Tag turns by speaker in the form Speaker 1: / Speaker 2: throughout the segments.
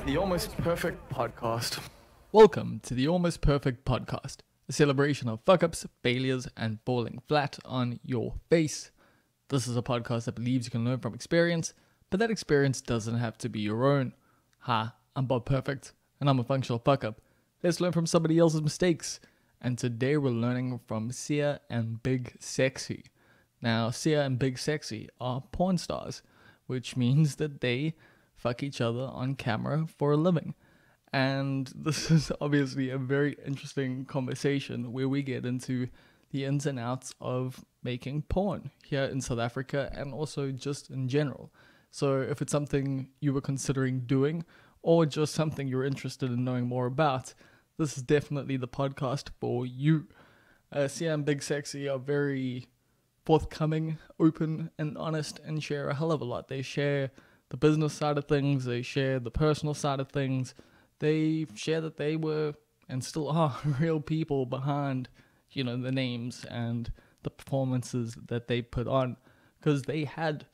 Speaker 1: The Almost Perfect Podcast.
Speaker 2: Welcome to the Almost Perfect Podcast, a celebration of fuck-ups, failures, and falling flat on your face. This is a podcast that believes you can learn from experience, but that experience doesn't have to be your own. Hi, I'm Bob Perfect, and I'm a functional fuck-up. Let's learn from somebody else's mistakes. And today we're learning from Sia and Big Sexy. Now, Sia and Big Sexy are porn stars, which means that they fuck each other on camera for a living. And this is obviously a very interesting conversation where we get into the ins and outs of making porn here in South Africa and also just in general. So if it's something you were considering doing or just something you're interested in knowing more about, this is definitely the podcast for you. Sia and Big Sexy are very forthcoming, open, and honest, and share a hell of a lot. They share the business side of things, they share the personal side of things, they share that they were and still are real people behind, the names and the performances that they put on, because they had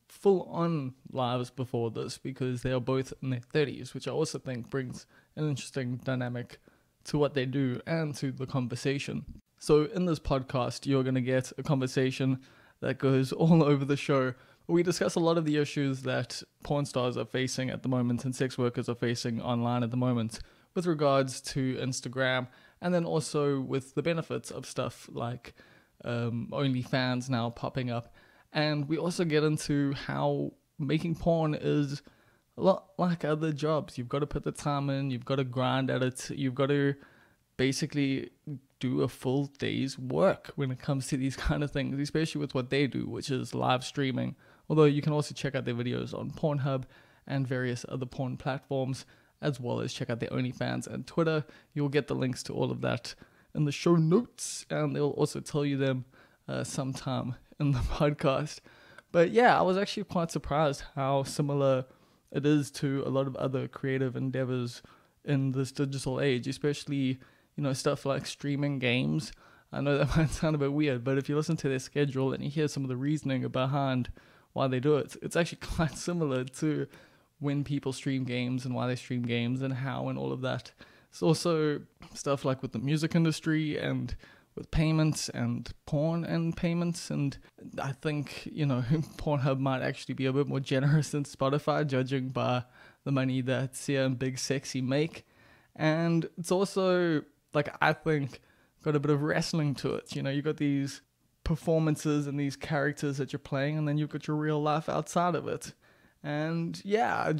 Speaker 2: full-on lives before this, because they are both in their 30s, which I also think brings an interesting dynamic to what they do and to the conversation. So in this podcast, you're going to get a conversation that goes all over the show. We discuss a lot of the issues that porn stars are facing at the moment and sex workers are facing online at the moment with regards to Instagram, and then also with the benefits of stuff like OnlyFans now popping up. And we also get into how making porn is a lot like other jobs. You've got to put the time in, you've got to grind at it, you've got to basically do a full day's work when it comes to these kind of things, especially with what they do, which is live streaming. Although you can also check out their videos on Pornhub and various other porn platforms, as well as check out their OnlyFans and Twitter. You'll get the links to all of that in the show notes, and they'll also tell you them sometime in the podcast. But yeah, I was actually quite surprised how similar it is to a lot of other creative endeavors in this digital age, especially, stuff like streaming games. I know that might sound a bit weird, but if you listen to their schedule and you hear some of the reasoning behind why they do it, it's actually quite similar to when people stream games and why they stream games and how and all of that. It's also stuff like with the music industry and with payments and porn and payments, and I think, Pornhub might actually be a bit more generous than Spotify, judging by the money that Sia and Big Sexy make. And it's also, I think, got a bit of wrestling to it. You got these performances and these characters that you're playing, and then you've got your real life outside of it. And yeah,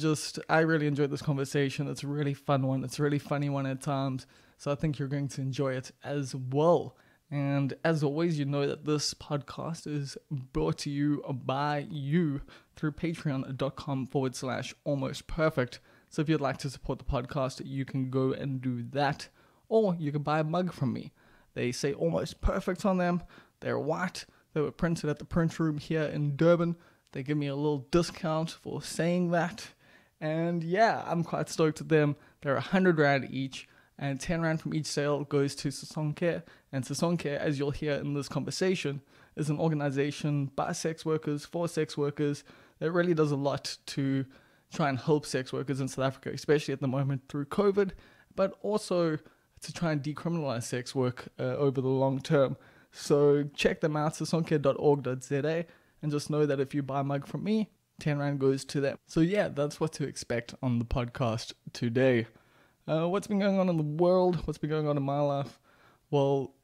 Speaker 2: I really enjoyed this conversation. It's a really fun one. It's a really funny one at times. So I think you're going to enjoy it as well. And as always, you know that this podcast is brought to you by you through patreon.com/almostperfect. So if you'd like to support the podcast, you can go and do that. Or you can buy a mug from me. They say Almost Perfect on them. They're white. They were printed at the print room here in Durban. They give me a little discount for saying that. And yeah, I'm quite stoked with them. They're 100 Rand each. And 10 Rand from each sale goes to Sasonke. And Sasonke, as you'll hear in this conversation, is an organization by sex workers, for sex workers, that really does a lot to try and help sex workers in South Africa, especially at the moment through COVID, but also to try and decriminalize sex work over the long term. So check them out, sasonke.org.za, and just know that if you buy a mug from me, 10 Rand goes to them. So yeah, that's what to expect on the podcast today. What's been going on in the world? What's been going on in my life? Well,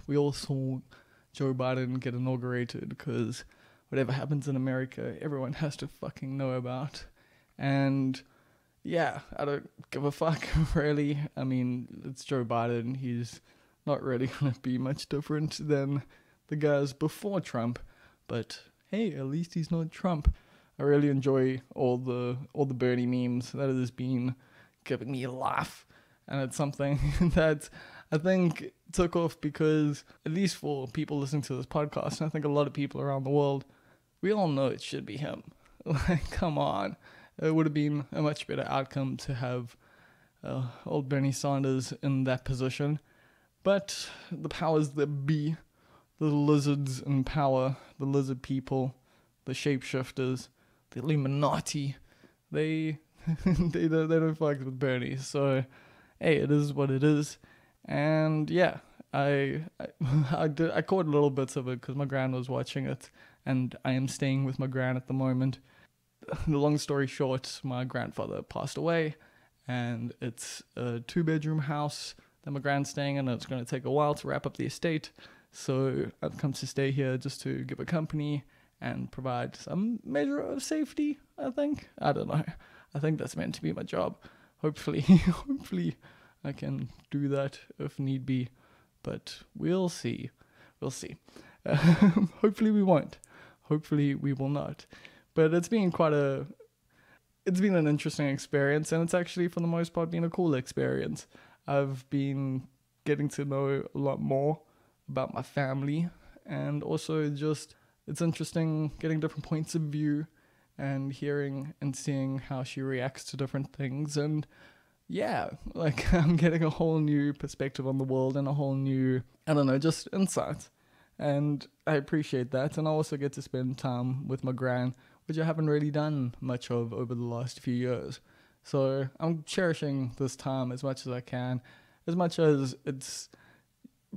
Speaker 2: we all saw Joe Biden get inaugurated because whatever happens in America, everyone has to fucking know about. And yeah, I don't give a fuck, really. I mean, it's Joe Biden. He's not really going to be much different than the guys before Trump. But hey, at least he's not Trump. I really enjoy all the Bernie memes. That has been giving me a laugh, and it's something that I think took off because, at least for people listening to this podcast, and I think a lot of people around the world, we all know it should be him. Come on. It would have been a much better outcome to have old Bernie Sanders in that position. But the powers that be, the lizards in power, the lizard people, the shapeshifters, the Illuminati, they they don't fuck with Bernie. So hey, it is what it is. And yeah, I I caught little bits of it because my gran was watching it, and I am staying with my gran at the moment. The long story short, my grandfather passed away, and it's a 2 bedroom house that my gran's staying in, and it's going to take a while to wrap up the estate. So I've come to stay here just to give a company and provide some measure of safety, I think. I don't know. I think that's meant to be my job. Hopefully, hopefully I can do that if need be, but we'll see. We'll see. Hopefully we won't. Hopefully we will not. But it's been an interesting experience, and it's actually for the most part been a cool experience. I've been getting to know a lot more about my family, and also just it's interesting getting different points of view and hearing and seeing how she reacts to different things. And yeah, like I'm getting a whole new perspective on the world and a whole new, I don't know, just insight. And I appreciate that. And I also get to spend time with my gran, which I haven't really done much of over the last few years. So I'm cherishing this time as much as I can, as much as it's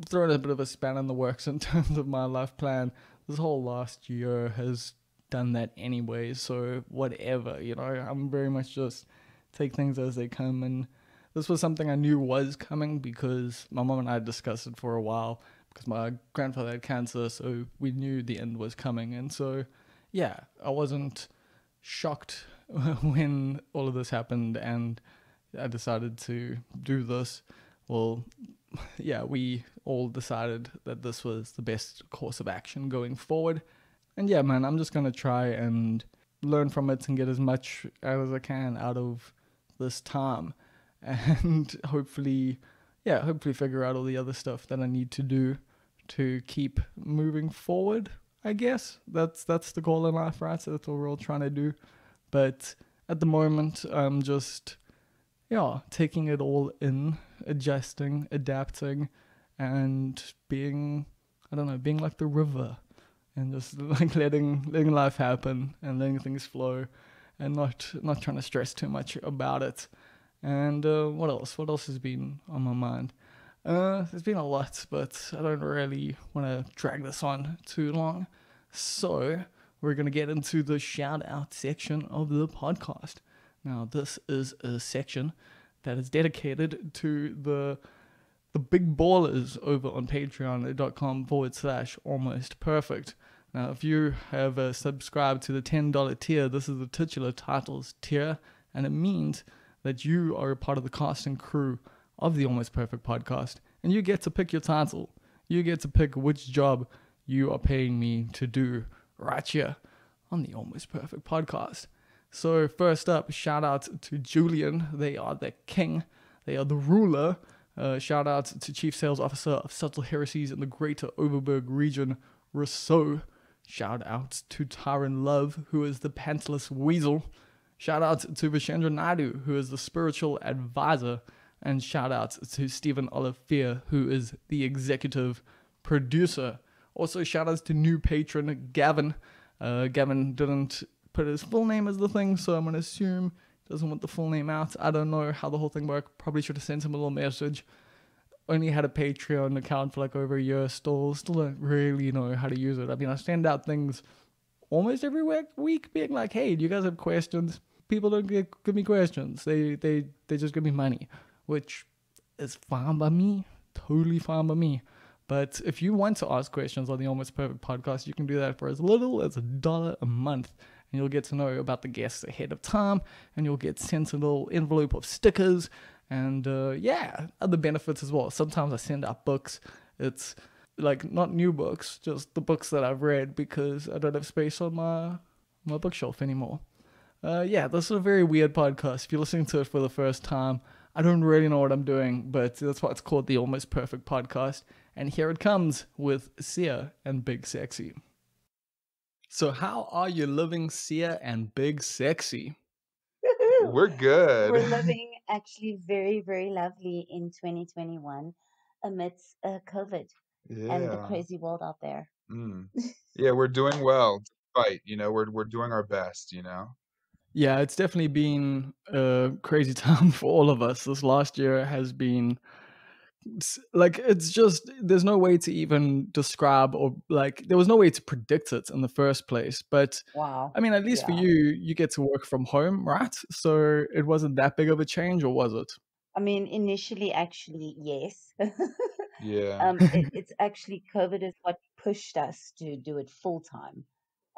Speaker 2: thrown a bit of a span in the works in terms of my life plan. This whole last year has done that anyway, so whatever, I'm very much just take things as they come. And this was something I knew was coming because my mom and I had discussed it for a while because my grandfather had cancer, so we knew the end was coming. And so yeah, I wasn't shocked when all of this happened and I decided to do this. Well, yeah, we all decided that this was the best course of action going forward. And yeah, man, I'm just going to try and learn from it and get as much as I can out of this time. And hopefully figure out all the other stuff that I need to do to keep moving forward, I guess. That's the goal in life, right? So that's what we're all trying to do. But at the moment, I'm just, taking it all in, adjusting, adapting, and being like the river, and just like letting life happen and letting things flow, and not trying to stress too much about it. And what else? What else has been on my mind? There's been a lot, but I don't really want to drag this on too long. So we're going to get into the shout out section of the podcast. Now, this is a section that is dedicated to the big ballers over on patreon.com/almost perfect. Now, if you have subscribed to the $10 tier, this is the titular titles tier, and it means that you are a part of the cast and crew of the Almost Perfect podcast, and you get to pick your title. You get to pick which job you are paying me to do right here on the Almost Perfect podcast. So first up, shout out to Julian. They are the king. They are the ruler. Shout out to Chief Sales Officer of Subtle Heresies in the Greater Overberg region, Rousseau. Shout out to Tyron Love, who is the Pantless Weasel. Shout out to Vishendra Naidu, who is the Spiritual Advisor. And shout out to Stephen Olivier, who is the Executive Producer. Also shout outs to new patron Gavin. Gavin didn't put his full name as the thing, so I'm going to assume he doesn't want the full name out. I don't know how the whole thing worked. Probably should have sent him a little message. Only had a Patreon account for like over a year. Still don't really know how to use it. I mean, I send out things almost every week being like, hey, do you guys have questions? People don't give me questions. They just give me money, which is fine by me. Totally fine by me. But if you want to ask questions on the Almost Perfect podcast, you can do that for as little as $1 a month. And you'll get to know about the guests ahead of time. And you'll get sent a little envelope of stickers. And other benefits as well. Sometimes I send out books. It's like not new books, just the books that I've read because I don't have space on my bookshelf anymore. This is a very weird podcast. If you're listening to it for the first time, I don't really know what I'm doing, but that's why it's called the Almost Perfect Podcast. And here it comes with Sia and Big Sexy. So how are you living, Sia and Big Sexy?
Speaker 3: Woohoo!
Speaker 4: We're good.
Speaker 3: We're living actually very, very lovely in 2021 amidst COVID and the
Speaker 4: Yeah.
Speaker 3: crazy world out there.
Speaker 4: Yeah, we're doing well. Despite, we're doing our best.
Speaker 2: Yeah, it's definitely been a crazy time for all of us. This last year has been like it's just there's no way to even describe or like there was no way to predict it in the first place. But
Speaker 3: Wow.
Speaker 2: I mean, at least for
Speaker 3: Yeah.
Speaker 2: you get to work from home, right? So it wasn't that big of a change, or was it?
Speaker 3: I mean, initially, actually, yes.
Speaker 4: Yeah.
Speaker 3: It's actually COVID is what pushed us to do it full time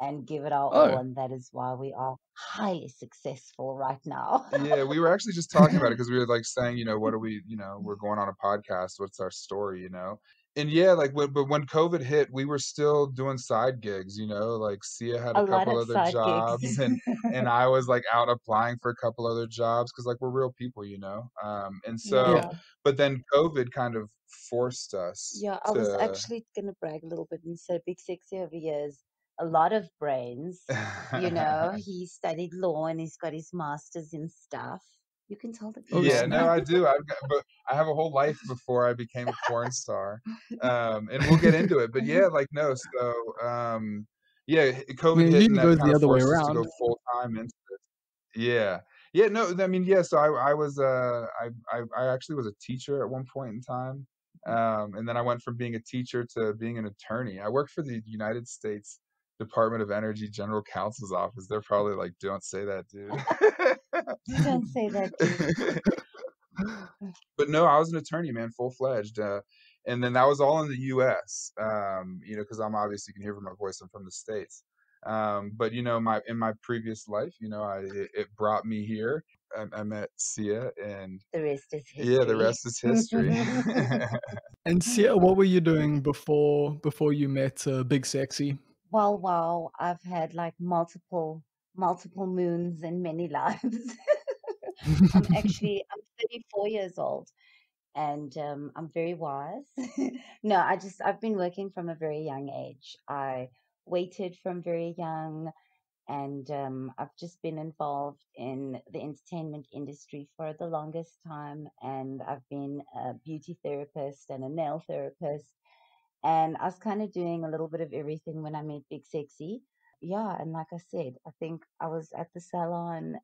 Speaker 3: and give it our all,
Speaker 2: Oh,
Speaker 3: and that is why we are highly successful right now.
Speaker 4: Yeah, we were actually just talking about it because we were like saying, what are we, we're going on a podcast. What's our story? And yeah, like but when COVID hit, we were still doing side gigs, like Sia had
Speaker 3: A
Speaker 4: a
Speaker 3: lot
Speaker 4: couple
Speaker 3: of
Speaker 4: other
Speaker 3: side gigs.
Speaker 4: jobs and I was like out applying for a couple other jobs because like we're real people, and so
Speaker 3: Yeah.
Speaker 2: yeah.
Speaker 4: but then COVID kind of forced us
Speaker 3: Yeah, I was
Speaker 4: to
Speaker 3: actually gonna brag a little bit and say Big Sexy over here is a lot of brains. He studied law and he's got his master's in stuff. You can tell the
Speaker 2: Oh,
Speaker 4: Yeah,
Speaker 3: people.
Speaker 4: no,
Speaker 2: snap.
Speaker 4: I do. But I have a whole life before I became a porn star, and we'll get into it. But yeah, like no, so yeah,
Speaker 2: I
Speaker 4: COVID
Speaker 2: mean, it
Speaker 4: hit, and
Speaker 2: usually
Speaker 4: that
Speaker 2: goes
Speaker 4: kind
Speaker 2: the
Speaker 4: of
Speaker 2: other way
Speaker 4: forced us to go
Speaker 2: around.
Speaker 4: full time into this. Yeah, yeah, no, I mean, yeah. So I was I actually was a teacher at one point in time, and then I went from being a teacher to being an attorney. I worked for the United States Department of Energy General Counsel's office. They're probably like, "Don't say that,
Speaker 3: Don't say that, dude.
Speaker 4: dude." But no, I was an attorney, man, full fledged. And then that was all in the U.S. Because I'm obviously you can hear from my voice, I'm from the States. But my in my previous life, it brought me here. I met Sia, and
Speaker 3: The rest is
Speaker 4: yeah, the
Speaker 3: history.
Speaker 4: rest is history.
Speaker 2: And see, what were you doing before you met Big Sexy?
Speaker 3: Wow, I've had like multiple moons and many lives. I'm 34 years old and I'm very wise. No, I've been working from a very young age. I waited from very young and I've just been involved in the entertainment industry for the longest time. And I've been a beauty therapist and a nail therapist. And I was kind of doing a little bit of everything when I met Big Sexy. Yeah, and like I said, I think I was at the salon.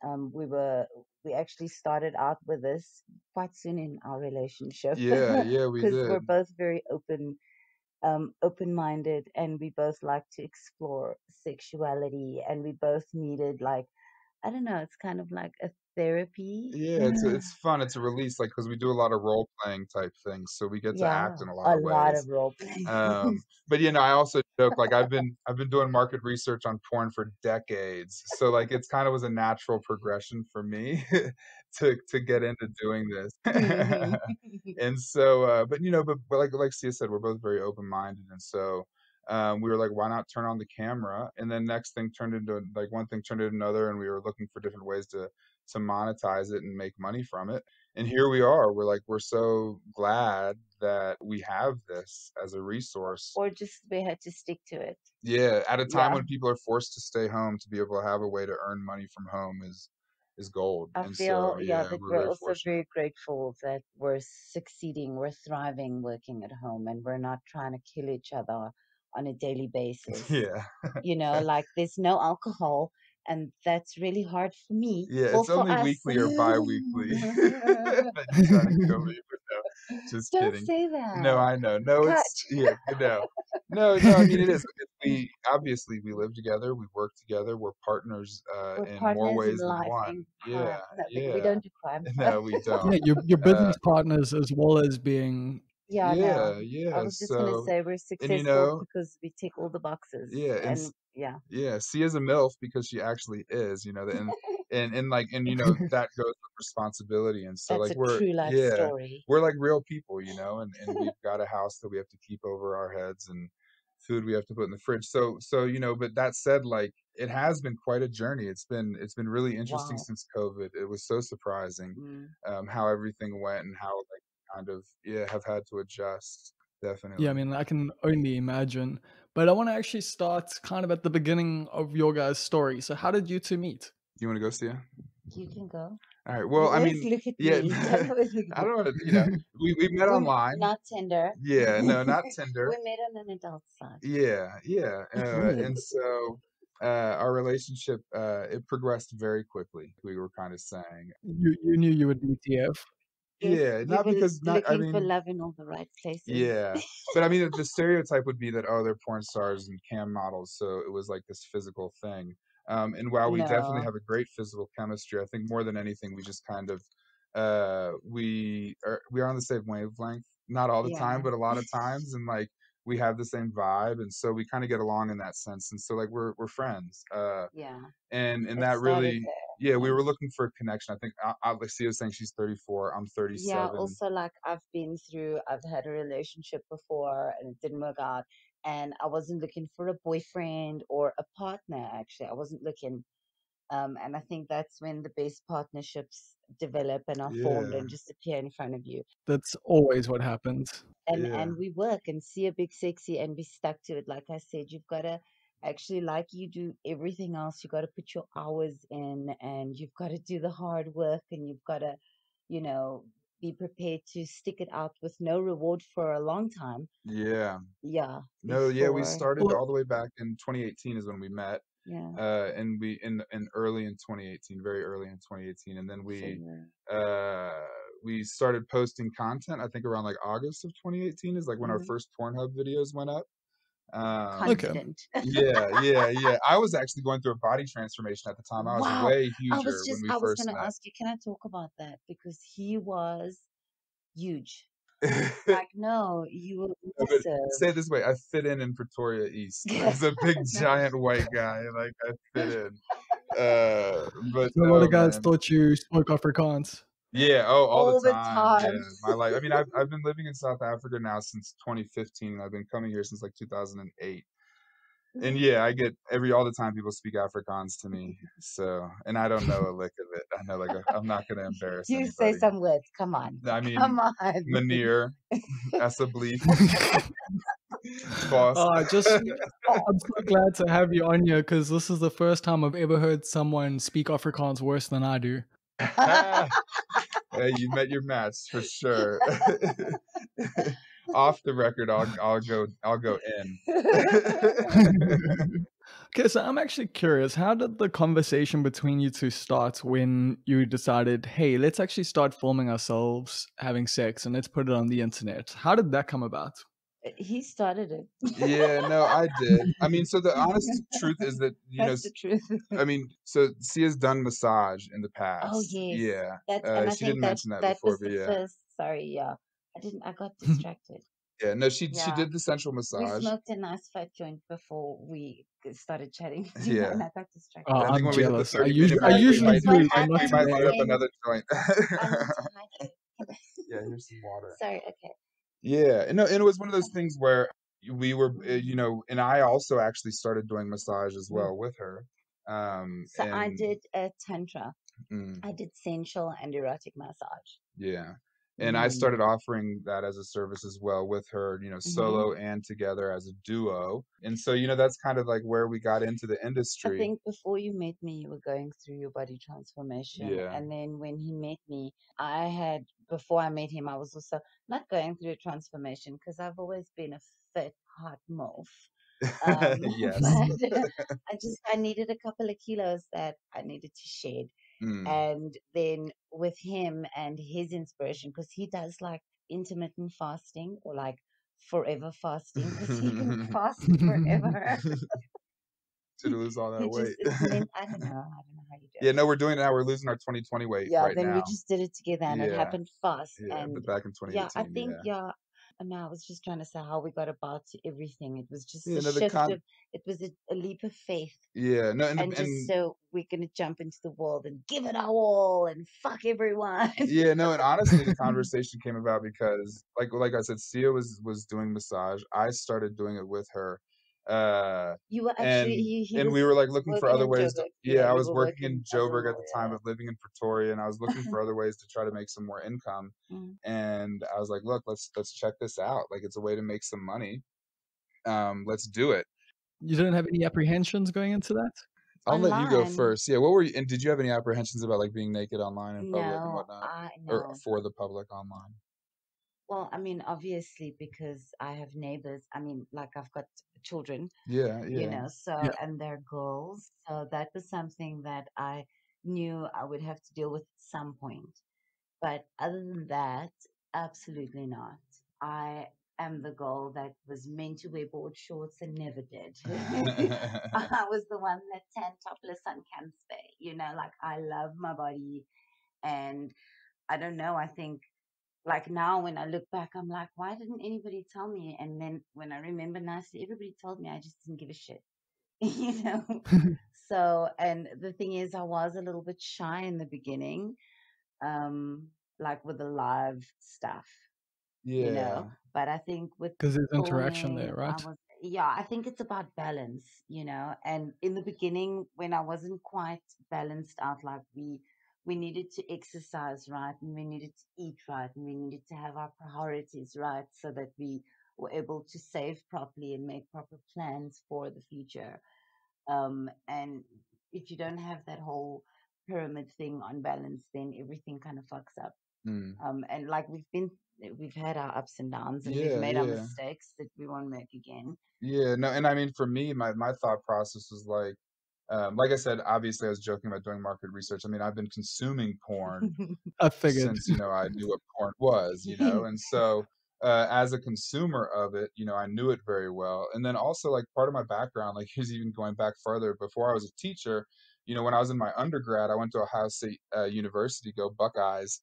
Speaker 3: We actually started out with this quite soon in our relationship
Speaker 4: Yeah, yeah, we
Speaker 3: because we're
Speaker 4: did.
Speaker 3: both very open-minded, and we both like to explore sexuality, and we both needed like I don't know, it's kind of like a therapy.
Speaker 4: Yeah, it's fun. It's a release, like because we do a lot of role playing type things, so we get to
Speaker 3: Yeah,
Speaker 4: act in a lot
Speaker 3: a
Speaker 4: of
Speaker 3: lot of
Speaker 4: ways.
Speaker 3: role play.
Speaker 4: But I also joke like I've been doing market research on porn for decades. So like it's kind of was a natural progression for me to get into doing this.
Speaker 3: Mhm.
Speaker 4: And so but like Sia said, we're both very open-minded, and so we were like, why not turn on the camera? And then next thing turned into like one thing turned into another, and we were looking for different ways to monetize it and make money from it. And here we are. We're so glad that we have this as a resource.
Speaker 3: Or just we had to stick to it.
Speaker 4: Yeah, at a time
Speaker 3: Yeah,
Speaker 4: when people are forced to stay home, to be able to have a way to earn money from home is gold.
Speaker 3: I
Speaker 4: And
Speaker 3: feel,
Speaker 4: so
Speaker 3: yeah,
Speaker 4: yeah,
Speaker 3: that
Speaker 4: we're
Speaker 3: we're
Speaker 4: very
Speaker 3: also
Speaker 4: fortunate.
Speaker 3: very grateful that we're succeeding, we're thriving working at home, and we're not trying to kill each other on a daily basis.
Speaker 4: Yeah.
Speaker 3: Like there's no alcohol, and that's really hard for me.
Speaker 4: Yeah,
Speaker 3: Well,
Speaker 4: it's
Speaker 3: for
Speaker 4: only
Speaker 3: us.
Speaker 4: weekly or bi-weekly that you try to kill me, but no, just
Speaker 3: Don't
Speaker 4: kidding.
Speaker 3: say
Speaker 4: No,
Speaker 3: that.
Speaker 4: I know. No,
Speaker 3: Cut.
Speaker 4: it's yeah, no. No, no, I mean it is. We obviously we live together, we work together, we're partners
Speaker 3: We're
Speaker 4: in more
Speaker 3: partners in
Speaker 4: ways than
Speaker 3: life,
Speaker 4: one.
Speaker 3: in crime.
Speaker 4: Yeah,
Speaker 3: No, we
Speaker 4: yeah.
Speaker 3: don't do crime.
Speaker 4: No, we
Speaker 2: Yeah,
Speaker 4: don't.
Speaker 2: your
Speaker 4: Uh
Speaker 2: business partners as well as being
Speaker 3: Yeah, no.
Speaker 4: yeah,
Speaker 3: I
Speaker 4: yeah.
Speaker 3: was just gonna
Speaker 4: So
Speaker 3: say we're
Speaker 4: and
Speaker 3: successful because we tick all the boxes,
Speaker 4: yeah,
Speaker 3: and yeah,
Speaker 4: yeah, she is a MILF because she actually is, and that goes with responsibility. And so
Speaker 3: that's
Speaker 4: like
Speaker 3: a true life story.
Speaker 4: we're like real people, and we've got a house that we have to keep over our heads and food we have to put in the fridge. So, but that said, like it has been quite a journey. It's been really interesting
Speaker 3: Wow.
Speaker 4: since COVID. It was so surprising
Speaker 3: Mm.
Speaker 4: how everything went and how like kind of have had to adjust.
Speaker 2: yeah. I
Speaker 4: Definitely.
Speaker 2: mean, I can only imagine. But I want to actually start kind of at the beginning of your guys' story. So, how did you two meet?
Speaker 4: You want to go see it?
Speaker 3: You can go.
Speaker 4: All right.
Speaker 3: You
Speaker 4: Well, I
Speaker 3: always
Speaker 4: mean,
Speaker 3: look at
Speaker 4: yeah,
Speaker 3: me. Don't always look at
Speaker 4: I
Speaker 3: me.
Speaker 4: don't want to, we met online.
Speaker 3: Not Tinder.
Speaker 4: Yeah, no, not
Speaker 3: We
Speaker 4: Tinder.
Speaker 3: met on an adult site.
Speaker 4: Yeah, yeah.
Speaker 2: Ooh.
Speaker 4: And so our relationship it progressed very quickly. We were kind of saying,
Speaker 2: You knew you were DTF.
Speaker 3: Yes,
Speaker 4: yeah,
Speaker 3: you
Speaker 4: not
Speaker 3: were
Speaker 4: because not. I
Speaker 3: looking for
Speaker 4: mean,
Speaker 3: love in all the right places.
Speaker 4: yeah, but I mean, the stereotype would be that oh, they're porn stars and cam models, so it was like this physical thing. And while we definitely
Speaker 3: No,
Speaker 4: have a great physical chemistry, I think more than anything, we just kind of we are on the same wavelength. Not all the time,
Speaker 3: yeah,
Speaker 4: but a lot of times, and like we have the same vibe, and so we kind of get along in that sense. And so like we're friends.
Speaker 3: yeah.
Speaker 4: And
Speaker 3: It
Speaker 4: that
Speaker 3: started
Speaker 4: really, yeah,
Speaker 3: there,
Speaker 4: we were
Speaker 3: and
Speaker 4: looking for a connection. I think like Sia was saying she's 34, I'm
Speaker 3: yeah.
Speaker 4: 37.
Speaker 3: Also, like I've had a relationship before, and it didn't work out. And I wasn't looking for a boyfriend or a partner. Actually, I wasn't looking. And I think that's when the best partnerships develop and are formed
Speaker 4: Yeah,
Speaker 3: and just appear in front of you.
Speaker 2: That's always what happens.
Speaker 4: yeah,
Speaker 3: And we work and see a big sexy and be stuck to it. Like I said, you've got to actually, like you do everything else, you've got to put your hours in, and you've got to do the hard work, and you've got to, you know, be prepared to stick it out with no reward for a long time.
Speaker 4: yeah.
Speaker 3: Yeah,
Speaker 4: No, yeah, we
Speaker 3: before,
Speaker 4: started
Speaker 2: Well,
Speaker 4: all the way back in 2018 is when we met.
Speaker 3: yeah.
Speaker 4: And we in early in 2018, very early in 2018, and then
Speaker 3: So you're
Speaker 4: uh we started posting content. I think around like August of 2018 is like when our
Speaker 3: mm,
Speaker 4: first Pornhub videos went up. Um,
Speaker 2: okay.
Speaker 3: confident.
Speaker 4: yeah, yeah, yeah. I was actually going through a body transformation at the time. I was
Speaker 3: Wow.
Speaker 4: way huger when we
Speaker 3: I was
Speaker 4: first
Speaker 3: going to
Speaker 4: met.
Speaker 3: ask you, can I talk about that? Because he was huge.
Speaker 4: No,
Speaker 3: Like, no, you were
Speaker 4: but
Speaker 3: massive.
Speaker 4: say it this way, I fit in Pretoria East as a big giant white guy. Like I fit in. But
Speaker 2: So a lot
Speaker 4: no,
Speaker 2: of guys
Speaker 4: man.
Speaker 2: thought you spoke Afrikaans.
Speaker 4: Yeah, oh, all the
Speaker 3: All the
Speaker 4: time. Yeah,
Speaker 3: time.
Speaker 4: my life. I mean, I've been living in South Africa now since 2015, and I've been coming here since like 2008. And yeah, I get all the time people speak Afrikaans to me. So, and I don't know a lick of it. I know like I'm not gonna embarrass
Speaker 3: You say
Speaker 4: anybody.
Speaker 3: some words. Come on.
Speaker 4: I mean,
Speaker 3: Come on.
Speaker 4: Meneer, Asseblief, boss.
Speaker 2: I'm so glad to have you on here because this is the first time I've ever heard someone speak Afrikaans worse than I do.
Speaker 4: Hey, you met your match for sure. Off the record, I'll go in.
Speaker 2: Okay, so I'm actually curious. How did the conversation between you two start when you decided, hey, let's actually start filming ourselves having sex and let's put it on the internet? How did that come about?
Speaker 3: He started it.
Speaker 4: Yeah, no, I did. I mean, so the honest truth is that,
Speaker 3: That's the truth.
Speaker 4: I mean, so Sia's done massage in the
Speaker 3: Oh
Speaker 4: past.
Speaker 3: yes.
Speaker 4: Yeah.
Speaker 3: That's and I
Speaker 4: She
Speaker 3: think
Speaker 4: didn't mention that
Speaker 3: that
Speaker 4: before,
Speaker 3: was
Speaker 4: but
Speaker 3: the
Speaker 4: yeah.
Speaker 3: first. Sorry, yeah. I got distracted.
Speaker 4: Yeah, no, she
Speaker 3: Yeah.
Speaker 4: did the sensual
Speaker 3: We
Speaker 4: massage.
Speaker 3: smoked a nice fat joint before we started chatting,
Speaker 4: Yeah.
Speaker 3: and I got distracted.
Speaker 2: Oh,
Speaker 4: I think
Speaker 2: I'm
Speaker 4: when we hit the
Speaker 2: jealous.
Speaker 4: 30-minute
Speaker 2: I
Speaker 4: mark,
Speaker 3: No,
Speaker 2: usually
Speaker 3: because what
Speaker 2: do, but not
Speaker 4: we might
Speaker 3: happens
Speaker 4: light
Speaker 2: today.
Speaker 4: up
Speaker 3: when
Speaker 4: another joint.
Speaker 3: I need to hydrate.
Speaker 4: Yeah, here's some water.
Speaker 3: Sorry, okay.
Speaker 4: Yeah, and no, and it was one of those things where we were, and I also actually started doing massage as
Speaker 3: Mm.
Speaker 4: well with her.
Speaker 3: So I
Speaker 4: And
Speaker 3: did a tantra.
Speaker 4: mm,
Speaker 3: I did sensual and erotic massage.
Speaker 4: yeah, and I
Speaker 3: Mm.
Speaker 4: started offering that as a service as well with her,
Speaker 3: Hmm.
Speaker 4: solo and together as a duo. And so, that's kind of like where we got into the
Speaker 3: I
Speaker 4: industry.
Speaker 3: think before you met me, you were going through your body transformation.
Speaker 4: Yeah.
Speaker 3: And then when he met me, before I met him, I was also not going through a transformation because I've always been a fit, hot MILF.
Speaker 4: Yes.
Speaker 3: But I needed a couple of kilos that I needed to shed.
Speaker 4: Mm.
Speaker 3: And then with him and his inspiration, because he does like intermittent fasting or like forever fasting, because he can fast forever.
Speaker 4: To lose all that
Speaker 3: He just,
Speaker 4: weight.
Speaker 3: it's meant, I don't know how you do
Speaker 4: Yeah,
Speaker 3: it.
Speaker 4: no, we're doing it now. We're losing our 2020 weight
Speaker 3: Yeah,
Speaker 4: right
Speaker 3: then we
Speaker 4: now.
Speaker 3: just did it together and it
Speaker 4: Yeah.
Speaker 3: happened fast.
Speaker 4: Yeah,
Speaker 3: And
Speaker 4: but back in
Speaker 3: yeah, I
Speaker 4: 2018,
Speaker 3: think,
Speaker 4: yeah.
Speaker 3: yeah, no, I was just trying to say how we got about to everything. It was just
Speaker 4: Yeah,
Speaker 3: a
Speaker 4: no,
Speaker 3: shift of, it was a leap of faith.
Speaker 4: yeah, no,
Speaker 3: And just so we're going to jump into the world and give it our all and fuck everyone.
Speaker 4: yeah, no, and honestly, the conversation came about because, like I said, Sia was doing massage. I started doing it with her,
Speaker 3: You were actually,
Speaker 4: and
Speaker 3: he
Speaker 4: and
Speaker 3: was
Speaker 4: we were like looking for
Speaker 3: working
Speaker 4: other
Speaker 3: in
Speaker 4: ways to.
Speaker 3: Joburg.
Speaker 4: Yeah,
Speaker 3: Yeah,
Speaker 4: I
Speaker 3: you
Speaker 4: was
Speaker 3: were
Speaker 4: working in
Speaker 3: working as a
Speaker 4: Joburg at the time,
Speaker 3: lawyer.
Speaker 4: but living in Pretoria, and I was looking for other ways to try to make some more income.
Speaker 3: Mm.
Speaker 4: And I was like, look, let's check this out. Like, it's a way to make some money. Let's do it.
Speaker 2: You didn't have any apprehensions going into that?
Speaker 4: I'll let you go
Speaker 3: Online,
Speaker 4: first. Yeah, what were you, and did you have any apprehensions about like being naked online in public and
Speaker 3: no,
Speaker 4: whatnot, or
Speaker 3: no.
Speaker 4: for the public online?
Speaker 3: Well, I mean, obviously, because I have neighbors. I mean, like I've got children,
Speaker 4: Yeah, yeah.
Speaker 3: so,
Speaker 2: Yeah.
Speaker 3: and they're girls. So that was something that I knew I would have to deal with at some point. But other than that, absolutely not. I am the girl that was meant to wear board shorts and never did. I was the one that tan topless on Camps Bay. Like I love my body, and I don't know. I think like now when I look back, I'm like, why didn't anybody tell me? And then when I remember nicely, everybody told me. I just didn't give a shit, you know. So, and the thing is, I was a little bit shy in the beginning, um, like with the live stuff, you know.
Speaker 4: Yeah.
Speaker 3: But I think with
Speaker 2: Because there's interaction
Speaker 3: filming,
Speaker 2: there, right?
Speaker 3: yeah, I think it's about balance, And in the beginning, when I wasn't quite balanced out, like we needed to exercise right, and we needed to eat right, and we needed to have our priorities right, so that we were able to save properly and make proper plans for the future. And if you don't have that whole pyramid thing on balance, then everything kind of fucks up.
Speaker 4: Mm.
Speaker 3: And like we've had our ups and downs, and we've
Speaker 4: Yeah,
Speaker 3: made our
Speaker 4: yeah.
Speaker 3: mistakes that we won't make again.
Speaker 4: Yeah, no, and I mean, for me, my thought process was like I said, obviously I was joking about doing market research. I mean, I've been consuming porn
Speaker 2: I figured.
Speaker 4: since, I knew what porn was. And so as a consumer of it, I knew it very well. And then also like part of my background, like here's even going back further, before I was a teacher, when I was in my undergrad, I went to Ohio State University, go Buckeyes,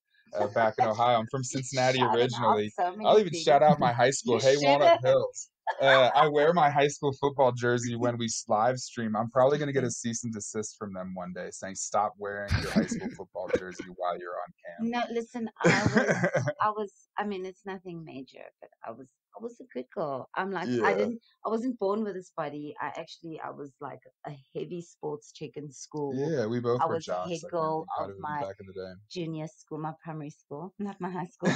Speaker 4: back in Ohio. I'm from Cincinnati
Speaker 3: Shouting out
Speaker 4: originally.
Speaker 3: so
Speaker 4: I'll
Speaker 3: many
Speaker 4: even
Speaker 3: things.
Speaker 4: shout out my high school,
Speaker 3: You
Speaker 4: Hey
Speaker 3: should
Speaker 4: Walnut
Speaker 3: have.
Speaker 4: Hills. I wear my high school football jersey when we live stream. I'm probably going to get a cease and desist from them one day saying, stop wearing your high school football jersey while you're
Speaker 3: No, listen,
Speaker 4: on cam.
Speaker 3: I mean, it's nothing major, but I was a good girl. I'm like,
Speaker 4: Yeah.
Speaker 3: I wasn't born with this body. I was like a heavy sports chick in school.
Speaker 4: Yeah, we both
Speaker 3: I
Speaker 4: were
Speaker 3: was
Speaker 4: jocks,
Speaker 3: head
Speaker 4: I think,
Speaker 3: girl
Speaker 4: kind
Speaker 3: of
Speaker 4: of
Speaker 3: my
Speaker 4: back in the
Speaker 3: junior school, my primary school, not my high school.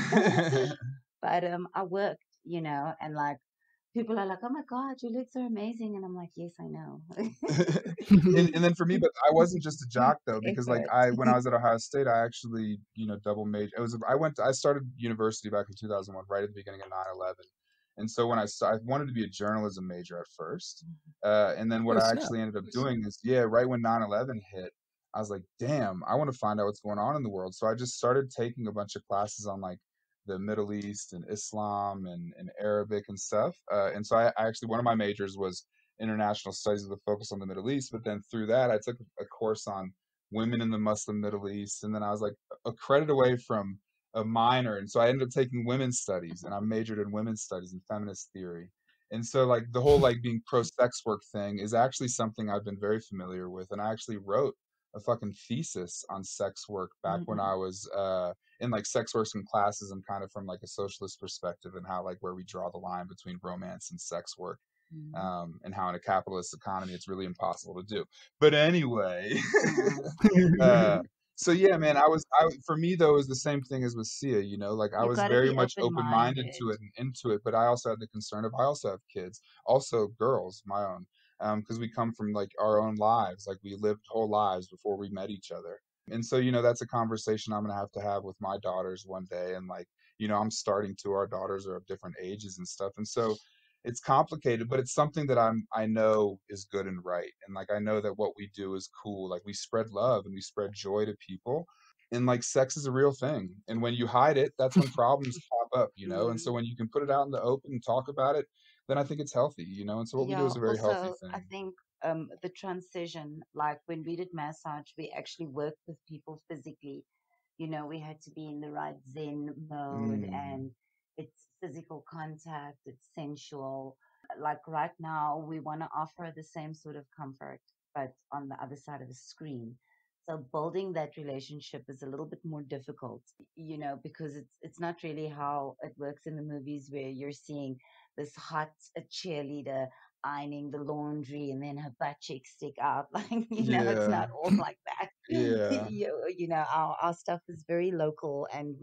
Speaker 4: day.
Speaker 3: But I worked, and like people are like, "Oh my God, your legs are amazing," and I'm like, "Yes, I know."
Speaker 4: And then for me, but I wasn't just a jock though, because like
Speaker 3: Effort.
Speaker 4: I when I was at Ohio State, I actually double major. I started university back in 2001, right at the beginning of 9/11, and so when I wanted to be a journalism major at first, and then what
Speaker 2: Oh
Speaker 4: I
Speaker 2: snap!
Speaker 4: actually ended up doing is right when 9/11 hit, I was like, damn, I want to find out what's going on in the world. So I just started taking a bunch of classes on like the Middle East and Islam and Arabic and stuff. And so I actually one of my majors was international studies with a focus on the Middle East. But then through that, I took a course on women in the Muslim Middle East, and then I was like a credit away from a minor, and so I ended up taking women's studies, and I majored in women's studies and feminist theory. And so like the whole like being pro sex work thing is actually something I've been very familiar with, and I actually wrote a fucking thesis on sex work back when I was in like sex works in classes and kind of from like a socialist perspective and how like where we draw the line between romance and sex work, and how in a capitalist economy it's really impossible to do. But anyway, uh, so yeah, man, for me though, it was the same thing as with Sia. Like I
Speaker 3: You
Speaker 4: was
Speaker 3: got to
Speaker 4: very
Speaker 3: be
Speaker 4: much
Speaker 3: open
Speaker 4: open minded
Speaker 3: minded.
Speaker 4: to it and into it, but I also had the concern of I also have kids, also girls, my own, because we come from like our own lives, like we lived whole lives before we met each other. And so, that's a conversation I'm gonna have to have with my daughters one day. And like, I'm starting to, our daughters are of different ages and stuff. And so it's complicated, but it's something that I know is good and right. And like I know that what we do is cool. Like we spread love and we spread joy to people. And like sex is a real thing. And when you hide it, that's when problems pop up. And so
Speaker 3: Mm.
Speaker 4: when you can put it out in the open and talk about it, then I think it's healthy. And so what we do
Speaker 3: Yeah,
Speaker 4: is a very healthy
Speaker 3: also, I
Speaker 4: thing.
Speaker 3: think the transition, like when we did massage, we actually worked with people physically. We had to be in the right Zen mode,
Speaker 4: Mm.
Speaker 3: and it's physical contact, it's sensual. Like right now, we want to offer the same sort of comfort, but on the other side of the screen. So building that relationship is a little bit more difficult, because it's not really how it works in the movies where you're seeing this hot cheerleader ironing the laundry and then her butt cheeks stick out. Like, it's
Speaker 4: Yeah.
Speaker 3: not all like that.
Speaker 4: Yeah.
Speaker 3: Our stuff is very local, and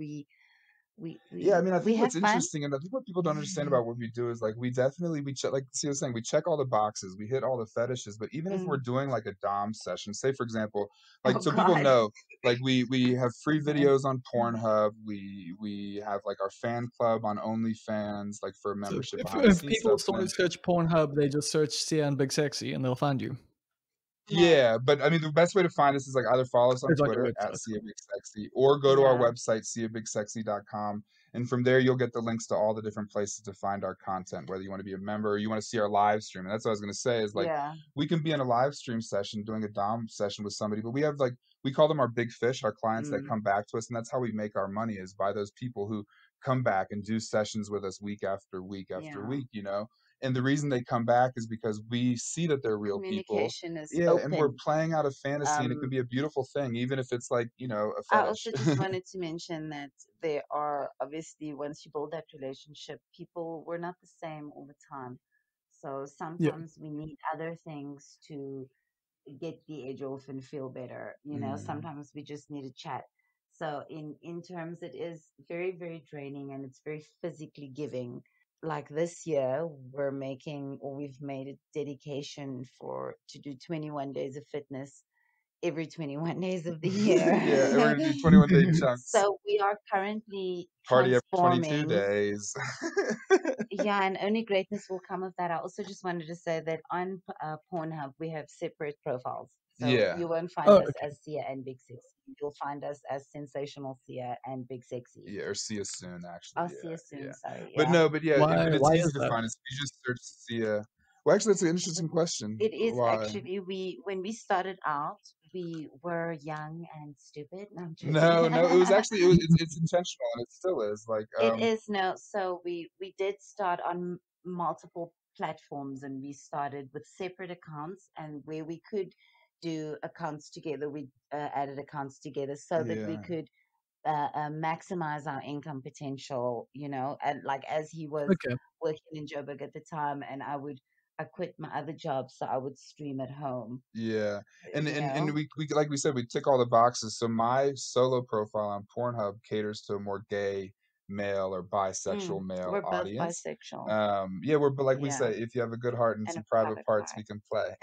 Speaker 4: Yeah, I mean, I
Speaker 3: we
Speaker 4: think
Speaker 3: have
Speaker 4: what's
Speaker 3: fun.
Speaker 4: interesting, and I think what people don't understand about what we do is like we check, like Sia was saying, we check all the boxes, we hit all the fetishes, but even if we're
Speaker 3: Mm.
Speaker 4: doing like a dom session, say for example, like
Speaker 3: Oh
Speaker 4: so people
Speaker 3: God.
Speaker 4: know, like we have free videos on Pornhub, we have like our fan club on OnlyFans, like for
Speaker 2: So
Speaker 4: membership
Speaker 2: if,
Speaker 4: behind the
Speaker 2: if
Speaker 4: scenes
Speaker 2: people
Speaker 4: stuff, and then
Speaker 2: search Pornhub, they just search Sia and Big Sexy and they'll find you.
Speaker 3: No.
Speaker 4: yeah, but I mean, the best way to find us is like either follow us on
Speaker 2: It's on your
Speaker 4: Twitter at
Speaker 2: website.
Speaker 4: Sia Big Sexy or go to our
Speaker 3: Yeah.
Speaker 4: website, siabigsexy.com. And from there, you'll get the links to all the different places to find our content, whether you want to be a member or you want to see our live stream. And that's what I was going to say is like,
Speaker 3: Yeah.
Speaker 4: we can be in a live stream session doing a Dom session with somebody, but we have like, we call them our big fish, our clients that
Speaker 3: Mm.
Speaker 4: come back to us. And that's how we make our money is by those people who come back and do sessions with us week after week after
Speaker 3: Yeah.
Speaker 4: week, you know? And the reason they come back is because we see that they're real people.
Speaker 3: Communication is
Speaker 4: Yeah, and we're
Speaker 3: open.
Speaker 4: playing out a fantasy, and it can
Speaker 3: Um,
Speaker 4: be a beautiful thing, even if it's like, you know, a
Speaker 3: I
Speaker 4: fetish.
Speaker 3: also just wanted to mention that there are obviously once you build that relationship, people we're not the same all the time. So
Speaker 2: Yeah.
Speaker 3: sometimes we need other things to get the edge off and feel better.
Speaker 4: Mm.
Speaker 3: Sometimes we just need a chat. So in terms, it is very, very draining and it's very physically giving. Like this year, we've made a dedication to do 21 days of fitness every 21 days of the year.
Speaker 4: Yeah, and we're gonna do 21-day chunks.
Speaker 3: So we are currently
Speaker 4: Party every 22
Speaker 3: transforming.
Speaker 4: days.
Speaker 3: Yeah, and only greatness will come of that. I also just wanted to say that on Pornhub, we have separate profiles. So
Speaker 4: Yeah,
Speaker 3: you won't find
Speaker 2: Oh,
Speaker 3: us
Speaker 2: okay.
Speaker 3: as Sia and Big Sexy. You'll find us as Sensational Sia and Big Sexy.
Speaker 4: yeah, or see us soon, actually.
Speaker 3: I'll see you
Speaker 4: Yeah,
Speaker 3: soon. Sorry.
Speaker 4: but
Speaker 3: Yeah.
Speaker 4: no, but yeah, but it's
Speaker 2: Why
Speaker 4: easy
Speaker 2: is
Speaker 4: to
Speaker 2: that?
Speaker 4: find us. If you just search Sia. Well, actually, that's an interesting question.
Speaker 3: It is
Speaker 4: Why?
Speaker 3: actually when we started out, we were young and stupid. No, I'm joking.
Speaker 4: No, no, it was actually it's intentional and it still is. Like,
Speaker 3: It is no. So we did start on multiple platforms, and we started with separate accounts, and where we could do accounts together, we added accounts together so that we
Speaker 4: yeah,
Speaker 3: could maximize our income potential. And like as he was
Speaker 2: Okay.
Speaker 3: working in Joburg at the time, and I quit my other job, so I would stream at home.
Speaker 4: yeah, and
Speaker 3: You
Speaker 4: and
Speaker 3: know.
Speaker 4: we like we said, we tick all the boxes. So my solo profile on Pornhub caters to a more gay male or bisexual male
Speaker 3: We're both
Speaker 4: audience.
Speaker 3: bisexual.
Speaker 4: Yeah, we're but like we
Speaker 3: Yeah,
Speaker 4: say, if you have a good heart and
Speaker 3: and
Speaker 4: some
Speaker 3: a
Speaker 4: private
Speaker 3: private
Speaker 4: parts, we
Speaker 3: part.
Speaker 4: can play.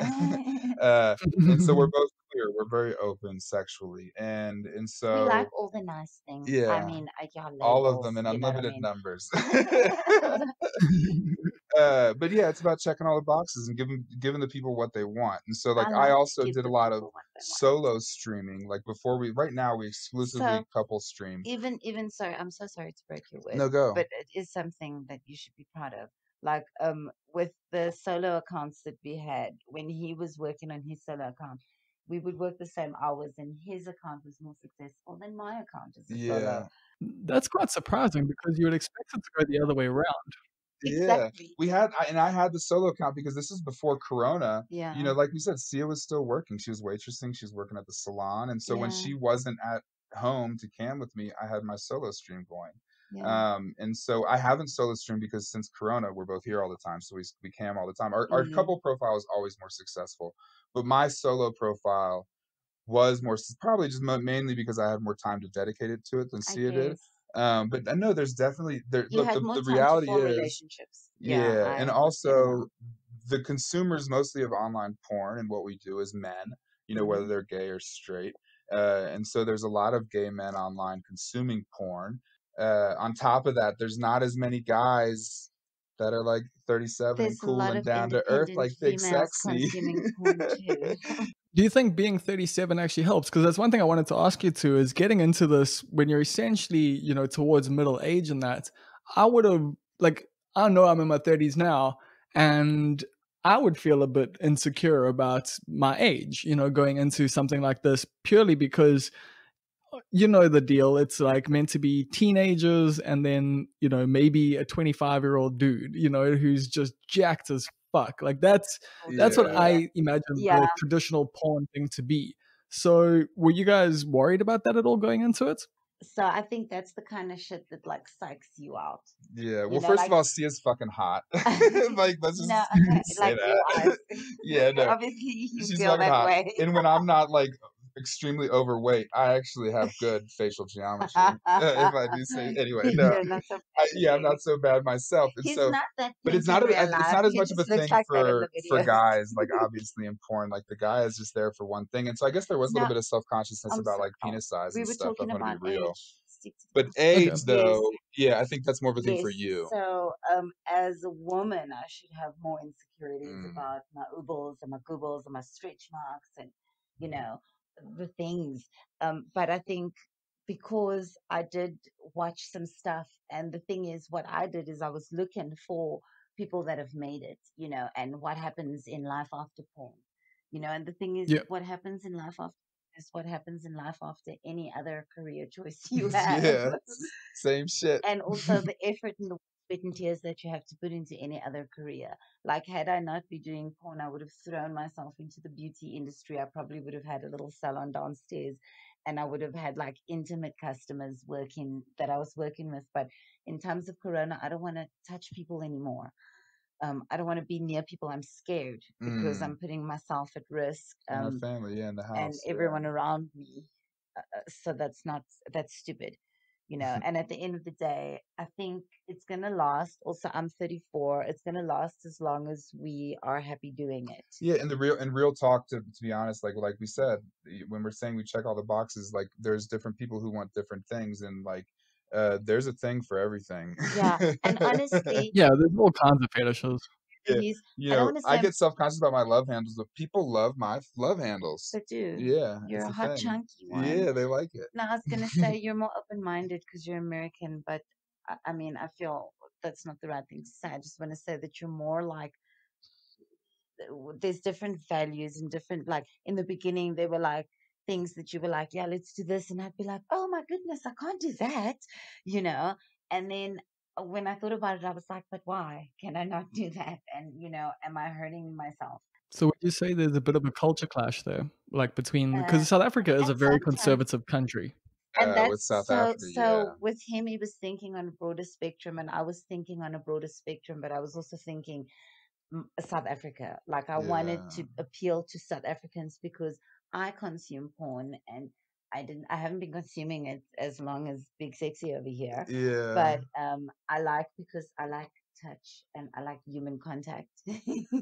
Speaker 4: uh, and so we're both queer. We're very open sexually, and
Speaker 3: We like
Speaker 4: so
Speaker 3: all the nice things. I
Speaker 4: yeah,
Speaker 3: mean, y'all
Speaker 4: all of them
Speaker 3: labels,
Speaker 4: in
Speaker 3: you know what I
Speaker 4: unlimited
Speaker 3: mean?
Speaker 4: numbers. But yeah, it's about checking all the boxes and giving the people what they want. And so like
Speaker 3: I
Speaker 4: I
Speaker 3: like to
Speaker 4: also
Speaker 3: give
Speaker 4: did a
Speaker 3: the
Speaker 4: lot of
Speaker 3: people what they want.
Speaker 4: solo streaming. Like before right now we
Speaker 3: So
Speaker 4: exclusively couple stream.
Speaker 3: even sorry, I'm so sorry to break your word,
Speaker 4: No go.
Speaker 3: but it is something that you should be proud of. Like with the solo accounts that we had when he was working on his solo account, we would work the same hours, and his account was more successful than my account as a solo.
Speaker 4: Yeah.
Speaker 2: That's quite surprising because you would expect it to go the other way around.
Speaker 4: Yeah,
Speaker 3: Exactly.
Speaker 4: I had the solo account because this is before Corona. You
Speaker 3: Yeah.
Speaker 4: know, like we said, Sia was still working. She was waitressing. She was working at the salon, and so when
Speaker 3: Yeah.
Speaker 4: she wasn't at home to cam with me, I had my solo stream going.
Speaker 3: Yeah.
Speaker 4: And so I haven't solo streamed because since Corona, we're both here all the time, so we cam all the time. Our
Speaker 3: Mm,
Speaker 4: couple profile is always more successful, but my solo profile was more probably just mainly because I had more time to dedicate it to it than
Speaker 3: I
Speaker 4: Sia did.
Speaker 3: guess
Speaker 4: But I know there's definitely there.
Speaker 3: you
Speaker 4: Look,
Speaker 3: had more
Speaker 4: the
Speaker 3: time to
Speaker 4: reality
Speaker 3: form
Speaker 4: is,
Speaker 3: relationships. Yeah,
Speaker 4: yeah, and
Speaker 3: I would say the
Speaker 4: also
Speaker 3: now.
Speaker 4: the consumers mostly of online porn and what we do is men, you know, whether
Speaker 3: Hmm.
Speaker 4: they're gay or straight. And so there's a lot of gay men online consuming porn. On top of that, there's not as many guys that are like 37 and
Speaker 3: There's a
Speaker 4: cool
Speaker 3: lot
Speaker 4: and
Speaker 3: of
Speaker 4: down to earth
Speaker 3: independent
Speaker 4: like Big
Speaker 3: females
Speaker 4: Sexy.
Speaker 3: consuming porn too.
Speaker 2: Do you think being 37 actually helps? Because that's one thing I wanted to ask you too is getting into this when you're essentially, towards middle age and that. I would have, like, I know I'm in my 30s now, and I would feel a bit insecure about my age, going into something like this purely because you know the deal. It's like meant to be teenagers and then, maybe a 25-year-old dude, who's just jacked as fuck. Like that's what
Speaker 4: Yeah.
Speaker 3: Yeah,
Speaker 2: I imagine
Speaker 3: yeah.
Speaker 2: the traditional porn thing to be. So were you guys worried about that at all going into it?
Speaker 3: So I think that's the kind of shit that like psychs you out.
Speaker 4: Yeah.
Speaker 3: You
Speaker 4: Well,
Speaker 3: know,
Speaker 4: first of
Speaker 3: like
Speaker 4: all, Sia's fucking hot. Like, let's
Speaker 3: no,
Speaker 4: just say
Speaker 3: like real eyes.
Speaker 4: that. Yeah, no.
Speaker 3: Obviously, you
Speaker 4: She's
Speaker 3: feel
Speaker 4: fucking
Speaker 3: that
Speaker 4: hot.
Speaker 3: way.
Speaker 4: And when I'm not like extremely overweight, I actually have good facial geometry. If I do say anyway, no,
Speaker 3: You're not so bad as
Speaker 4: yeah, I'm
Speaker 3: him.
Speaker 4: not so bad myself, and
Speaker 3: He's
Speaker 4: so.
Speaker 3: not that
Speaker 4: But
Speaker 3: cute in real
Speaker 4: it's
Speaker 3: life.
Speaker 4: not as
Speaker 3: He
Speaker 4: much of a
Speaker 3: just looks
Speaker 4: thing
Speaker 3: like that in the
Speaker 4: for
Speaker 3: videos.
Speaker 4: guys, like obviously in porn. Like the guy is just there for one thing, and so I guess there was a little
Speaker 3: No,
Speaker 4: bit of self consciousness
Speaker 3: I'm
Speaker 4: about
Speaker 3: so.
Speaker 4: like penis size
Speaker 3: We
Speaker 4: and
Speaker 3: were
Speaker 4: stuff. If
Speaker 3: talking
Speaker 4: I'm gonna be
Speaker 3: about
Speaker 4: real,
Speaker 3: age. Stick to the
Speaker 4: but
Speaker 3: topic.
Speaker 2: Okay.
Speaker 4: age
Speaker 3: Yes,
Speaker 4: though, yeah, I think that's more of a thing for
Speaker 3: yes.
Speaker 4: you.
Speaker 3: So, as a woman, I should have more insecurities
Speaker 4: Mm.
Speaker 3: about my oobles and my goobles and my stretch marks and, you know, the things. But I think because I did watch some stuff, and the thing is, what I did is I was looking for people that have made it, and what happens in life after porn, and the thing is,
Speaker 2: Yeah.
Speaker 3: what happens in life after is what happens in life after any other career choice you have.
Speaker 4: Yeah, same shit.
Speaker 3: And also the effort and the sweat and tears that you have to put into any other career. Like, had I not been doing porn, I would have thrown myself into the beauty industry. I probably would have had a little salon downstairs, and I would have had like intimate customers working that I was working with. But in times of corona, I don't want to touch people anymore. I don't want to be near people. I'm scared because
Speaker 4: Mm.
Speaker 3: I'm putting myself at risk,
Speaker 4: And our family, yeah, in the
Speaker 3: and
Speaker 4: house, yeah.
Speaker 3: everyone around me. So that's stupid. And at the end of the day, I think it's gonna last. Also, I'm 34. It's gonna last as long as we are happy doing it.
Speaker 4: Yeah, and the real talk, to be honest, like we said, when we're saying we check all the boxes, like there's different people who want different things, and like there's a thing for everything.
Speaker 3: Yeah, and honestly,
Speaker 2: Yeah, there's all kinds of fetishes.
Speaker 4: Yeah,
Speaker 3: he's. I don't want to
Speaker 4: I
Speaker 3: say
Speaker 4: get self-conscious about my love handles, but people love my love handles.
Speaker 3: but do.
Speaker 4: Yeah,
Speaker 3: You're
Speaker 4: it's
Speaker 3: a
Speaker 4: a
Speaker 3: hot
Speaker 4: thing.
Speaker 3: chunky one.
Speaker 4: Yeah, they like
Speaker 3: Now I was gonna
Speaker 4: it.
Speaker 3: say you're more open-minded because you're American, but I mean I feel that's not the right thing to say. I just want to say that you're more like there's different values and different, like in the beginning there were like things that you were like, yeah, let's do this, and I'd be like, oh my goodness, I can't do that, you know and then when I thought about it, I was like, but why can I not do that? And am I hurting myself?
Speaker 2: So would you say there's a bit of a culture clash there, like between
Speaker 3: uh
Speaker 2: because South Africa is a
Speaker 3: and
Speaker 2: very
Speaker 3: sometimes,
Speaker 2: conservative country.
Speaker 3: and
Speaker 4: With
Speaker 3: that's
Speaker 4: South
Speaker 3: so
Speaker 4: Africa, yeah,
Speaker 3: so with him, he was thinking on a broader spectrum, and I was thinking on a broader spectrum, but I was also thinking South Africa. Like, I wanted
Speaker 4: yeah,
Speaker 3: to appeal to South Africans because I consume porn, and I haven't been consuming it as long as Big Sexy over here,
Speaker 4: yeah.
Speaker 3: but because I like touch and I like human contact.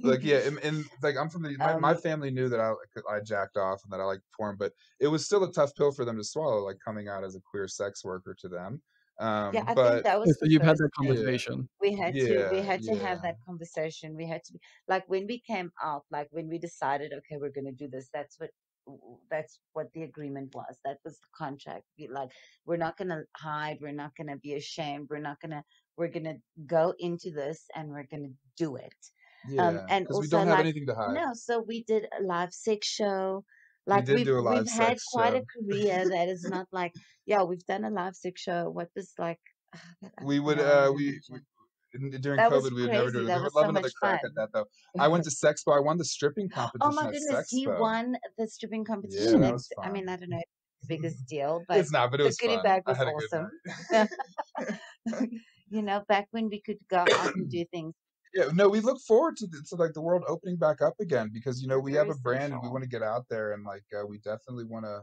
Speaker 4: Like yeah, and like I'm from the my
Speaker 3: um,
Speaker 4: family knew that I jacked off and that I liked porn, but it was still a tough pill for them to swallow, like coming out as a queer sex worker to them.
Speaker 3: yeah, I think
Speaker 4: But
Speaker 3: that
Speaker 2: Yeah,
Speaker 3: was
Speaker 2: so
Speaker 3: the
Speaker 2: you've had
Speaker 3: first
Speaker 2: that
Speaker 3: thing.
Speaker 4: yeah,
Speaker 2: conversation.
Speaker 3: We had to have
Speaker 4: yeah.
Speaker 3: that conversation. We had to be like, when we came out, like when we decided, okay, we're going to do this, that's what the agreement was. That was the contract. We're not going to hide, we're not going to be ashamed, we're going to go into this, and we're going to do it.
Speaker 4: Yeah,
Speaker 3: And
Speaker 4: because we
Speaker 3: also,
Speaker 4: don't have
Speaker 3: like,
Speaker 4: anything to hide.
Speaker 3: no, so we did a live sex show.
Speaker 4: We
Speaker 3: Like,
Speaker 4: did do a
Speaker 3: we've
Speaker 4: live
Speaker 3: had
Speaker 4: sex
Speaker 3: quite a
Speaker 4: show.
Speaker 3: career that is not like, yeah, we've done a live sex show. What was like that other
Speaker 4: We
Speaker 3: thing
Speaker 4: would
Speaker 3: I wanted to
Speaker 4: we
Speaker 3: mention?
Speaker 4: during
Speaker 3: That was
Speaker 4: COVID we would never do
Speaker 3: crazy.
Speaker 4: it. We
Speaker 3: That
Speaker 4: would
Speaker 3: was
Speaker 4: love
Speaker 3: so
Speaker 4: another
Speaker 3: much
Speaker 4: crack at
Speaker 3: fun.
Speaker 4: that though. I went to Sexpo. I won the stripping
Speaker 3: Oh
Speaker 4: competition
Speaker 3: my
Speaker 4: at
Speaker 3: goodness, he
Speaker 4: Sexpo.
Speaker 3: won the stripping
Speaker 4: Yeah,
Speaker 3: competition.
Speaker 4: that
Speaker 3: And
Speaker 4: was
Speaker 3: I mean,
Speaker 4: fun.
Speaker 3: I don't know if it's the biggest deal, but
Speaker 4: It's not, but it
Speaker 3: the
Speaker 4: was
Speaker 3: goodie
Speaker 4: fun.
Speaker 3: bag
Speaker 4: I
Speaker 3: was
Speaker 4: had a good
Speaker 3: awesome.
Speaker 4: night.
Speaker 3: Back when we could go out and do things,
Speaker 4: Yeah, no, we look forward to like the world opening back up again because
Speaker 3: we're
Speaker 4: we have
Speaker 3: very
Speaker 4: a brand and we
Speaker 3: social.
Speaker 4: want to get out there and like we definitely want to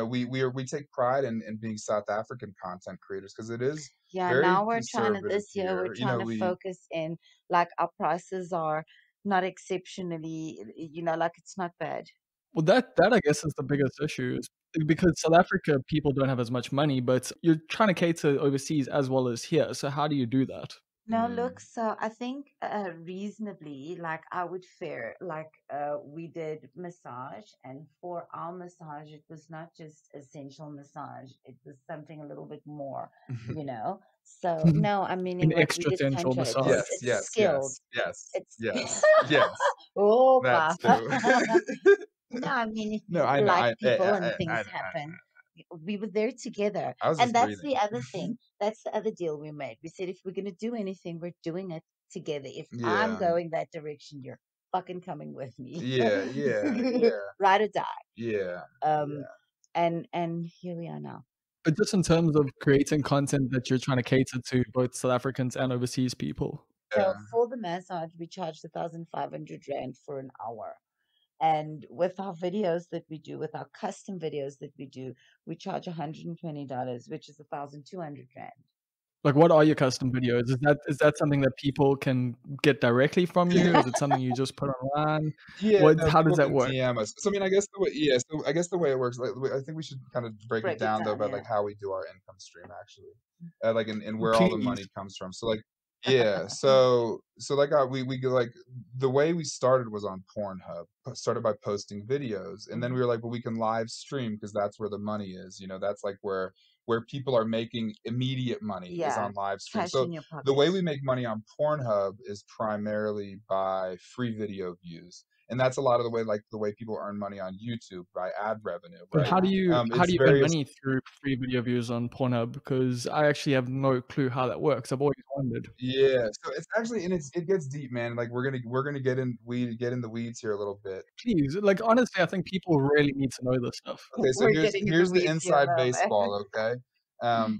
Speaker 4: we take pride in being South African content creators because it is
Speaker 3: Yeah,
Speaker 4: very
Speaker 3: now
Speaker 4: conservative
Speaker 3: this year we're
Speaker 4: here.
Speaker 3: trying to focus in, like, our prices are not exceptionally, like, it's not bad.
Speaker 2: Well, that I guess is the biggest issue is because South Africa people don't have as much money, but you're trying to cater overseas as well as here. So how do you do that?
Speaker 3: No, look, so I think reasonably, like, I would fare, like, we did massage, and for our massage, it was not just essential massage, it was something a little bit more, you know. So no, I'm meaning
Speaker 2: An
Speaker 3: like we
Speaker 2: extra
Speaker 3: did
Speaker 2: sensual
Speaker 3: tantra.
Speaker 2: massage.
Speaker 4: Yes,
Speaker 3: It's
Speaker 4: yes,
Speaker 3: skilled.
Speaker 4: yes, yes,
Speaker 3: It's
Speaker 4: yes, yes. That
Speaker 3: Opa.
Speaker 4: too.
Speaker 3: No, I mean, if
Speaker 4: No, I
Speaker 3: people
Speaker 4: know.
Speaker 3: like people and
Speaker 4: I
Speaker 3: things happen, we were there together.
Speaker 4: I was
Speaker 3: And
Speaker 4: just
Speaker 3: that's the
Speaker 4: breathing.
Speaker 3: other thing. That's the other deal we made. We said, if we're going to do anything, we're doing it together. If I'm
Speaker 4: Yeah,
Speaker 3: going that direction, you're fucking coming with me.
Speaker 4: yeah, yeah, yeah,
Speaker 3: Ride or die.
Speaker 4: yeah,
Speaker 3: Um,
Speaker 4: yeah.
Speaker 3: and here we are now.
Speaker 2: But just in terms of creating content that you're trying to cater to both South Africans and overseas people.
Speaker 3: So
Speaker 4: Yeah.
Speaker 3: for the massage, we charged 1,500 rand for an hour. And with our videos that we do, with our custom videos that we do, we charge $120, which is 1,200 rand.
Speaker 2: Like, what are your custom videos? Is that something that people can get directly from you? Is it something you just put online?
Speaker 4: Yeah,
Speaker 2: What?
Speaker 4: no,
Speaker 2: How does
Speaker 4: people
Speaker 2: that
Speaker 4: can
Speaker 2: work?
Speaker 4: DM us. So I mean, I guess the way, yeah, so I guess the way it works, like, I think we should kind of break it
Speaker 3: Break it
Speaker 4: down though
Speaker 3: down,
Speaker 4: about
Speaker 3: yeah.
Speaker 4: like how we do our income stream actually, like and where all the
Speaker 2: Please.
Speaker 4: money comes from. So like, yeah, so like we go like the way we started was on Pornhub. Started by posting videos, and then we were like, well, we can live stream because that's where the money is. You know, that's like where people are making immediate money is
Speaker 3: Yeah,
Speaker 4: on live stream.
Speaker 3: cash
Speaker 4: So
Speaker 3: in your
Speaker 4: the way
Speaker 3: pocket.
Speaker 4: we make money on Pornhub is primarily by free video views. And that's a lot of the way people earn money on YouTube by ad revenue,
Speaker 2: But
Speaker 4: right?
Speaker 2: how do you
Speaker 4: It's
Speaker 2: earn
Speaker 4: various.
Speaker 2: money through free video views on Pornhub? Because I actually have no clue how that works. I've always wondered.
Speaker 4: Yeah, so it's actually, and it gets deep, man. Like we're gonna get in the weeds here a little bit.
Speaker 2: Please, like, honestly, I think people really need to know this stuff.
Speaker 4: Okay, so
Speaker 3: We're
Speaker 4: here's
Speaker 3: getting in the
Speaker 4: here's the
Speaker 3: weeds here,
Speaker 4: inside
Speaker 3: though, man.
Speaker 4: baseball. Okay,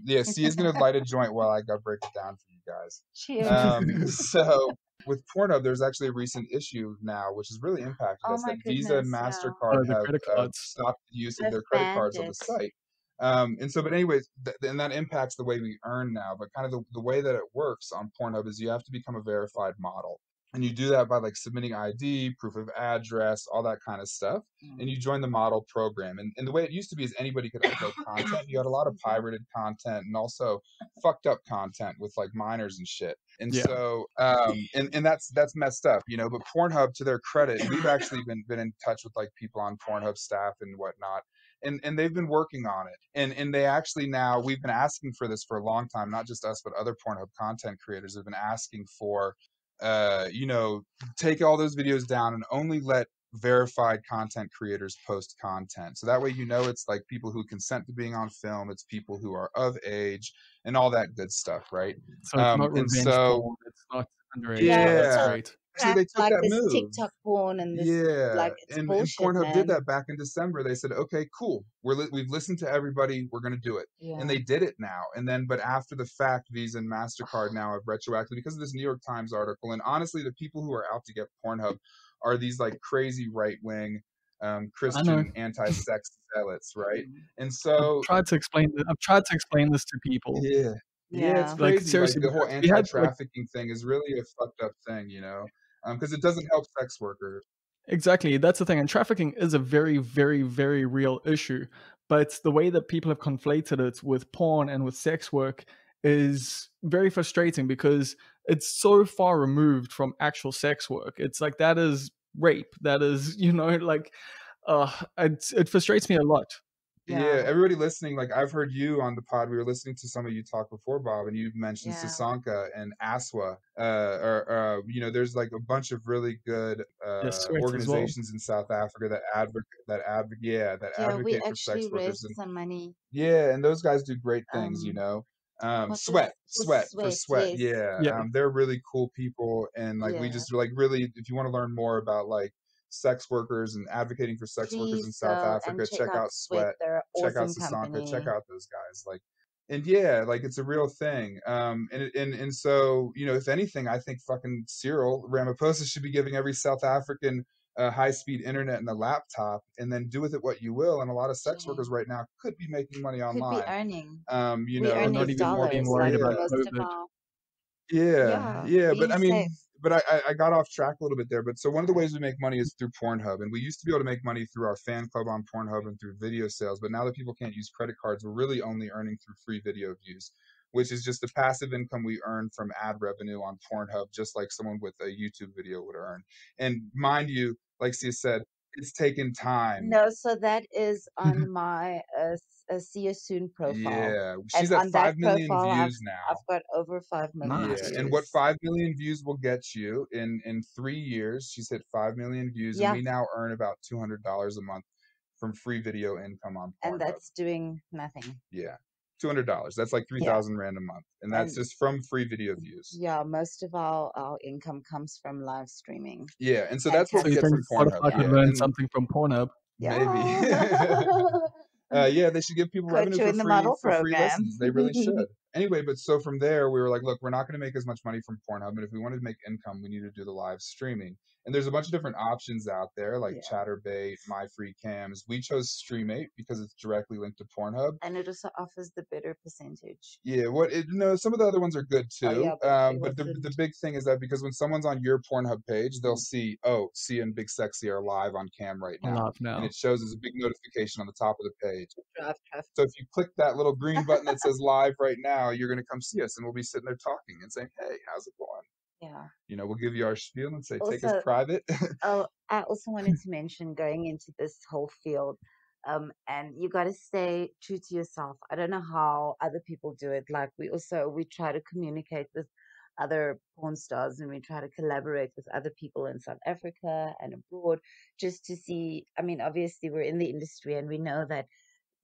Speaker 4: yeah, Sia's gonna light a joint while I go break it down for you guys.
Speaker 3: Cheers.
Speaker 4: So with Pornhub, there's actually a recent issue now, which has really impacted
Speaker 3: Oh
Speaker 4: us,
Speaker 3: my
Speaker 4: that Visa and
Speaker 3: goodness, yeah.
Speaker 4: Mastercard
Speaker 2: The
Speaker 4: have
Speaker 2: credit cards.
Speaker 4: stopped the use of
Speaker 3: They've
Speaker 4: their credit
Speaker 3: banned
Speaker 4: cards on the
Speaker 3: it.
Speaker 4: site. And so, but anyways, and that impacts the way we earn now. But kind of the way that it works on Pornhub is you have to become a verified model. And you do that by like submitting ID, proof of address, all that kind of stuff. And you join the model program. And the way it used to be is anybody could upload content. You had a lot of pirated content and also fucked up content with like minors and shit. And
Speaker 2: Yeah.
Speaker 4: so, and that's messed up, you know. But Pornhub, to their credit, we've actually been in touch with like people on Pornhub staff and whatnot, and they've been working on it. And they actually, now we've been asking for this for a long time, not just us, but other Pornhub content creators have been asking for, you know, take all those videos down and only let verified content creators post content. So that way, you know, it's like people who consent to being on film, it's people who are of age and all that good stuff, right?
Speaker 2: So it's not
Speaker 4: And
Speaker 2: revenge
Speaker 4: so,
Speaker 2: porn. It's not underage.
Speaker 3: Yeah,
Speaker 2: Yeah,
Speaker 3: it's
Speaker 2: that's
Speaker 4: yeah,
Speaker 3: all
Speaker 2: great.
Speaker 4: actually they took
Speaker 3: like
Speaker 4: that
Speaker 3: this
Speaker 4: move.
Speaker 3: TikTok porn and this,
Speaker 4: Yeah,
Speaker 3: like, it's
Speaker 4: and
Speaker 3: bullshit,
Speaker 4: Pornhub did
Speaker 3: man.
Speaker 4: that back in December. They said, okay, cool, we've listened to everybody, we're gonna do it, and
Speaker 3: Yeah.
Speaker 4: they did it now. And then, but after the fact, Visa and Mastercard now have retroactively, because of this New York Times article. And honestly, the people who are out to get Pornhub are these like crazy right wing,
Speaker 2: I know.
Speaker 4: Christian anti-sex zealots, right? And
Speaker 2: I've
Speaker 4: so,
Speaker 2: tried to explain this to people.
Speaker 4: yeah, it's
Speaker 3: Yeah.
Speaker 2: Like,
Speaker 4: crazy. Like
Speaker 2: seriously,
Speaker 4: the whole
Speaker 2: because we had, like,
Speaker 4: anti-trafficking thing is really a fucked up thing, you know, because it doesn't help sex workers.
Speaker 2: exactly, that's the thing, and trafficking is a very, very, very real issue, but the way that people have conflated it with porn and with sex work is very frustrating because it's so far removed from actual sex work. It's like, that is rape. That is, like, it frustrates me a lot.
Speaker 4: Yeah, everybody listening, like I've heard you on the pod. We were listening to some of you talk before, Bob, and you mentioned
Speaker 3: Yeah.
Speaker 4: Sasanka and Aswa. You know, there's like a bunch of really good
Speaker 2: Yes, Sweat as well.
Speaker 4: organizations in South Africa that advocate
Speaker 3: Yeah, we
Speaker 4: for sex
Speaker 3: actually
Speaker 4: workers.
Speaker 3: raised
Speaker 4: And
Speaker 3: some money.
Speaker 4: yeah, and those guys do great things, you know.
Speaker 3: What
Speaker 4: Sweat,
Speaker 3: was
Speaker 4: for
Speaker 3: Sweat?
Speaker 4: Sweat,
Speaker 3: Yes.
Speaker 4: yeah.
Speaker 2: Yeah.
Speaker 4: They're really cool people, and like we
Speaker 3: Yeah.
Speaker 4: just like really, if you want to learn more about like sex workers and advocating for sex workers in
Speaker 3: Please
Speaker 4: South
Speaker 3: go
Speaker 4: Africa,
Speaker 3: and check out Sweat. They're an
Speaker 4: check out
Speaker 3: awesome
Speaker 4: Sasanka, check
Speaker 3: company.
Speaker 4: out those guys. Like, and yeah, like it's a real thing. And so, you know, if anything, I think fucking Cyril Ramaphosa should be giving every South African high-speed internet and a laptop, and then do with it what you will. And a lot of sex workers right now could be making money
Speaker 3: Could be
Speaker 4: online.
Speaker 3: earning.
Speaker 4: You
Speaker 3: We
Speaker 4: know,
Speaker 3: earn
Speaker 2: not
Speaker 3: these
Speaker 2: even being
Speaker 3: dollars,
Speaker 2: worried
Speaker 3: like
Speaker 2: about
Speaker 3: most of
Speaker 2: COVID.
Speaker 3: our.
Speaker 4: yeah, but
Speaker 3: being
Speaker 4: I mean,
Speaker 3: safe.
Speaker 4: but I got off track a little bit there. But so one of the ways we make money is through Pornhub, and we used to be able to make money through our fan club on Pornhub and through video sales. But now that people can't use credit cards, we're really only earning through free video views, which is just the passive income we earn from ad revenue on Pornhub, just like someone with a YouTube video would earn. And mind you, like Sia said, it's taken time.
Speaker 3: No, so that is on my See You Soon profile.
Speaker 4: Yeah,
Speaker 3: And
Speaker 4: she's at
Speaker 3: on that
Speaker 4: 5 million
Speaker 3: profile,
Speaker 4: views now.
Speaker 3: I've got over 5 million
Speaker 2: Nice.
Speaker 4: Yeah, and what
Speaker 3: views.
Speaker 4: 5 million views will get you in 3 years, she's hit 5 million views, and
Speaker 3: Yeah.
Speaker 4: we now earn about $200 a month from free video income on
Speaker 3: And
Speaker 4: Pornhub.
Speaker 3: that's doing nothing.
Speaker 4: Yeah, $200. That's like 3,000 rand a month, and that's
Speaker 3: And
Speaker 4: just from free video views.
Speaker 3: yeah, most of our income comes from live streaming.
Speaker 4: Yeah, and so
Speaker 3: And
Speaker 4: that's what
Speaker 2: So
Speaker 4: we
Speaker 2: you
Speaker 4: get
Speaker 2: think
Speaker 4: from Pornhub.
Speaker 2: Spotify could
Speaker 4: Yeah,
Speaker 2: learn
Speaker 4: and
Speaker 2: something from Pornhub?
Speaker 4: maybe. Yeah, they should give people
Speaker 3: Put
Speaker 4: revenue
Speaker 3: you
Speaker 4: for
Speaker 3: in the
Speaker 4: free
Speaker 3: model program.
Speaker 4: listens. They really should. Anyway, but so from there, we were like, look, we're not going to make as much money from Pornhub, but if we wanted to make income, we need to do the live streaming. And there's a bunch of different options out there, like
Speaker 3: Yeah.
Speaker 4: Chatterbait, My Free Cams. We chose Streamate because it's directly linked to Pornhub.
Speaker 3: And it also offers the better percentage.
Speaker 4: Yeah, no, some of the other ones are good
Speaker 3: Oh, yeah,
Speaker 4: too.
Speaker 3: but it
Speaker 4: But the
Speaker 3: wasn't.
Speaker 4: big thing is that because when someone's on your Pornhub page, they'll see, oh, Sia and Big Sexy are live on cam right
Speaker 2: I
Speaker 4: now,
Speaker 2: love
Speaker 4: and
Speaker 2: now.
Speaker 4: it shows as a big notification on the top of the page.
Speaker 3: Drive traffic.
Speaker 4: So if you click that little green button that says live right now, you're gonna come see us, and we'll be sitting there talking and saying, hey, how's it going?
Speaker 3: Yeah.
Speaker 4: You know, we'll give you our spiel and say, take us
Speaker 3: Also,
Speaker 4: private.
Speaker 3: oh, I also wanted to mention going into this whole field, and you got to stay true to yourself. I don't know how other people do it. Like we try to communicate with other porn stars, and we try to collaborate with other people in South Africa and abroad, just to see. I mean, obviously we're in the industry, and we know that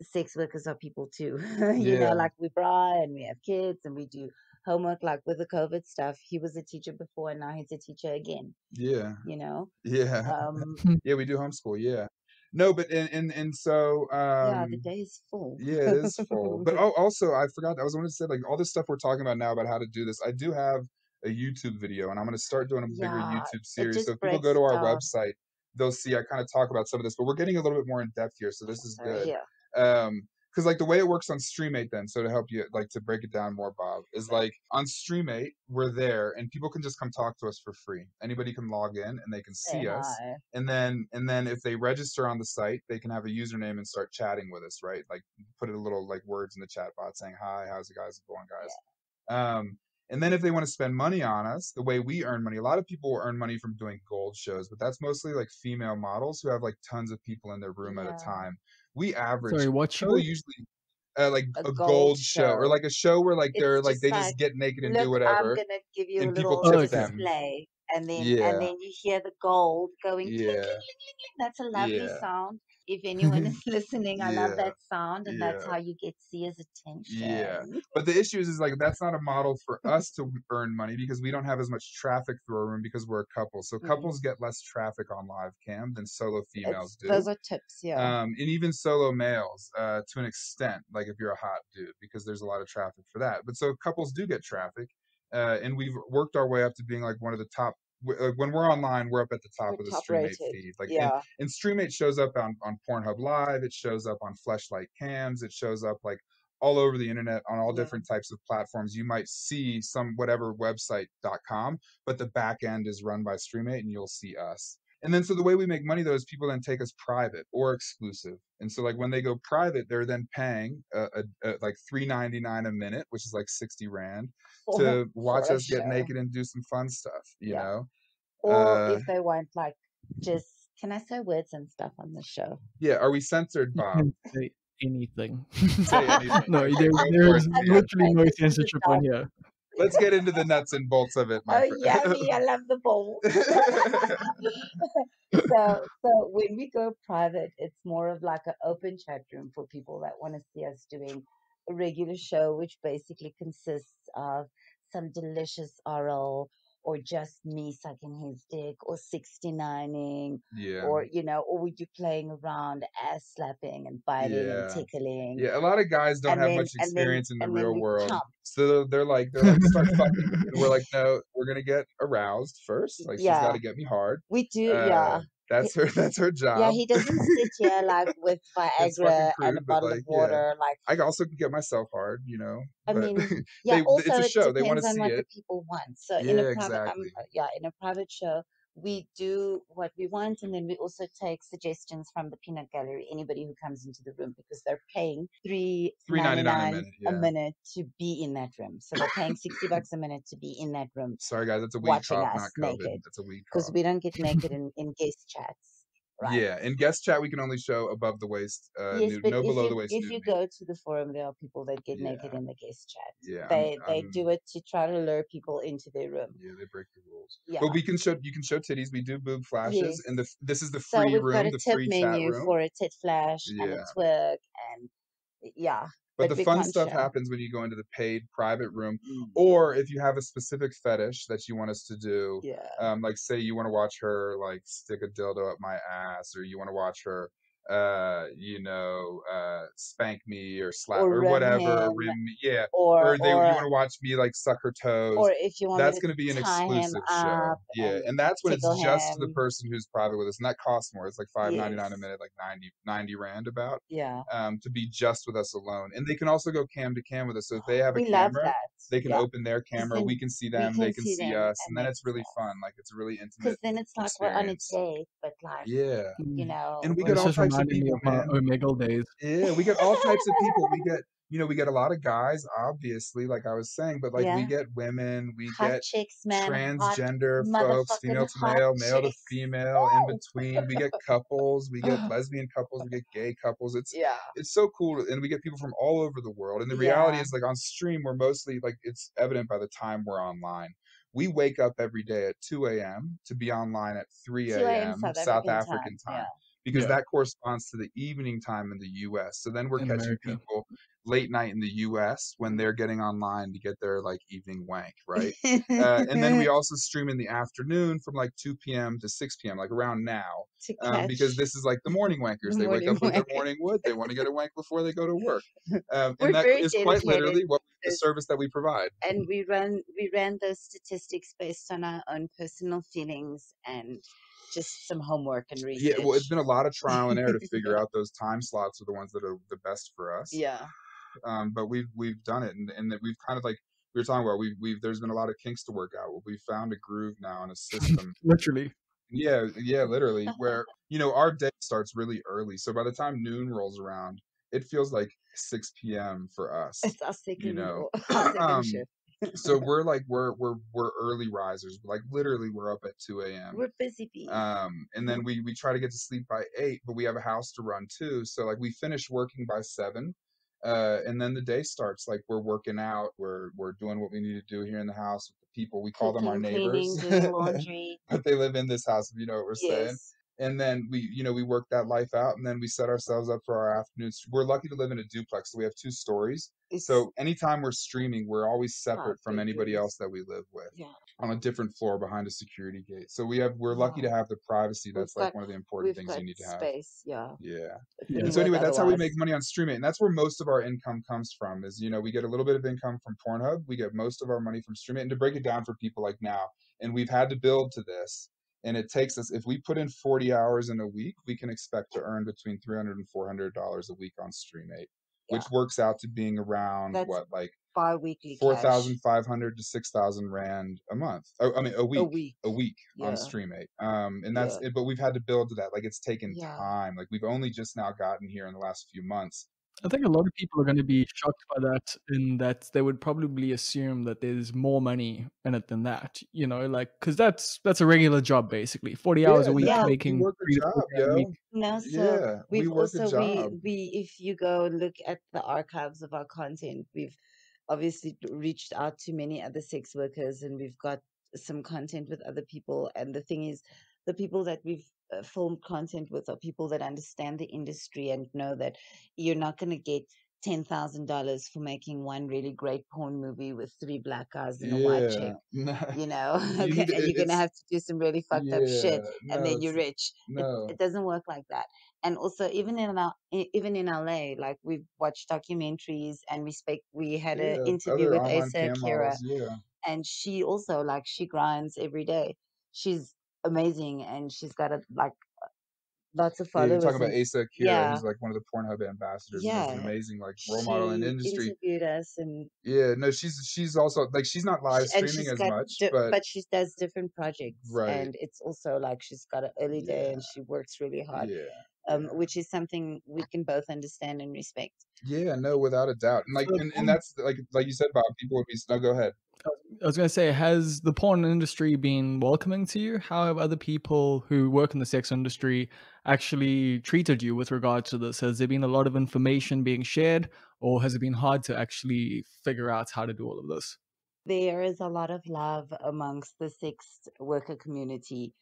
Speaker 3: sex workers are people too.
Speaker 4: Yeah,
Speaker 3: Like we bride and we have kids and we do homework. Like with the COVID stuff, he was a teacher before and now he's a teacher again.
Speaker 4: yeah,
Speaker 3: You know,
Speaker 4: yeah,
Speaker 3: um,
Speaker 4: yeah. We do homeschool. Yeah, no, but and so
Speaker 3: yeah, the day is full.
Speaker 4: yeah, it is full. But also, I forgot. I was wanting to say, like, all this stuff we're talking about now about how to do this. I do have a YouTube video, and I'm going to start doing a bigger
Speaker 3: Yeah,
Speaker 4: YouTube
Speaker 3: it
Speaker 4: series. So
Speaker 3: just
Speaker 4: if people
Speaker 3: breaks
Speaker 4: go to
Speaker 3: it
Speaker 4: our
Speaker 3: down.
Speaker 4: website, they'll see I kind of talk about some of this. But we're getting a little bit more in depth here, so this is good.
Speaker 3: Yeah,
Speaker 4: Because like the way it works on Streamate, then, so to help you, like, to break it down more, Bob, is like on Streamate, we're there, and people can just come talk to us for free. Anybody can log in and they can
Speaker 3: say
Speaker 4: see us.
Speaker 3: hi.
Speaker 4: And then if they register on the site, they can have a username and start chatting with us, right? Like put a little like words in the chat bot saying, hi, how's it going, guys? And then if they want to spend money on us, the way we earn money, a lot of people earn money from doing gold shows, but that's mostly like female models who have like tons of people in their room at a
Speaker 3: Yeah,
Speaker 4: time. We average,
Speaker 2: Sorry, what
Speaker 4: people
Speaker 2: show?
Speaker 4: usually like
Speaker 3: a
Speaker 4: a
Speaker 3: gold
Speaker 4: gold show, or
Speaker 3: show.
Speaker 4: like a show where like
Speaker 3: It's
Speaker 4: they're like
Speaker 3: just
Speaker 4: they
Speaker 3: like,
Speaker 4: just get naked and do
Speaker 3: look, I'm
Speaker 4: whatever,
Speaker 3: gonna give you a
Speaker 4: and people
Speaker 3: little
Speaker 4: tip
Speaker 2: Okay.
Speaker 4: them.
Speaker 3: display, and
Speaker 4: Yeah,
Speaker 3: then you hear the gold going clink, clink,
Speaker 4: yeah,
Speaker 3: clink, clink. That's a lovely
Speaker 4: yeah,
Speaker 3: sound. If anyone is listening, I love
Speaker 4: yeah,
Speaker 3: that sound, and that's
Speaker 4: yeah.
Speaker 3: how you get Sia's
Speaker 4: Yeah,
Speaker 3: attention.
Speaker 4: but the issue is like that's not a model for us to earn money because we don't have as much traffic through our room because we're a couple. So
Speaker 3: Mm.
Speaker 4: couples get less traffic on live cam than solo females
Speaker 3: Those
Speaker 4: do.
Speaker 3: are tips, yeah.
Speaker 4: And even solo males, to an extent, like if you're a hot dude, because there's a lot of traffic for that. But so couples do get traffic, and we've worked our way up to being like one of the top. Like when we're online, we're up at the top
Speaker 3: We're
Speaker 4: of the
Speaker 3: top
Speaker 4: Streammate
Speaker 3: rated.
Speaker 4: feed. Like
Speaker 3: Yeah.
Speaker 4: and Streammate shows up on Pornhub Live. It shows up on Fleshlight Cams. It shows up like all over the internet on all
Speaker 3: Yeah.
Speaker 4: different types of platforms. You might see some whatever website.com, but the back end is run by Streammate, and you'll see us. And then so the way we make money though is people then take us private or exclusive. And so like when they go private, they're then paying like $3.99 a minute, which is like 60 rand, to watch
Speaker 3: For a
Speaker 4: us get
Speaker 3: show.
Speaker 4: naked and do some fun stuff, you
Speaker 3: Yeah.
Speaker 4: know?
Speaker 3: Or if they want like just, can I say words and stuff on the show?
Speaker 4: Yeah, are we censored,
Speaker 2: You
Speaker 4: Bob?
Speaker 2: can say anything.
Speaker 4: Say anything.
Speaker 2: No,
Speaker 4: Okay, go for
Speaker 2: there's
Speaker 4: it.
Speaker 3: Okay,
Speaker 2: literally no
Speaker 3: this is the
Speaker 2: censorship on
Speaker 3: start.
Speaker 2: here.
Speaker 4: Let's get into the nuts and bolts of it, my
Speaker 3: Oh,
Speaker 4: friend.
Speaker 3: yummy! I love the bowl. So when we go private, it's more of like an open chat room for people that want to see us doing a regular show, which basically consists of some delicious oral, or just me sucking his dick, or 69ing,
Speaker 4: Yeah.
Speaker 3: or or we do playing around, ass slapping and biting and
Speaker 4: Yeah.
Speaker 3: tickling.
Speaker 4: Yeah, a lot of guys don't
Speaker 3: And
Speaker 4: have
Speaker 3: then
Speaker 4: much experience in the
Speaker 3: and then
Speaker 4: real
Speaker 3: we
Speaker 4: world.
Speaker 3: pump.
Speaker 4: So they're like start fucking, and we're like, no, we're gonna get aroused first. Like she's
Speaker 3: Yeah,
Speaker 4: gotta get me hard.
Speaker 3: we do. Yeah.
Speaker 4: That's her
Speaker 3: Yeah,
Speaker 4: job.
Speaker 3: he doesn't sit here like with
Speaker 4: It's fucking
Speaker 3: Viagra and a
Speaker 4: crude, but
Speaker 3: bottle of
Speaker 4: like, yeah.
Speaker 3: water. Like,
Speaker 4: I also can get myself hard, you know.
Speaker 3: I
Speaker 4: But
Speaker 3: mean, yeah.
Speaker 4: it's
Speaker 3: Also,
Speaker 4: a
Speaker 3: it
Speaker 4: show. They want
Speaker 3: depends
Speaker 4: to
Speaker 3: on
Speaker 4: see
Speaker 3: what the
Speaker 4: it.
Speaker 3: people want. So in
Speaker 4: Yeah,
Speaker 3: a private,
Speaker 4: exactly.
Speaker 3: in a private show, we do what we want, and then we also take suggestions from the peanut gallery. Anybody who comes into the room, because they're paying
Speaker 4: $3.99 a minute.
Speaker 3: a
Speaker 4: Yeah.
Speaker 3: minute to be in that room. So they're paying $60 a minute to be in that room
Speaker 4: Sorry guys, that's a weed
Speaker 3: watching
Speaker 4: cough,
Speaker 3: us
Speaker 4: not COVID.
Speaker 3: naked,
Speaker 4: That's a weed
Speaker 3: because
Speaker 4: cough.
Speaker 3: we don't get naked in guest chats. Right.
Speaker 4: Yeah, in guest chat we can only show above the waist,
Speaker 3: Yes, but
Speaker 4: no
Speaker 3: if
Speaker 4: below the
Speaker 3: you
Speaker 4: waist
Speaker 3: if
Speaker 4: nude
Speaker 3: you
Speaker 4: meat.
Speaker 3: go to the forum, there are people that get naked
Speaker 4: Yeah.
Speaker 3: in the guest chat.
Speaker 4: Yeah,
Speaker 3: They do it to try to lure people into their room.
Speaker 4: Yeah, they break the rules.
Speaker 3: Yeah.
Speaker 4: But you can show titties. We do boob flashes, and
Speaker 3: Yes.
Speaker 4: this is the
Speaker 3: So
Speaker 4: free
Speaker 3: we've got
Speaker 4: room,
Speaker 3: a
Speaker 4: the
Speaker 3: tip
Speaker 4: free chat
Speaker 3: menu
Speaker 4: room.
Speaker 3: for a tit flash and a
Speaker 4: Yeah.
Speaker 3: twerk, and yeah.
Speaker 4: But the
Speaker 3: we
Speaker 4: fun
Speaker 3: can't
Speaker 4: stuff
Speaker 3: show.
Speaker 4: happens when you go into the paid private room,
Speaker 3: Mm.
Speaker 4: or if you have a specific fetish that you want us to do.
Speaker 3: Yeah.
Speaker 4: Like say you want to watch her like stick a dildo up my ass, or you want to watch her spank me or slap
Speaker 3: or
Speaker 4: or
Speaker 3: rim
Speaker 4: whatever, or
Speaker 3: him,
Speaker 4: rim me, yeah,
Speaker 3: or
Speaker 4: or you want to watch me like suck her toes.
Speaker 3: if you want me
Speaker 4: That's
Speaker 3: to
Speaker 4: going to be an
Speaker 3: tie him
Speaker 4: exclusive show,
Speaker 3: up
Speaker 4: yeah,
Speaker 3: and
Speaker 4: and that's when it's
Speaker 3: tickle
Speaker 4: just to the
Speaker 3: him.
Speaker 4: person who's private with us, and that costs more. It's like $5.99 a
Speaker 3: Yes.
Speaker 4: minute, like 90 rand about,
Speaker 3: Yeah.
Speaker 4: to be just with us alone. And they can also go cam to cam with us. So if they have a
Speaker 3: We love
Speaker 4: camera,
Speaker 3: that.
Speaker 4: they can
Speaker 3: Yeah.
Speaker 4: open their
Speaker 3: 'Cause
Speaker 4: camera, we
Speaker 3: then
Speaker 4: can see
Speaker 3: we
Speaker 4: them,
Speaker 3: can
Speaker 4: they can
Speaker 3: see
Speaker 4: see
Speaker 3: them
Speaker 4: us,
Speaker 3: and
Speaker 4: and
Speaker 3: they
Speaker 4: then
Speaker 3: can
Speaker 4: it's
Speaker 3: see
Speaker 4: really
Speaker 3: us.
Speaker 4: fun. Like it's a really
Speaker 3: Because
Speaker 4: intimate
Speaker 3: then it's like we're on a
Speaker 4: experience.
Speaker 3: date, but like,
Speaker 4: Yeah.
Speaker 3: you
Speaker 2: Mm.
Speaker 3: know,
Speaker 4: And we
Speaker 3: we're
Speaker 4: get
Speaker 2: This
Speaker 4: all
Speaker 2: just
Speaker 4: types of
Speaker 2: reminded me
Speaker 4: people,
Speaker 2: of my
Speaker 4: man.
Speaker 2: Omegle days.
Speaker 4: Yeah, we get all types of people. We get a lot of guys, obviously, like I was saying, but like we
Speaker 3: yeah,
Speaker 4: get women, we
Speaker 3: hot
Speaker 4: get
Speaker 3: chicks, man, hot
Speaker 4: transgender folks,
Speaker 3: motherfucking
Speaker 4: female to
Speaker 3: hot
Speaker 4: male to
Speaker 3: chicks.
Speaker 4: female, in between. We get couples, we get
Speaker 3: Woo!
Speaker 4: lesbian couples, we get gay couples.
Speaker 3: Yeah.
Speaker 4: It's so cool, and we get people from all over the world. And the reality
Speaker 3: Yeah.
Speaker 4: is, like on stream, we're mostly like it's evident by the time we're online. We wake up every day at 2 a.m. to be online at 3
Speaker 3: 2 a.m.
Speaker 4: a.m.
Speaker 3: South
Speaker 4: South
Speaker 3: African time.
Speaker 4: African
Speaker 3: Yeah.
Speaker 4: time, because
Speaker 2: Yeah,
Speaker 4: that corresponds to the evening time in the US. So then we're
Speaker 2: in
Speaker 4: catching
Speaker 2: America.
Speaker 4: people late night in the US when they're getting online to get their like evening wank, right? And then we also stream in the afternoon from like 2 p.m. to 6 p.m., like around now,
Speaker 3: To
Speaker 4: because
Speaker 3: catch
Speaker 4: this is like the morning
Speaker 3: the
Speaker 4: wankers. They wake
Speaker 3: morning
Speaker 4: up with their
Speaker 3: wank.
Speaker 4: morning wood. They want to get a wank before they go to work. And
Speaker 3: We're
Speaker 4: that
Speaker 3: very
Speaker 4: is quite
Speaker 3: dedicated
Speaker 4: literally what
Speaker 3: to
Speaker 4: the
Speaker 3: this,
Speaker 4: service that we provide.
Speaker 3: and we ran those statistics based on our own personal feelings and just some homework and
Speaker 4: Yeah, well, it's
Speaker 3: research.
Speaker 4: been a lot of trial and error to figure out those time slots are the ones that are the best for us.
Speaker 3: Yeah.
Speaker 4: But we've done it, and that we've kind of like we were talking about. We've there's been a lot of kinks to work out. We've found a groove now and a system.
Speaker 2: Literally.
Speaker 4: Yeah, literally. Where our day starts really early, so by the time noon rolls around, it feels like 6 p.m. for us.
Speaker 3: It's our
Speaker 4: You
Speaker 3: second
Speaker 4: know,
Speaker 3: our second
Speaker 4: um,
Speaker 3: shift.
Speaker 4: so we're like we're early risers. Like literally, we're up at 2 a.m.
Speaker 3: We're busy bees.
Speaker 4: And then we try to get to sleep by 8, but we have a house to run too. So like we finish working by 7, and then the day starts. Like we're working out, we're doing what we need to do here in the house with the people. We call them our
Speaker 3: Cooking, cleaning,
Speaker 4: neighbors,
Speaker 3: doing laundry.
Speaker 4: but they live in this house, if you know what we're saying.
Speaker 3: Yes.
Speaker 4: And then we work that life out, and then we set ourselves up for our afternoons. We're lucky to live in a duplex, so we have 2 stories.
Speaker 3: It's
Speaker 4: So anytime we're streaming, we're always
Speaker 3: 5
Speaker 4: separate from anybody else
Speaker 3: bedrooms.
Speaker 4: that we live with
Speaker 3: Yeah.
Speaker 4: on a different floor behind a security gate. So we're lucky
Speaker 3: Yeah.
Speaker 4: to have the privacy.
Speaker 3: We've
Speaker 4: That's like
Speaker 3: got
Speaker 4: one of the important
Speaker 3: we've
Speaker 4: things
Speaker 3: got
Speaker 4: you need to have.
Speaker 3: space. Yeah.
Speaker 4: Yeah.
Speaker 3: It
Speaker 2: Yeah.
Speaker 4: And
Speaker 3: wouldn't
Speaker 4: so
Speaker 3: work
Speaker 4: anyway, that's how we
Speaker 3: otherwise.
Speaker 4: make money on streaming. And that's where most of our income comes from is, we get a little bit of income from Pornhub. We get most of our money from streaming. And to break it down for people like now, and we've had to build to this, and it takes us, if we put in 40 hours in a week, we can expect to earn between $300 and $400 a week on Stream8,
Speaker 3: Yeah.
Speaker 4: which works out to being around
Speaker 3: That's
Speaker 4: what, like
Speaker 3: bi-weekly cash
Speaker 4: 4,500 to 6,000 rand a month. Oh, I mean
Speaker 3: a
Speaker 4: a
Speaker 3: week.
Speaker 4: week on
Speaker 3: Yeah.
Speaker 4: Stream8. And that's
Speaker 3: Yeah.
Speaker 4: it, but we've had to build to that. Like it's taken
Speaker 3: Yeah.
Speaker 4: time. Like we've only just now gotten here in the last few months.
Speaker 2: I think a lot of people are going to be shocked by that, in that they would probably assume that there's more money in it than that, like, because that's a regular job, basically. 40 hours
Speaker 4: Yeah,
Speaker 2: a week,
Speaker 3: Yeah.
Speaker 4: no, we
Speaker 2: making
Speaker 4: work a
Speaker 2: 3 to 4
Speaker 4: job,
Speaker 2: grand a week.
Speaker 4: yo.
Speaker 3: No, so
Speaker 4: Yeah, we
Speaker 3: we've
Speaker 4: work a
Speaker 3: also
Speaker 4: job.
Speaker 3: we if you go look at the archives of our content, we've obviously reached out to many other sex workers, and we've got some content with other people. And the thing is, the people that we've filmed content with are people that understand the industry and know that you're not going to get $10,000 for making one really great porn movie with 3 black guys and a white chick.
Speaker 4: Yeah. No,
Speaker 3: You know,
Speaker 4: you need
Speaker 3: and you're gonna
Speaker 4: it's
Speaker 3: have to do some really fucked up
Speaker 4: yeah,
Speaker 3: shit, and
Speaker 4: no,
Speaker 3: then you're
Speaker 4: it's
Speaker 3: rich. It
Speaker 4: no.
Speaker 3: doesn't work like that. And also, even in LA, like we've watched documentaries, and we had an
Speaker 4: Yeah,
Speaker 3: interview
Speaker 4: other
Speaker 3: with
Speaker 4: online
Speaker 3: Asa
Speaker 4: cam
Speaker 3: Akira,
Speaker 4: models, yeah.
Speaker 3: and she also, like, she grinds every day. She's amazing, and she's got lots of
Speaker 4: Yeah, you're
Speaker 3: followers,
Speaker 4: talking about
Speaker 3: and
Speaker 4: Asa Akira.
Speaker 3: yeah,
Speaker 4: He's like one of the Pornhub ambassadors and is an
Speaker 3: yeah.
Speaker 4: amazing like role model in the
Speaker 3: She
Speaker 4: industry.
Speaker 3: interviewed us, and
Speaker 4: Yeah, no, she's also like she's not live streaming
Speaker 3: she's
Speaker 4: as
Speaker 3: got
Speaker 4: much, but
Speaker 3: but she does different projects,
Speaker 4: right.
Speaker 3: and it's also like she's got an early day, and
Speaker 4: Yeah,
Speaker 3: she works really hard,
Speaker 4: yeah, yeah.
Speaker 3: which is something we can both understand and respect.
Speaker 4: Yeah, no, without a doubt. And like
Speaker 2: So,
Speaker 4: and that's like you said, Bob, people would be no, go ahead.
Speaker 2: I was going to say, has the porn industry been welcoming to you? How have other people who work in the sex industry actually treated you with regard to this? Has there been a lot of information being shared, or has it been hard to actually figure out how to do all of this?
Speaker 3: There is a lot of love amongst the sex worker community.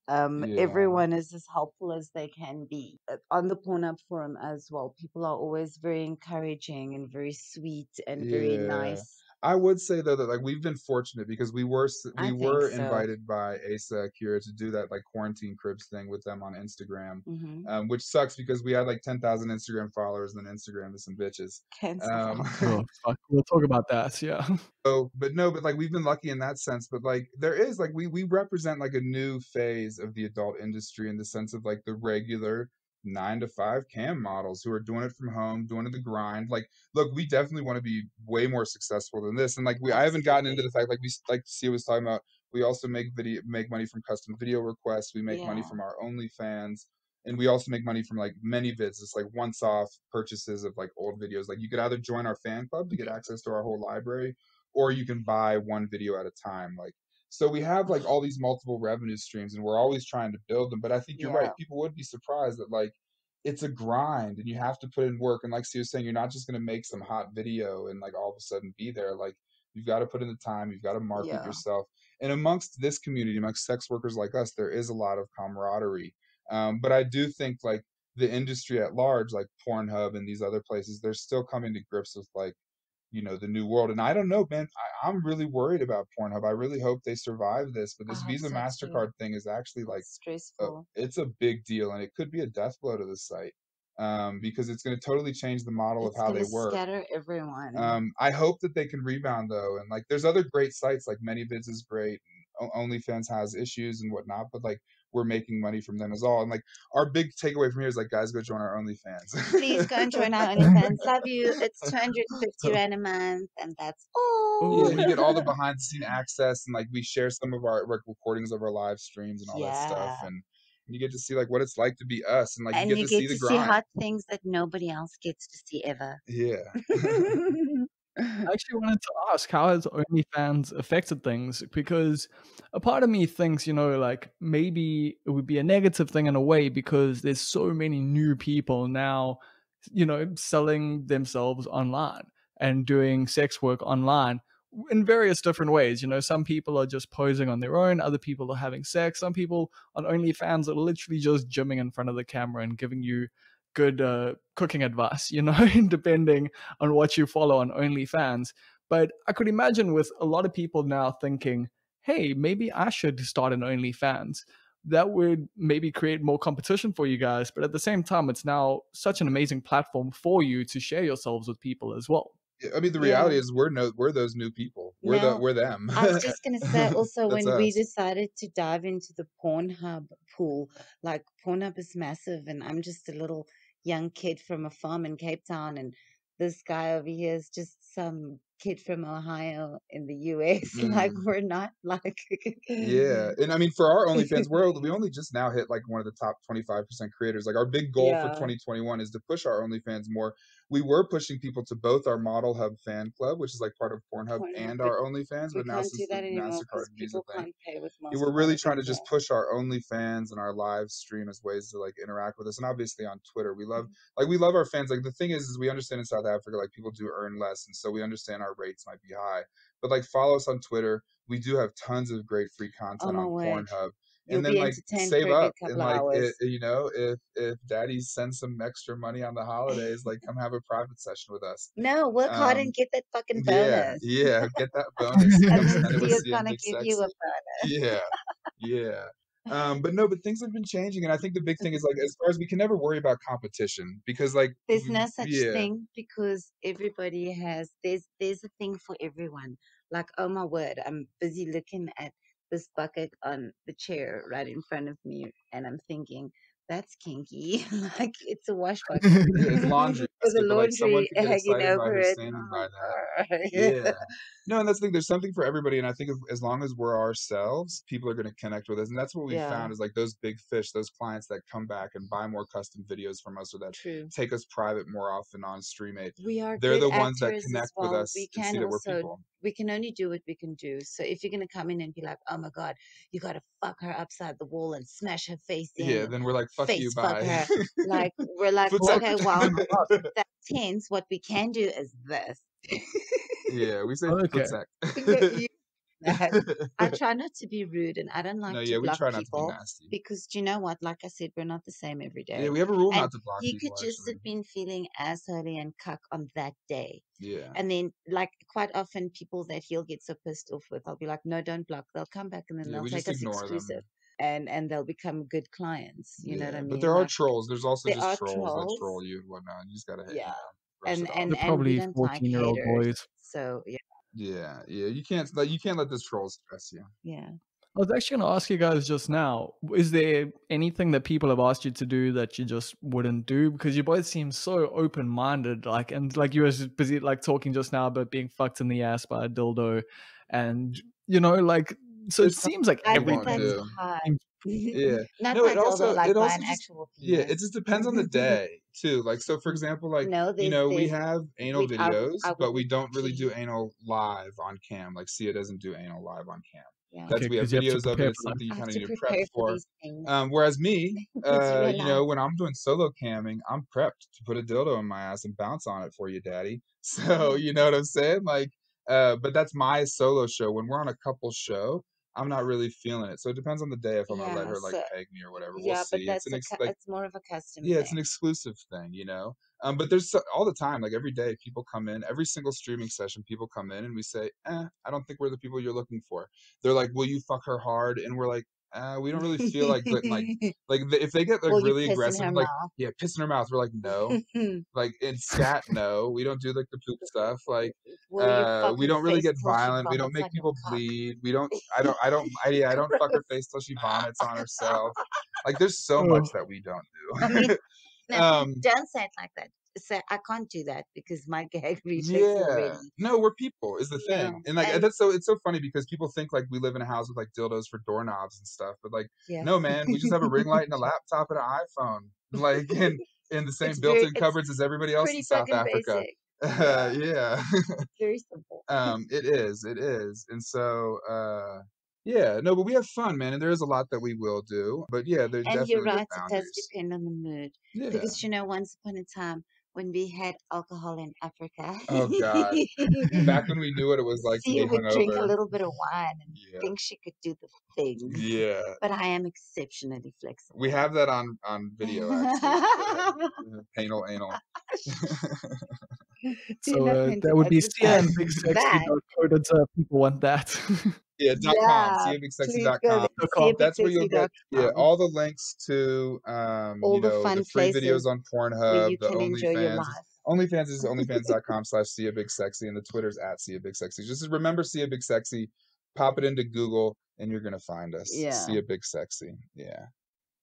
Speaker 4: Yeah,
Speaker 3: Everyone is as helpful as they can be. On the Pornhub forum as well, people are always very encouraging and very sweet and very
Speaker 4: yeah.
Speaker 3: nice.
Speaker 4: I would say though that like we've been fortunate because we
Speaker 3: I think so.
Speaker 4: invited by Asa Akira to do that like quarantine cribs thing with them on Instagram,
Speaker 3: Mm-hmm.
Speaker 4: which sucks because we had like 10,000 Instagram followers and then Instagram is some bitches.
Speaker 3: Cancel
Speaker 4: Um,
Speaker 2: Oh, fuck. We'll talk about that. Yeah.
Speaker 4: so, but no, but like we've been lucky in that sense. But like there is like we represent like a new phase of the adult industry in the sense of like the regular 9 to 5 cam models who are doing it from home, doing it the grind. Like, look, we definitely want to be way more successful than this. And like I haven't gotten into
Speaker 3: Absolutely.
Speaker 4: the fact like like Sia was talking about. We also make money from custom video requests. We make money
Speaker 3: Yeah.
Speaker 4: from our OnlyFans. And we also make money from like many vids, just like once-off purchases of like old videos. Like you could either join our fan club to get access to our whole library, or you can buy one video at a time. Like, so we have like all these multiple revenue streams and we're always trying to build them. But I think you're right.
Speaker 3: Yeah.
Speaker 4: People would be surprised that like it's a grind and you have to put in work. And like Sue was saying, you're not just going to make some hot video and like all of a sudden be there. Like you've got to put in the time, you've got to market
Speaker 3: Yeah.
Speaker 4: yourself. And amongst this community, amongst sex workers like us, there is a lot of camaraderie. But I do think like the industry at large, like Pornhub and these other places, they're still coming to grips with like the new world. And I don't know, man. I'm really worried about Pornhub. I really hope they survive this. But
Speaker 3: I
Speaker 4: this
Speaker 3: hope
Speaker 4: Visa
Speaker 3: so too.
Speaker 4: MasterCard thing is actually like,
Speaker 3: It's stressful.
Speaker 4: it's a big deal, and it could be a death blow to the site because it's going to totally change the model of
Speaker 3: It's
Speaker 4: how
Speaker 3: gonna
Speaker 4: they work.
Speaker 3: scatter everyone.
Speaker 4: I hope that they can rebound though, and like there's other great sites like ManyVids is great. OnlyFans has issues and whatnot, but like we're making money from them as all. And like our big takeaway from here is like guys go join our
Speaker 3: Please go and
Speaker 4: OnlyFans.
Speaker 3: join our OnlyFans. Love you. It's 250 Rand a month, and that's
Speaker 4: Yeah,
Speaker 3: all.
Speaker 4: and you get all the behind the scene access, and like we share some of our like recordings of our live streams and all that stuff,
Speaker 3: Yeah.
Speaker 4: and you get to see like what it's like to be us, and like you
Speaker 3: And
Speaker 4: get
Speaker 3: you
Speaker 4: to see
Speaker 3: get
Speaker 4: the
Speaker 3: to see
Speaker 4: grind.
Speaker 3: hot things that nobody else gets to see ever.
Speaker 4: Yeah.
Speaker 2: I actually wanted to ask, how has OnlyFans affected things? Because a part of me thinks, like maybe it would be a negative thing in a way because there's so many new people now, selling themselves online and doing sex work online in various different ways. Some people are just posing on their own, other people are having sex, some people on OnlyFans are literally just gymming in front of the camera and giving you good cooking advice, depending on what you follow on OnlyFans. But I could imagine with a lot of people now thinking, hey, maybe I should start an OnlyFans. That would maybe create more competition for you guys. But at the same time, it's now such an amazing platform for you to share yourselves with people as well.
Speaker 4: I mean, the
Speaker 3: Yeah.
Speaker 4: reality is we're those new people.
Speaker 3: No,
Speaker 4: We're them.
Speaker 3: I was just gonna say also
Speaker 4: That's
Speaker 3: when we
Speaker 4: us.
Speaker 3: decided to dive into the Pornhub pool, like Pornhub is massive, and I'm just a little young kid from a farm in Cape Town, and this guy over here is just some kid from Ohio in the US. Like
Speaker 4: Mm.
Speaker 3: we're not like
Speaker 4: Yeah, and I mean for our OnlyFans, we only just now hit like one of the top 25% creators. Like our big goal for
Speaker 3: Yeah,
Speaker 4: 2021 is to push our OnlyFans more. We were pushing people to both our Model Hub fan club, which is like part of Pornhub,
Speaker 3: Pornhub,
Speaker 4: and
Speaker 3: but
Speaker 4: our OnlyFans.
Speaker 3: we
Speaker 4: But now
Speaker 3: can't do
Speaker 4: since the
Speaker 3: that anymore
Speaker 4: Mastercard
Speaker 3: because
Speaker 4: Visa
Speaker 3: people
Speaker 4: thing,
Speaker 3: can't pay with
Speaker 4: we're really
Speaker 3: Mastercard
Speaker 4: trying to just
Speaker 3: anymore.
Speaker 4: push our OnlyFans and our live stream as ways to like interact with us, and obviously on Twitter, we love our fans. Like the thing is we understand in South Africa, like people do earn less, and so we understand our rates might be high. But like follow us on Twitter. We do have tons of great free
Speaker 3: Oh
Speaker 4: content
Speaker 3: my
Speaker 4: on
Speaker 3: word,
Speaker 4: Pornhub.
Speaker 3: you'll
Speaker 4: And then
Speaker 3: be
Speaker 4: like
Speaker 3: entertained for
Speaker 4: save
Speaker 3: a good
Speaker 4: up and
Speaker 3: couple of
Speaker 4: like
Speaker 3: hours.
Speaker 4: if daddy sends some extra money on the holidays, like come have a private session with us.
Speaker 3: No, work hard and get that fucking
Speaker 4: Yeah,
Speaker 3: bonus.
Speaker 4: yeah, get that bonus and
Speaker 3: And
Speaker 4: come
Speaker 3: then
Speaker 4: spend it with
Speaker 3: Sia's
Speaker 4: Sia and
Speaker 3: gonna
Speaker 4: Big
Speaker 3: give you a
Speaker 4: Sexy.
Speaker 3: bonus.
Speaker 4: Yeah, yeah. But things have been changing, and I think the big thing is like as far as we can never worry about competition because like
Speaker 3: There's no such
Speaker 4: yeah,
Speaker 3: thing because everybody has there's a thing for everyone. Like, oh my word, I'm busy looking at this bucket on the chair right in front of me and I'm thinking, that's kinky. Like it's a wash bucket
Speaker 4: yeah, it's laundry
Speaker 3: with the
Speaker 4: basket, but like someone
Speaker 3: laundry
Speaker 4: could get
Speaker 3: hanging
Speaker 4: excited by
Speaker 3: over
Speaker 4: her
Speaker 3: it.
Speaker 4: standing by that.
Speaker 3: Oh my
Speaker 4: Yeah.
Speaker 3: god.
Speaker 4: No, and that's the thing. There's something for everybody, and I think as long as we're ourselves, people are going to connect with us, and that's what we
Speaker 3: Yeah,
Speaker 4: found is like those big fish, those clients that come back and buy more custom videos from us, or that
Speaker 3: true.
Speaker 4: take us private more often on Streamate.
Speaker 3: We are
Speaker 4: They're
Speaker 3: good
Speaker 4: the ones that
Speaker 3: actors as
Speaker 4: connect with
Speaker 3: well.
Speaker 4: us and see that we're people.
Speaker 3: We can only do what we can do. So if you're gonna come in and be like, oh my God, you gotta fuck her upside the wall and smash her face in
Speaker 4: Yeah,
Speaker 3: and
Speaker 4: then we're like, fuck you,
Speaker 3: face fuck
Speaker 4: bye.
Speaker 3: her, like we're like,
Speaker 4: Foot
Speaker 2: Well,
Speaker 3: okay, well,
Speaker 4: sec.
Speaker 3: that's tense. What we can do is this.
Speaker 4: Yeah, we say foot
Speaker 2: okay.
Speaker 4: sec.
Speaker 3: You I try not to be rude, and I don't like
Speaker 4: No,
Speaker 3: to
Speaker 4: yeah, we
Speaker 3: block
Speaker 4: try not to be
Speaker 3: people
Speaker 4: nasty.
Speaker 3: because do you know what? Like I said, we're not the same every
Speaker 4: Yeah,
Speaker 3: day.
Speaker 4: we have a rule
Speaker 3: And
Speaker 4: not to block
Speaker 3: he could
Speaker 4: people,
Speaker 3: just
Speaker 4: actually.
Speaker 3: have been feeling assholey and cuck on that day.
Speaker 4: Yeah.
Speaker 3: And then, like, quite often people that he'll get so pissed off with, I'll be like, no, don't block. They'll come back and then
Speaker 4: Yeah,
Speaker 3: they'll
Speaker 4: we
Speaker 3: take
Speaker 4: just
Speaker 3: us
Speaker 4: ignore them.
Speaker 3: exclusive. And they'll become good clients. You know what I
Speaker 4: Yeah,
Speaker 3: mean?
Speaker 4: but there are
Speaker 3: Like,
Speaker 4: trolls. There's also
Speaker 3: there
Speaker 4: just
Speaker 3: are
Speaker 4: trolls that
Speaker 3: trolls.
Speaker 4: troll you and whatnot. You just gotta,
Speaker 3: Yeah.
Speaker 4: brush it off.
Speaker 2: They're
Speaker 3: And we
Speaker 2: probably
Speaker 3: don't like
Speaker 2: 14-year-old
Speaker 3: haters.
Speaker 2: boys.
Speaker 3: So yeah.
Speaker 4: Yeah. You can't let those trolls stress you.
Speaker 3: Yeah.
Speaker 2: I was actually going to ask you guys just now, is there anything that people have asked you to do that you just wouldn't do? Because you both seem so open-minded, like, and like you were busy like talking just now about being fucked in the ass by a dildo, and like, so it
Speaker 4: There's some
Speaker 2: seems like
Speaker 3: I
Speaker 4: we
Speaker 3: think
Speaker 4: won't
Speaker 3: that's
Speaker 2: everything
Speaker 4: do.
Speaker 3: hard.
Speaker 2: seems.
Speaker 4: Yeah.
Speaker 3: Not
Speaker 4: No,
Speaker 3: by dildo, like
Speaker 4: it
Speaker 3: by
Speaker 4: also
Speaker 3: an
Speaker 4: just
Speaker 3: actual
Speaker 4: it
Speaker 3: penis.
Speaker 4: just depends on the day too. Like, so for example, like,
Speaker 3: No,
Speaker 4: we
Speaker 3: there's
Speaker 4: have anal videos,
Speaker 3: I
Speaker 4: but we
Speaker 3: wouldn't
Speaker 4: don't really do
Speaker 3: actually.
Speaker 4: anal live on cam. Like, Sia doesn't do anal live on cam.
Speaker 3: Yeah.
Speaker 2: Okay,
Speaker 4: We have
Speaker 2: because you have to
Speaker 4: videos of it.
Speaker 2: prepare
Speaker 4: It's
Speaker 2: for them.
Speaker 4: something you
Speaker 3: I have
Speaker 4: kind of
Speaker 3: to
Speaker 4: need to prep
Speaker 3: prepare for
Speaker 4: for.
Speaker 3: these things
Speaker 4: Whereas me,
Speaker 3: because you realize.
Speaker 4: when I'm doing solo camming, I'm prepped to put a dildo in my ass and bounce on it for you, daddy. So, you know what I'm saying? Like, but that's my solo show. When we're on a couple show, I'm not really feeling it. So it depends on the day if I'm gonna let
Speaker 3: Yeah,
Speaker 4: her like
Speaker 3: so
Speaker 4: peg me or whatever. We'll
Speaker 3: yeah, but
Speaker 4: see. It's
Speaker 3: that's
Speaker 4: an like,
Speaker 3: it's more of a custom
Speaker 4: yeah, it's an
Speaker 3: thing.
Speaker 4: exclusive thing, you know. But there's all the time, like every day, people come in. Every single streaming session, people come in, and we say, I don't think we're the people you're looking for." They're like, "Will you fuck her hard?" And we're like, we don't really feel like if they get like
Speaker 3: Will you
Speaker 4: really
Speaker 3: piss in
Speaker 4: aggressive,
Speaker 3: her
Speaker 4: like,
Speaker 3: mouth?
Speaker 4: yeah, piss in her mouth. We're like, no. Like in scat, no, we don't do like the poop stuff. Like,
Speaker 3: Will you fuck
Speaker 4: we
Speaker 3: her
Speaker 4: don't really
Speaker 3: face
Speaker 4: get
Speaker 3: till she
Speaker 4: violent. We don't
Speaker 3: vomits
Speaker 4: make
Speaker 3: on your
Speaker 4: people
Speaker 3: cock?
Speaker 4: bleed. We don't. I don't fuck her
Speaker 3: Gross.
Speaker 4: face till she vomits on herself. Like, there's so much
Speaker 2: Oh,
Speaker 4: that we don't
Speaker 3: I mean,
Speaker 4: do.
Speaker 3: no,
Speaker 4: um,
Speaker 3: don't say it like that. Say I can't do that because my gag reflex
Speaker 4: yeah,
Speaker 3: already.
Speaker 4: no, we're people is the thing,
Speaker 3: No,
Speaker 4: and like
Speaker 3: and
Speaker 4: that's it's so funny because people think like we live in a house with like dildos for doorknobs and stuff, but like,
Speaker 3: yeah,
Speaker 4: no, man, we just have a ring light and a laptop and an iPhone, like in the same built-in
Speaker 3: it's
Speaker 4: cupboards as everybody else in
Speaker 3: pretty
Speaker 4: South
Speaker 3: fucking
Speaker 4: Africa.
Speaker 3: basic. Yeah,
Speaker 4: Yeah.
Speaker 3: it's very simple.
Speaker 4: It is. And so yeah, no, but we have fun, man, and there is a lot that we will do. But yeah, there's
Speaker 3: And you're
Speaker 4: definitely with
Speaker 3: right, it does
Speaker 4: boundaries.
Speaker 3: depend on the mood.
Speaker 4: Yeah.
Speaker 3: Because once upon a time when we had alcohol in Africa,
Speaker 4: Oh God. Back when we knew what it was like to
Speaker 3: Sia
Speaker 4: be
Speaker 3: would drink a
Speaker 4: hungover.
Speaker 3: little bit of wine and
Speaker 4: Yeah.
Speaker 3: think she could do the things.
Speaker 4: Yeah.
Speaker 3: But I am exceptionally
Speaker 4: We
Speaker 3: flexible.
Speaker 4: have that on video actually. Anal.
Speaker 3: You're
Speaker 2: so
Speaker 3: not going
Speaker 2: that
Speaker 3: to
Speaker 2: would be Sia
Speaker 3: advertise
Speaker 2: and Big Sexy.
Speaker 3: that.
Speaker 2: People want that.
Speaker 4: Yeah, .com,
Speaker 3: Yeah, please go
Speaker 4: siabigsexy.com.
Speaker 2: So
Speaker 3: there.
Speaker 2: com.
Speaker 4: That's where you'll get
Speaker 3: SiaBigSexy.com.
Speaker 4: all the links to
Speaker 3: All the
Speaker 4: the
Speaker 3: fun
Speaker 4: free videos
Speaker 3: places
Speaker 4: on
Speaker 3: where
Speaker 4: Pornhub,
Speaker 3: you
Speaker 4: the
Speaker 3: can enjoy your
Speaker 4: OnlyFans.
Speaker 3: life.
Speaker 4: OnlyFans is onlyfans.com/siabigsexy, and the Twitter's @siabigsexy. Just remember Sia Big Sexy, pop it into Google, and you're gonna find us.
Speaker 3: Yeah.
Speaker 4: Sia Big Sexy. Yeah.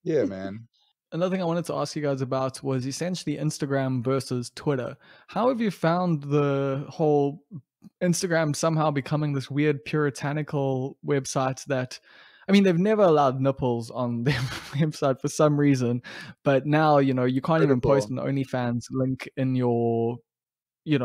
Speaker 4: Yeah, man.
Speaker 2: Another thing I wanted to ask you guys about was essentially Instagram versus Twitter. How have you found the whole Instagram somehow becoming this weird puritanical website that, I mean, they've never allowed nipples on their website for some reason, but now, you can't even post
Speaker 4: Critical.
Speaker 2: an OnlyFans link in your, you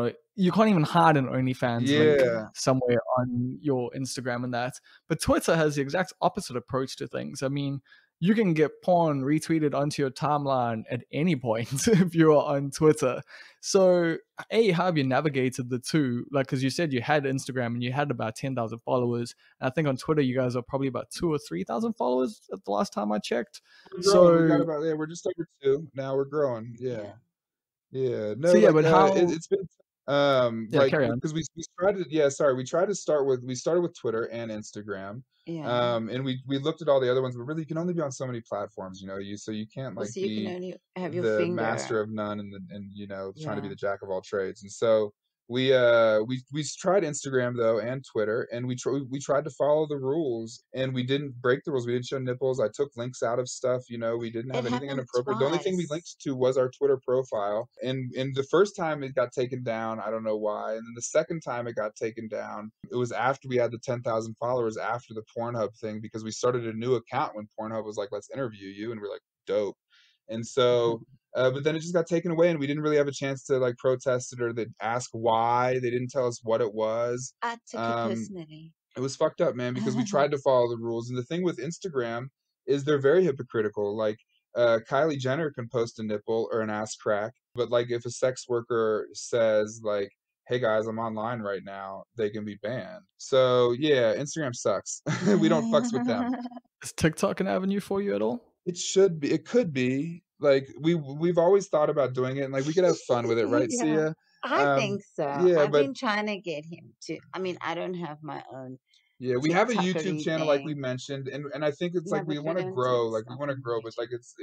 Speaker 2: can't even hide an OnlyFans link
Speaker 4: Yeah.
Speaker 2: somewhere on your Instagram and that. But Twitter has the exact opposite approach to things. I mean, you can get porn retweeted onto your timeline at any point if you're on Twitter. So, how have you navigated the two? Like, because you said you had Instagram and you had about 10,000 followers. And I think on Twitter, you guys are probably about 2,000 or 3,000 followers at the last time I checked.
Speaker 4: We're growing. We got
Speaker 2: So,
Speaker 4: about we're just over 2. Now we're growing. Yeah. Yeah.
Speaker 2: so
Speaker 4: No,
Speaker 2: yeah,
Speaker 4: like
Speaker 2: but how?
Speaker 4: it's been
Speaker 2: Yeah,
Speaker 4: like
Speaker 2: carry on.
Speaker 4: because we started we tried to start with Twitter and Instagram.
Speaker 3: Yeah.
Speaker 4: And we looked at all the other ones, but really you can only be on so many platforms, you can't like
Speaker 3: Also, you can
Speaker 4: be
Speaker 3: only have your
Speaker 4: the
Speaker 3: finger.
Speaker 4: master of none and trying to be
Speaker 3: Yeah.
Speaker 4: the jack of all trades. And so we tried Instagram though and Twitter, and we tried to follow the rules, and we didn't break the rules. We didn't show nipples. I took links out of stuff. We didn't
Speaker 3: It
Speaker 4: have anything
Speaker 3: happened
Speaker 4: inappropriate. The only thing we
Speaker 3: twice.
Speaker 4: linked to was our Twitter profile. And the first time it got taken down, I don't know why. And then the second time it got taken down, it was after we had the 10,000 followers after the Pornhub thing, because we started a new account when Pornhub was like, let's interview you, and we're like, dope. And so but then it just got taken away, and we didn't really have a chance to like protest it or ask why. They didn't tell us what it was.
Speaker 3: I took it personally.
Speaker 4: It was fucked up, man, because we tried to follow the rules. And the thing with Instagram is they're very hypocritical. Like, Kylie Jenner can post a nipple or an ass crack, but like if a sex worker says like, hey guys, I'm online right now, they can be banned. So yeah, Instagram sucks. We don't fucks with them.
Speaker 2: Is TikTok an avenue for you at all?
Speaker 4: It should be. It could be. Like we've always thought about doing it, and like we could have fun with it, right,
Speaker 3: Yeah,
Speaker 4: Sia?
Speaker 3: I think so.
Speaker 4: Yeah,
Speaker 3: I've
Speaker 4: but
Speaker 3: been trying to get him to. I mean, I don't have my own
Speaker 4: yeah, we have a YouTube
Speaker 3: TikTokery
Speaker 4: channel like we
Speaker 3: thing.
Speaker 4: mentioned, and I think it's
Speaker 3: No,
Speaker 4: like
Speaker 3: but
Speaker 4: we
Speaker 3: we're
Speaker 4: want to
Speaker 3: going to
Speaker 4: grow, like we
Speaker 3: start
Speaker 4: want to
Speaker 3: on
Speaker 4: grow, but like
Speaker 3: YouTube.
Speaker 4: it's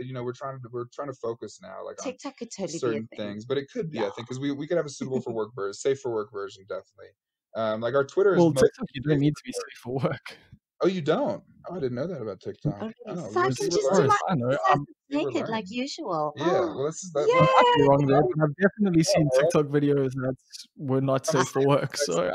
Speaker 4: we're trying to focus now like on
Speaker 3: TikTok could totally be a
Speaker 4: certain
Speaker 3: thing.
Speaker 4: things, but it could be,
Speaker 3: Yeah.
Speaker 4: I think, because we could have a suitable for work version, safe for work version, definitely. Like our Twitter is
Speaker 2: Well,
Speaker 4: mostly
Speaker 2: TikTok, you don't
Speaker 4: safe
Speaker 2: need
Speaker 4: for
Speaker 2: to be
Speaker 4: work.
Speaker 2: safe for work.
Speaker 4: Oh, you don't? Oh, I didn't know that about TikTok.
Speaker 3: Oh, really?
Speaker 4: Oh,
Speaker 3: So I
Speaker 4: see,
Speaker 3: can
Speaker 2: As
Speaker 4: we're
Speaker 3: just do
Speaker 2: far as
Speaker 3: my
Speaker 4: learning.
Speaker 2: I know,
Speaker 3: exercises
Speaker 4: See, we're
Speaker 3: naked like
Speaker 4: learning.
Speaker 3: usual.
Speaker 4: Yeah, well, this is that.
Speaker 2: I might be wrong there,
Speaker 3: Yay!
Speaker 2: but I've definitely seen
Speaker 4: We're all
Speaker 2: TikTok videos that were not safe for work. So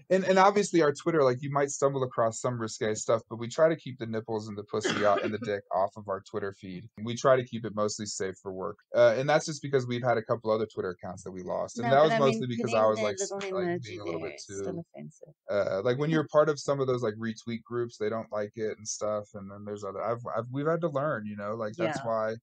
Speaker 4: and obviously our Twitter, like you might stumble across some risque stuff, but we try to keep the nipples and the pussy out and the dick off of our Twitter feed. We try to keep it mostly safe for work, and that's just because we've had a couple other Twitter accounts that we lost, and
Speaker 3: No,
Speaker 4: that
Speaker 3: but
Speaker 4: was
Speaker 3: I mean,
Speaker 4: mostly because I
Speaker 3: putting
Speaker 4: was
Speaker 3: the
Speaker 4: like
Speaker 3: little
Speaker 4: like being
Speaker 3: emoji
Speaker 4: a little
Speaker 3: there
Speaker 4: bit
Speaker 3: is still
Speaker 4: too
Speaker 3: offensive.
Speaker 4: like when you're part of some of those like retweet groups, they don't like it and stuff, and then there's other we've had to learn, like that's
Speaker 3: Yeah.
Speaker 4: why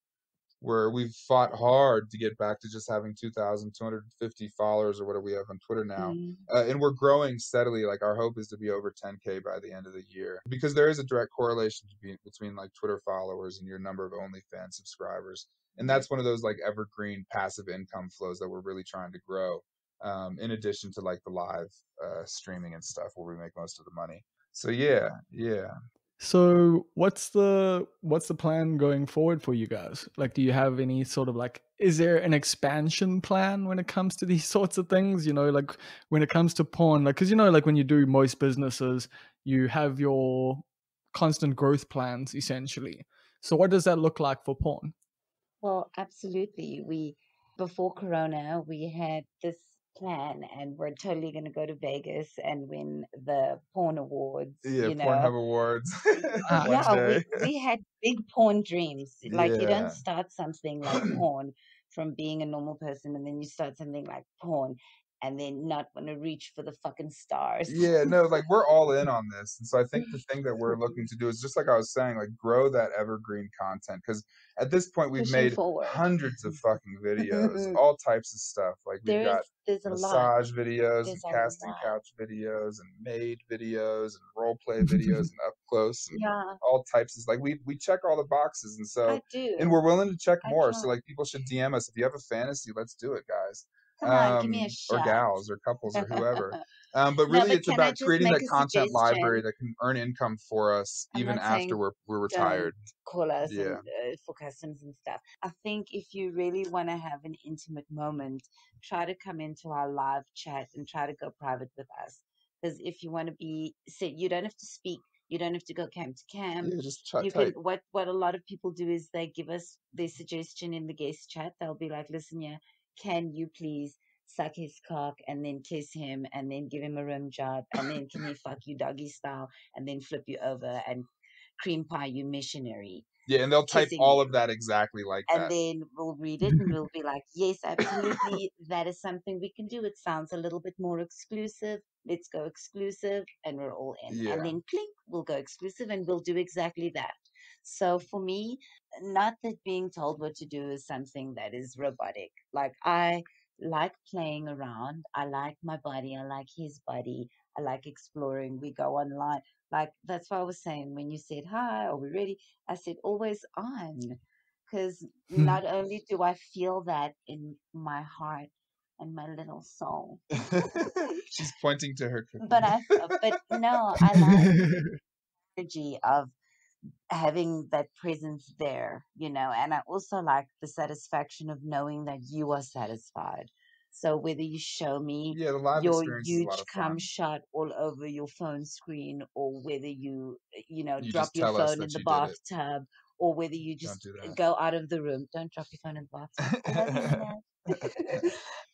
Speaker 4: we've fought hard to get back to just having 2,250 followers or whatever we have on Twitter now.
Speaker 3: Mm.
Speaker 4: And we're growing steadily. Like our hope is to be over 10K by the end of the year because there is a direct correlation between like Twitter followers and your number of OnlyFans subscribers. And that's one of those like evergreen passive income flows that we're really trying to grow. In addition to like the live streaming and stuff where we make most of the money. So yeah.
Speaker 2: So what's the plan going forward for you guys? Like, do you have any sort of like, is there an expansion plan when it comes to these sorts of things? Like when it comes to porn, like, because like when you do most businesses, you have your constant growth plans essentially. So what does that look like for porn?
Speaker 3: Well, absolutely. Before Corona, we had this plan, and we're totally going to go to Vegas and win the porn awards,
Speaker 4: Yeah, Pornhub Awards
Speaker 2: Ah,
Speaker 4: one
Speaker 3: Yeah,
Speaker 4: day.
Speaker 3: we had big porn dreams. Like you don't
Speaker 4: Yeah.
Speaker 3: start something like porn from being a normal person, and then you start something like porn, and then not want to reach for the fucking stars.
Speaker 4: Yeah, no, like we're all in on this. And so I think the thing that we're looking to do is just like I was saying, like grow that evergreen content. Because at this point, we've
Speaker 3: Pushing
Speaker 4: made
Speaker 3: forward.
Speaker 4: hundreds of fucking videos, all types of stuff. Like we've got
Speaker 3: There's a lot.
Speaker 4: massage videos and
Speaker 3: There's a
Speaker 4: casting
Speaker 3: lot.
Speaker 4: couch videos and maid videos and role play videos and up close and
Speaker 3: Yeah,
Speaker 4: all types of like we check all the boxes. And so
Speaker 3: I do.
Speaker 4: and we're willing to check
Speaker 3: I
Speaker 4: more. So
Speaker 3: try.
Speaker 4: like people should DM us if you have a fantasy, let's do it, guys.
Speaker 3: Come on, give me a
Speaker 4: Or
Speaker 3: shot.
Speaker 4: gals or couples or whoever. But
Speaker 3: No,
Speaker 4: really,
Speaker 3: but
Speaker 4: it's
Speaker 3: can I
Speaker 4: about
Speaker 3: just
Speaker 4: creating
Speaker 3: make
Speaker 4: that
Speaker 3: a
Speaker 4: content library
Speaker 3: suggestion?
Speaker 4: that can earn income for us
Speaker 3: I'm
Speaker 4: even
Speaker 3: not
Speaker 4: after
Speaker 3: saying
Speaker 4: we're
Speaker 3: don't
Speaker 4: retired.
Speaker 3: call us
Speaker 4: Yeah.
Speaker 3: and for customs and stuff. I think if you really want to have an intimate moment, try to come into our live chat and try to go private with us. Because if you want to be said, you don't have to speak. You don't have to go camp to camp.
Speaker 4: Yeah, just chat
Speaker 3: You can
Speaker 4: tight.
Speaker 3: what a lot of people do is they give us their suggestion in the guest chat. They'll be like, "Listen, yeah, can you please suck his cock and then kiss him and then give him a rim job and then can he fuck you doggy style and then flip you over and cream pie you missionary,
Speaker 4: Yeah, and they'll type
Speaker 3: kissing
Speaker 4: all
Speaker 3: you."
Speaker 4: of that exactly like
Speaker 3: And
Speaker 4: that.
Speaker 3: then we'll read it and we'll be like, yes, absolutely, that is something we can do. It sounds a little bit more exclusive. Let's go exclusive, and we're all in.
Speaker 4: Yeah.
Speaker 3: And then clink, we'll go exclusive and we'll do exactly that. So for me, not that being told what to do is something that is robotic. Like I like playing around. I like my body. I like his body. I like exploring. We go online. Like that's what I was saying when you said, hi, are we ready? I said, always on, because not only do I feel that in my heart and my little soul,
Speaker 4: She's pointing to her
Speaker 3: but
Speaker 4: cookie.
Speaker 3: but no, I like energy of having that presence there, and I also like the satisfaction of knowing that you are satisfied. So whether you show me
Speaker 4: Yeah, the live
Speaker 3: your
Speaker 4: experience is a lot
Speaker 3: huge
Speaker 4: of
Speaker 3: cum
Speaker 4: fun.
Speaker 3: shot all over your phone screen, or whether
Speaker 4: You
Speaker 3: drop
Speaker 4: just
Speaker 3: your
Speaker 4: tell us
Speaker 3: phone in
Speaker 4: that
Speaker 3: the
Speaker 4: you did it.
Speaker 3: bathtub, or whether you
Speaker 4: Don't
Speaker 3: just
Speaker 4: do
Speaker 3: go out of the room. Don't drop your phone in the bathtub. I love you,
Speaker 4: that.
Speaker 3: Nana.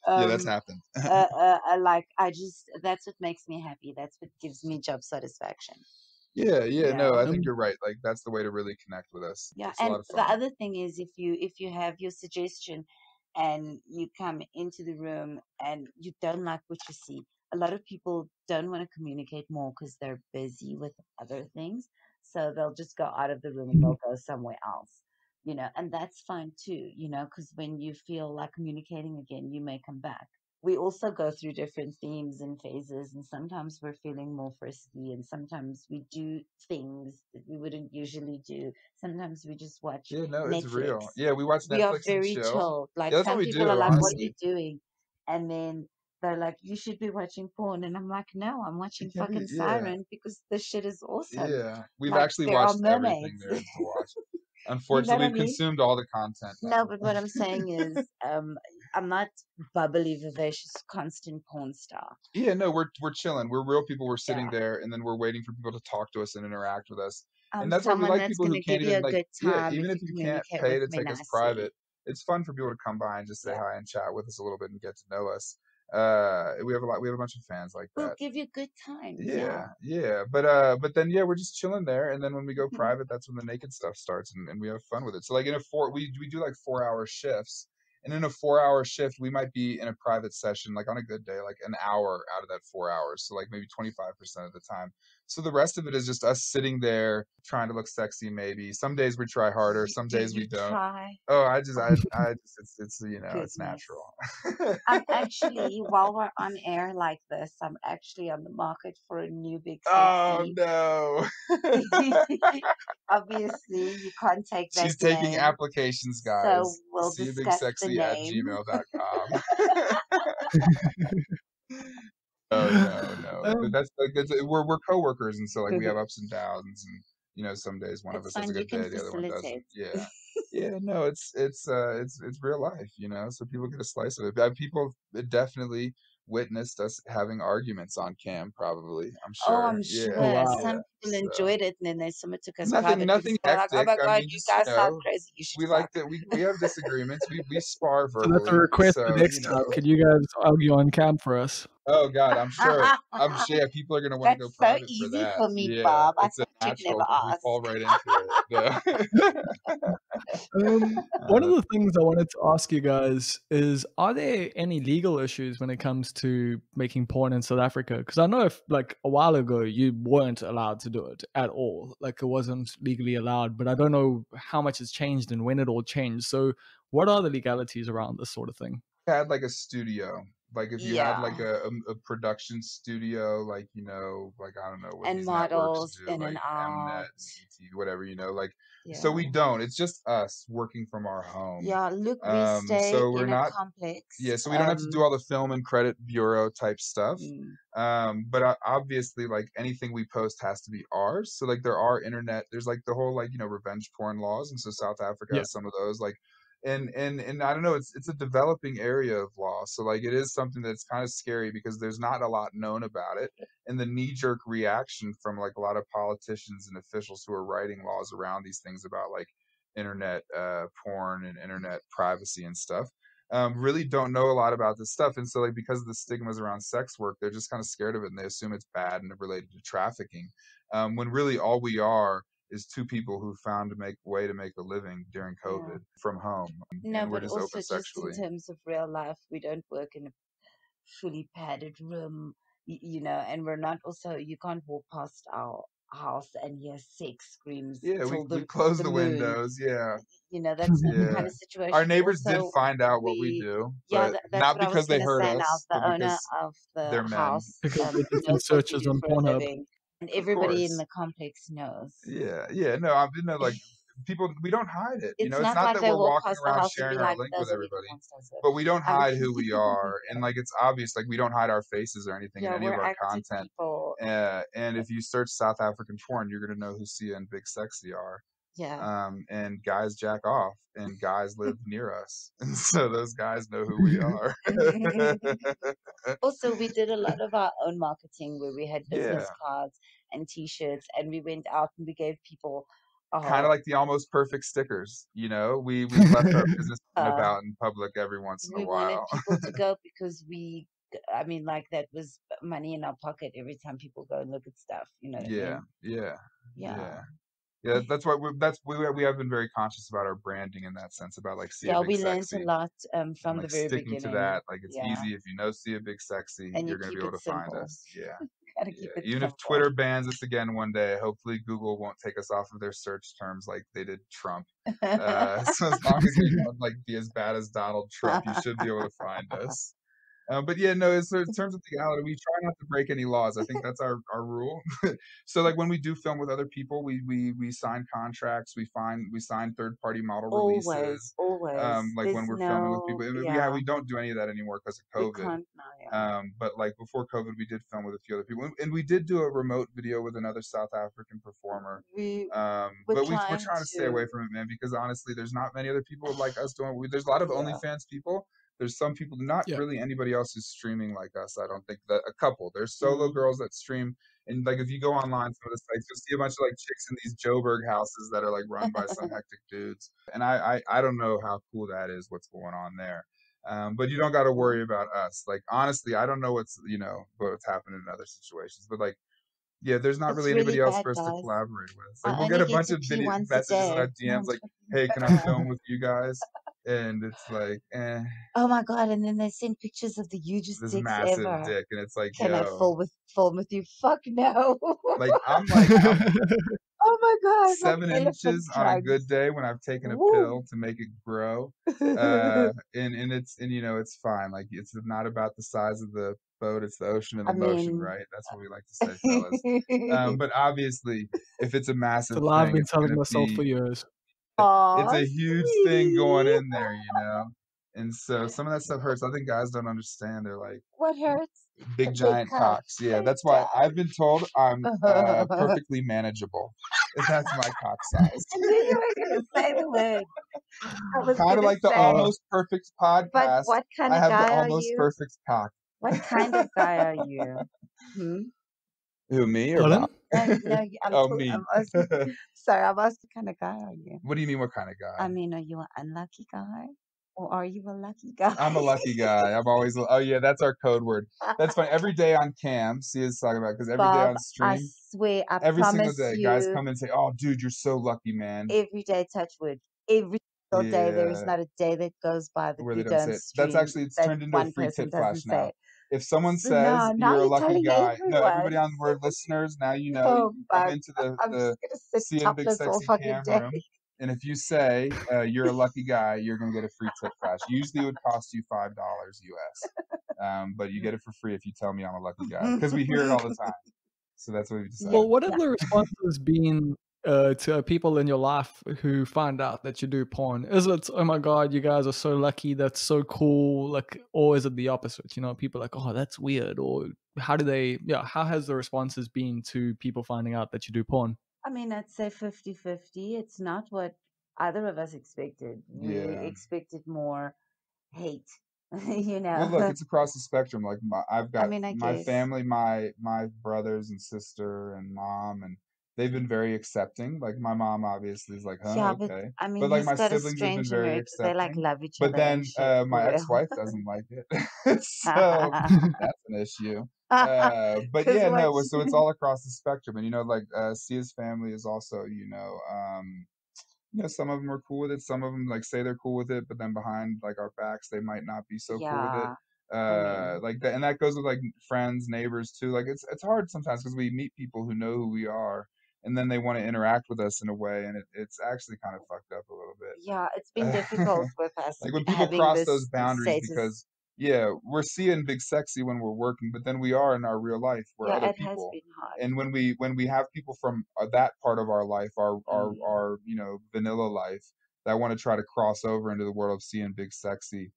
Speaker 4: Yeah, that's
Speaker 3: um,
Speaker 4: happened.
Speaker 3: that's what makes me happy. That's what gives me job satisfaction.
Speaker 4: Yeah, no, I think
Speaker 2: Um,
Speaker 4: you're right. Like that's the way to really connect with us.
Speaker 3: Yeah,
Speaker 4: It's a
Speaker 3: and
Speaker 4: lot of
Speaker 3: the
Speaker 4: fun.
Speaker 3: other thing is if you have your suggestion and you come into the room and you don't like what you see, a lot of people don't want to communicate more because they're busy with other things. So they'll just go out of the room and they'll go somewhere else, and that's fine too, because when you feel like communicating again, you may come back. we also go through different themes and phases, and sometimes we're feeling more frisky, and sometimes we do things that we wouldn't usually do. Sometimes we just watch
Speaker 4: Yeah, no, it's
Speaker 3: Netflix.
Speaker 4: real. Yeah, we watch
Speaker 3: We are
Speaker 4: Netflix and
Speaker 3: very
Speaker 4: chill.
Speaker 3: chilled. Like
Speaker 4: Yeah, that's what
Speaker 3: some
Speaker 4: we
Speaker 3: people are
Speaker 4: do,
Speaker 3: like, "What are you
Speaker 4: honestly.
Speaker 3: doing?" And then they're like, "You should be watching porn," and I'm like, "No, I'm
Speaker 4: It
Speaker 3: watching
Speaker 4: can be,
Speaker 3: fucking
Speaker 4: yeah,
Speaker 3: Siren because this shit is awesome.
Speaker 4: yeah. We've
Speaker 3: Like
Speaker 4: actually
Speaker 3: there are
Speaker 4: watched everything
Speaker 3: mermaids."
Speaker 4: there is to watch.
Speaker 3: You know what
Speaker 4: Unfortunately,
Speaker 3: I
Speaker 4: we've
Speaker 3: mean?
Speaker 4: consumed all the content
Speaker 3: No,
Speaker 4: now.
Speaker 3: but what I'm saying is, I'm not bubbly, vivacious, constant porn star.
Speaker 4: Yeah, no, we're chilling. We're real people. We're sitting
Speaker 3: Yeah.
Speaker 4: there, and then we're waiting for people to talk to us and interact with us. And
Speaker 3: I'm
Speaker 4: that's why we
Speaker 3: someone
Speaker 4: like
Speaker 3: that's
Speaker 4: people who
Speaker 3: gonna give
Speaker 4: can't
Speaker 3: you
Speaker 4: even
Speaker 3: a
Speaker 4: like,
Speaker 3: good
Speaker 4: yeah,
Speaker 3: time
Speaker 4: even
Speaker 3: if
Speaker 4: if
Speaker 3: you
Speaker 4: you can't
Speaker 3: communicate
Speaker 4: pay
Speaker 3: with
Speaker 4: to
Speaker 3: me
Speaker 4: take us
Speaker 3: nicely.
Speaker 4: private, it's fun for people to come by and just say
Speaker 3: Yeah.
Speaker 4: hi and chat with us a little bit and get to know us. We have a bunch of fans like
Speaker 3: We'll
Speaker 4: that.
Speaker 3: give you good times.
Speaker 4: Yeah,
Speaker 3: Yeah.
Speaker 4: yeah. But then yeah, we're just chilling there, and then when we go private, that's when the naked stuff starts, and we have fun with it. So like we do like 4 hour shifts, and in a 4 hour shift, we might be in a private session like on a good day, like an hour out of that 4 hours, so like maybe 25% of the time. So the rest of it is just us sitting there trying to look sexy. Maybe some days we try harder, some
Speaker 3: Do
Speaker 4: days
Speaker 3: you
Speaker 4: we don't.
Speaker 3: try?
Speaker 4: Oh, I just it's it's
Speaker 3: Goodness.
Speaker 4: natural.
Speaker 3: I'm actually, while we're on air like this, I'm actually on the market for a new Big
Speaker 4: Oh
Speaker 3: Sexy.
Speaker 4: no.
Speaker 3: Obviously, you can't take that
Speaker 4: She's taking
Speaker 3: name,
Speaker 4: applications,
Speaker 3: so
Speaker 4: guys.
Speaker 3: we'll discuss the
Speaker 4: SiaBigSexy at
Speaker 3: name.
Speaker 4: gmail.com. Oh no. But
Speaker 2: Um,
Speaker 4: that's like we're coworkers, and so like we have ups and downs, and some days one of
Speaker 3: It's
Speaker 4: us has a
Speaker 3: fine. You
Speaker 4: good
Speaker 3: can
Speaker 4: day, the other one doesn't.
Speaker 3: facilitate.
Speaker 4: Yeah. Yeah, no, it's real life, so people get a slice of it. But people definitely witnessed us having arguments on cam, probably, I'm
Speaker 3: Oh,
Speaker 4: sure.
Speaker 3: I'm
Speaker 2: oh
Speaker 4: Yeah,
Speaker 3: sure
Speaker 2: wow.
Speaker 4: yeah.
Speaker 3: some people
Speaker 4: So
Speaker 3: enjoyed it, and then someone took us
Speaker 4: nothing
Speaker 3: private because
Speaker 4: nothing
Speaker 3: they're like, "Oh
Speaker 4: hectic.
Speaker 3: my
Speaker 4: I
Speaker 3: God,
Speaker 4: mean,
Speaker 3: you
Speaker 4: just
Speaker 3: guys sound crazy. You should
Speaker 4: we like
Speaker 3: fuck."
Speaker 4: to we have disagreements. We spar
Speaker 2: So that's a
Speaker 4: verbally.
Speaker 2: request for
Speaker 4: So,
Speaker 2: next time. Could you guys argue on cam for us?
Speaker 4: oh God, I'm sure yeah, people are gonna want to go
Speaker 3: That's so
Speaker 4: private for
Speaker 3: easy
Speaker 4: that.
Speaker 3: for me,
Speaker 4: Yeah,
Speaker 3: Bob. I
Speaker 4: it's a
Speaker 3: thought you'd never
Speaker 4: natural. We
Speaker 3: ask.
Speaker 4: fall right into it. Yeah.
Speaker 2: One of
Speaker 4: Uh,
Speaker 2: the things I wanted to ask you guys is, are there any legal issues when it comes to making porn in South Africa? Because I know if like a while ago you weren't allowed to do it at all, like it wasn't legally allowed, but I don't know how much has changed and when it all changed. So what are the legalities around this sort of thing?
Speaker 4: had like a studio, like if you had like
Speaker 3: Yeah.
Speaker 4: a production studio, like like I don't know what
Speaker 3: And
Speaker 4: these networks
Speaker 3: models
Speaker 4: do,
Speaker 3: in and
Speaker 4: like
Speaker 3: out.
Speaker 4: Mnet and ET, whatever, like. So
Speaker 3: Yeah.
Speaker 4: we don't. It's just us working from our home.
Speaker 3: Yeah. Look, we stay
Speaker 4: So we're
Speaker 3: in a
Speaker 4: not.
Speaker 3: complex.
Speaker 4: Yeah, so we don't have to do all the film and credit bureau type stuff.
Speaker 3: Mm,
Speaker 4: But obviously, like anything we post has to be ours. So like there's like the whole like revenge porn laws, and so South Africa
Speaker 2: Yeah.
Speaker 4: has some of those. Like, and I don't know, it's a developing area of law. So like it is something that's kind of scary because there's not a lot known about it, and the knee jerk reaction from like a lot of politicians and officials who are writing laws around these things about like internet porn and internet privacy and stuff really don't know a lot about this stuff. And so like because of the stigmas around sex work, they're just kind of scared of it and they assume it's bad and related to trafficking. When really all we are is two people who found a way to make a living during
Speaker 3: yeah.
Speaker 4: COVID from home.
Speaker 3: No,
Speaker 4: And we're
Speaker 3: but
Speaker 4: just open
Speaker 3: also just in
Speaker 4: sexually.
Speaker 3: terms of real life, we don't work in a fully padded room, and we're not also, you can't walk past our house and hear sex screams
Speaker 4: Yeah,
Speaker 3: till
Speaker 4: we
Speaker 3: the
Speaker 4: close the
Speaker 3: moon.
Speaker 4: windows. Yeah.
Speaker 3: That's not the kind
Speaker 4: Yeah.
Speaker 3: of
Speaker 4: Our
Speaker 3: situation.
Speaker 4: neighbors did
Speaker 3: Also,
Speaker 4: find out what we
Speaker 3: we,
Speaker 4: do,
Speaker 3: yeah,
Speaker 4: but
Speaker 3: that's
Speaker 4: not
Speaker 3: what I was
Speaker 4: because they
Speaker 3: gonna
Speaker 4: heard
Speaker 3: say now.
Speaker 4: us, but
Speaker 3: The owner
Speaker 4: because
Speaker 3: of the
Speaker 4: they're men.
Speaker 3: house
Speaker 2: Because they did some
Speaker 3: knows what we
Speaker 2: searches
Speaker 3: do
Speaker 2: on
Speaker 3: for a
Speaker 2: Pornhub.
Speaker 3: living, and
Speaker 4: Of
Speaker 3: everybody in
Speaker 4: course.
Speaker 3: the complex knows.
Speaker 4: Yeah, yeah. No, like people. We don't hide it.
Speaker 3: It's
Speaker 4: It's
Speaker 3: not
Speaker 4: not
Speaker 3: like
Speaker 4: that
Speaker 3: they
Speaker 4: we're
Speaker 3: walk
Speaker 4: walking
Speaker 3: past the
Speaker 4: around
Speaker 3: house and be
Speaker 4: sharing our
Speaker 3: like,
Speaker 4: link with
Speaker 3: "Those are the
Speaker 4: everybody,
Speaker 3: porn stars."
Speaker 4: but we don't
Speaker 3: Um,
Speaker 4: hide who we are, and like it's obvious. Like we don't hide our faces or anything in
Speaker 3: yeah,
Speaker 4: any of
Speaker 3: we're
Speaker 4: our
Speaker 3: active
Speaker 4: content.
Speaker 3: people.
Speaker 4: And if you search South African porn, you're gonna know who Sia and Big Sexy are.
Speaker 3: Yeah.
Speaker 4: And guys jack off, and guys live near us, and so those guys know who we are.
Speaker 3: Also, we did a lot of our own marketing where we had business
Speaker 4: Yeah.
Speaker 3: cards and T-shirts, and we went out and we gave people
Speaker 4: Kind
Speaker 3: uh,
Speaker 4: of like the almost perfect stickers, we've left our business out and
Speaker 3: uh,
Speaker 4: about in public every once in a
Speaker 3: we wanted
Speaker 4: while.
Speaker 3: people to go because I mean, like that was money in our pocket every time people go and look at stuff. You know what I
Speaker 4: Yeah,
Speaker 3: mean?
Speaker 4: yeah,
Speaker 3: Yeah.
Speaker 4: yeah, yeah. That's why we have been very conscious about our branding in that sense, about like See a
Speaker 3: Yeah,
Speaker 4: Big
Speaker 3: we learned a
Speaker 4: Sexy,
Speaker 3: lot
Speaker 4: and
Speaker 3: from the
Speaker 4: like
Speaker 3: very
Speaker 4: sticking to
Speaker 3: beginning.
Speaker 4: that. Like it's
Speaker 3: Yeah,
Speaker 4: easy if you know See a Big Sexy,
Speaker 3: and you
Speaker 4: you're gonna be
Speaker 3: keep
Speaker 4: able
Speaker 3: it
Speaker 4: to find
Speaker 3: simple.
Speaker 4: us. Yeah.
Speaker 3: Gotta keep
Speaker 4: Yeah,
Speaker 3: it
Speaker 4: even if
Speaker 3: simple.
Speaker 4: Twitter bans us again one day, hopefully Google won't take us off of their search terms like they did Trump. So as long as we don't like be as bad as Donald Trump, you should be able to find us. But yeah, no, in terms of legality, we try not to break any laws. I think that's our rule. So like when we do film with other people, we sign contracts, we sign third party model
Speaker 3: Always,
Speaker 4: releases.
Speaker 3: always.
Speaker 4: Like when
Speaker 3: There's
Speaker 4: we're filming with
Speaker 3: no,
Speaker 4: people, and
Speaker 3: yeah,
Speaker 4: we don't do any of that anymore because of
Speaker 3: we
Speaker 4: COVID.
Speaker 3: can't now, yeah.
Speaker 4: But like before COVID, we did film with a few other people, and we did do a remote video with another South African performer.
Speaker 3: We we're
Speaker 4: But we're
Speaker 3: trying
Speaker 4: trying to stay
Speaker 3: to,
Speaker 4: away from it, man, because honestly, there's not many other people like us doing. There's a lot of
Speaker 3: yeah.
Speaker 4: OnlyFans people. There's some people, not
Speaker 2: Yeah.
Speaker 4: really anybody else who's streaming like us. I don't think that a couple. There's solo
Speaker 3: Mm.
Speaker 4: girls that stream, and like if you go online some of the sites, you'll see a bunch of like chicks in these Joburg houses that are like run by some hectic dudes. And I don't know how cool that is. What's going on there? But you don't got to worry about us. Like honestly, I don't know what's happening in other situations, but like yeah, there's not
Speaker 3: It's
Speaker 4: really
Speaker 3: really
Speaker 4: anybody else
Speaker 3: bad,
Speaker 4: for us to
Speaker 3: guys.
Speaker 4: collaborate with. Like
Speaker 3: I
Speaker 4: we'll get
Speaker 3: only
Speaker 4: a
Speaker 3: get
Speaker 4: bunch
Speaker 3: to
Speaker 4: of
Speaker 3: pee
Speaker 4: video
Speaker 3: once a
Speaker 4: messages in
Speaker 3: day.
Speaker 4: our
Speaker 3: No,
Speaker 4: DMs
Speaker 3: I'm
Speaker 4: like,
Speaker 3: joking.
Speaker 4: "Hey, can I film with you guys?" And it's like,
Speaker 3: Oh my God, and then they send pictures of the hugest
Speaker 4: this
Speaker 3: dicks
Speaker 4: massive
Speaker 3: ever.
Speaker 4: dick, and it's like,
Speaker 3: Can I
Speaker 4: yo,
Speaker 3: film with you? Fuck no.
Speaker 4: like I'm
Speaker 3: Oh my God, like
Speaker 4: 7 inches
Speaker 3: elephant
Speaker 4: on a
Speaker 3: trunks.
Speaker 4: good day when I've taken a
Speaker 3: Woo.
Speaker 4: pill to make it grow. And it's fine. Like it's not about the size of the boat, it's the ocean and
Speaker 3: I
Speaker 4: the motion,
Speaker 3: mean,
Speaker 4: right? That's what we like to say, fellas. But obviously, if it's a
Speaker 2: It's a
Speaker 4: massive
Speaker 2: lie I've
Speaker 4: thing,
Speaker 2: been
Speaker 4: it's
Speaker 2: telling
Speaker 4: gonna
Speaker 2: myself for
Speaker 4: be
Speaker 2: years.
Speaker 4: it's
Speaker 3: aw,
Speaker 4: a huge thing going
Speaker 3: sweetie.
Speaker 4: in there, you know? And so some of that stuff hurts. I think guys don't understand. They're like
Speaker 3: What hurts?
Speaker 4: big
Speaker 3: The big
Speaker 4: giant
Speaker 3: cock.
Speaker 4: cocks. Yeah,
Speaker 3: It
Speaker 4: that's why I've been told I'm
Speaker 3: does.
Speaker 4: perfectly manageable. That's my cock size.
Speaker 3: I knew you were gonna say the word. I was
Speaker 4: Kind of
Speaker 3: gonna
Speaker 4: like the
Speaker 2: Uh,
Speaker 3: say,
Speaker 4: almost perfect
Speaker 3: but
Speaker 4: podcast.
Speaker 3: what kind
Speaker 4: I
Speaker 3: of
Speaker 4: have the
Speaker 3: guy are
Speaker 4: almost
Speaker 3: you?
Speaker 4: perfect cock.
Speaker 3: What kind of guy are you? Hmm?
Speaker 4: Who, me or
Speaker 2: pardon?
Speaker 4: Bob?
Speaker 3: No,
Speaker 4: Oh, me.
Speaker 3: I'm asking. Sorry, I'm asking what kind of guy are you?
Speaker 4: What do you mean, what kind of
Speaker 3: I
Speaker 4: guy?
Speaker 3: mean, are you an unlucky guy or are you a lucky guy?
Speaker 4: I'm a lucky guy. I'm always, oh yeah, that's our code word. That's funny. Every day on cam, Sia's talking about, because every day
Speaker 3: Bob,
Speaker 4: on
Speaker 3: I
Speaker 4: stream,
Speaker 3: swear, I
Speaker 4: every single
Speaker 3: promise
Speaker 4: day, guys
Speaker 3: you,
Speaker 4: come and say, "Oh, dude, you're so lucky, man."
Speaker 3: every day, touch wood, every single day, there is
Speaker 4: Yeah,
Speaker 3: not a day that goes by that
Speaker 4: where they
Speaker 3: you
Speaker 4: don't
Speaker 3: don't
Speaker 4: say it. That's
Speaker 3: stream
Speaker 4: actually, it's
Speaker 3: that
Speaker 4: turned into a
Speaker 3: one
Speaker 4: free
Speaker 3: person
Speaker 4: tip flash
Speaker 3: doesn't
Speaker 4: now.
Speaker 3: say.
Speaker 4: If someone
Speaker 3: So now,
Speaker 4: says
Speaker 3: now
Speaker 4: you're a
Speaker 3: you're
Speaker 4: lucky
Speaker 3: telling
Speaker 4: guy, no, everybody
Speaker 3: everyone.
Speaker 4: on we're listeners, now you know you
Speaker 3: Oh,
Speaker 4: can come
Speaker 3: fuck.
Speaker 4: into
Speaker 3: I'm just
Speaker 4: the
Speaker 3: gonna sit
Speaker 4: Sia and Big
Speaker 3: topless all
Speaker 4: Sexy
Speaker 3: fucking
Speaker 4: cam
Speaker 3: day.
Speaker 4: room, and if you say you're a lucky guy, you're gonna get a free tip flash. Usually it would cost you $5 US, but you get it for free if you tell me I'm a lucky guy, because we hear it all the time. So that's what we
Speaker 3: Yeah,
Speaker 2: Well,
Speaker 4: decided.
Speaker 2: what have
Speaker 3: yeah.
Speaker 2: the responses been to people in your life who find out that you do porn? Is it, oh my God, you guys are so lucky, that's so cool, like, or is it the opposite? You know, people are like, oh, that's weird, or how has the responses been to people finding out that you do porn?
Speaker 3: I mean, I'd say 50-50. It's not what either of us expected. We
Speaker 4: Yeah.
Speaker 3: expected more hate,
Speaker 4: Well, look, it's across the spectrum. Like I've
Speaker 3: I
Speaker 4: got
Speaker 3: mean, I
Speaker 4: my
Speaker 3: guess.
Speaker 4: family, my brothers and sister and mom, and they've been very accepting. Like my mom obviously is like, huh,
Speaker 3: Yeah, but
Speaker 4: okay.
Speaker 3: I mean,
Speaker 4: But like
Speaker 3: he's
Speaker 4: my
Speaker 3: got a
Speaker 4: siblings have been
Speaker 3: strange
Speaker 4: very
Speaker 3: America. They like
Speaker 4: accepting.
Speaker 3: love each
Speaker 4: But
Speaker 3: other and
Speaker 4: then
Speaker 3: shit for
Speaker 4: my
Speaker 3: real.
Speaker 4: ex-wife doesn't like it. So that's an issue. But
Speaker 3: Cause
Speaker 4: yeah,
Speaker 3: what?
Speaker 4: no, so it's all across the spectrum. And like Sia's family is also, some of them are cool with it. Some of them like say they're cool with it, but then behind like our backs, they might not be so cool with it.
Speaker 3: Yeah, I mean,
Speaker 4: Like that, and that goes with like friends, neighbors too. Like it's hard sometimes because we meet people who know who we are, and then they want to interact with us in a way, and it's actually kind of fucked up a little
Speaker 3: yeah, it's been
Speaker 4: bit.
Speaker 3: difficult with us
Speaker 4: Like when people
Speaker 3: having
Speaker 4: cross those
Speaker 3: this
Speaker 4: boundaries,
Speaker 3: status.
Speaker 4: because yeah, we're seeing Big Sexy when we're working, but then we are in our real life, we're
Speaker 3: Yeah,
Speaker 4: other
Speaker 3: it has
Speaker 4: people.
Speaker 3: been hard.
Speaker 4: And when we have people from that part of our life,
Speaker 3: Mm.
Speaker 4: our vanilla life, that want to try to cross over into the world of seeing Big Sexy,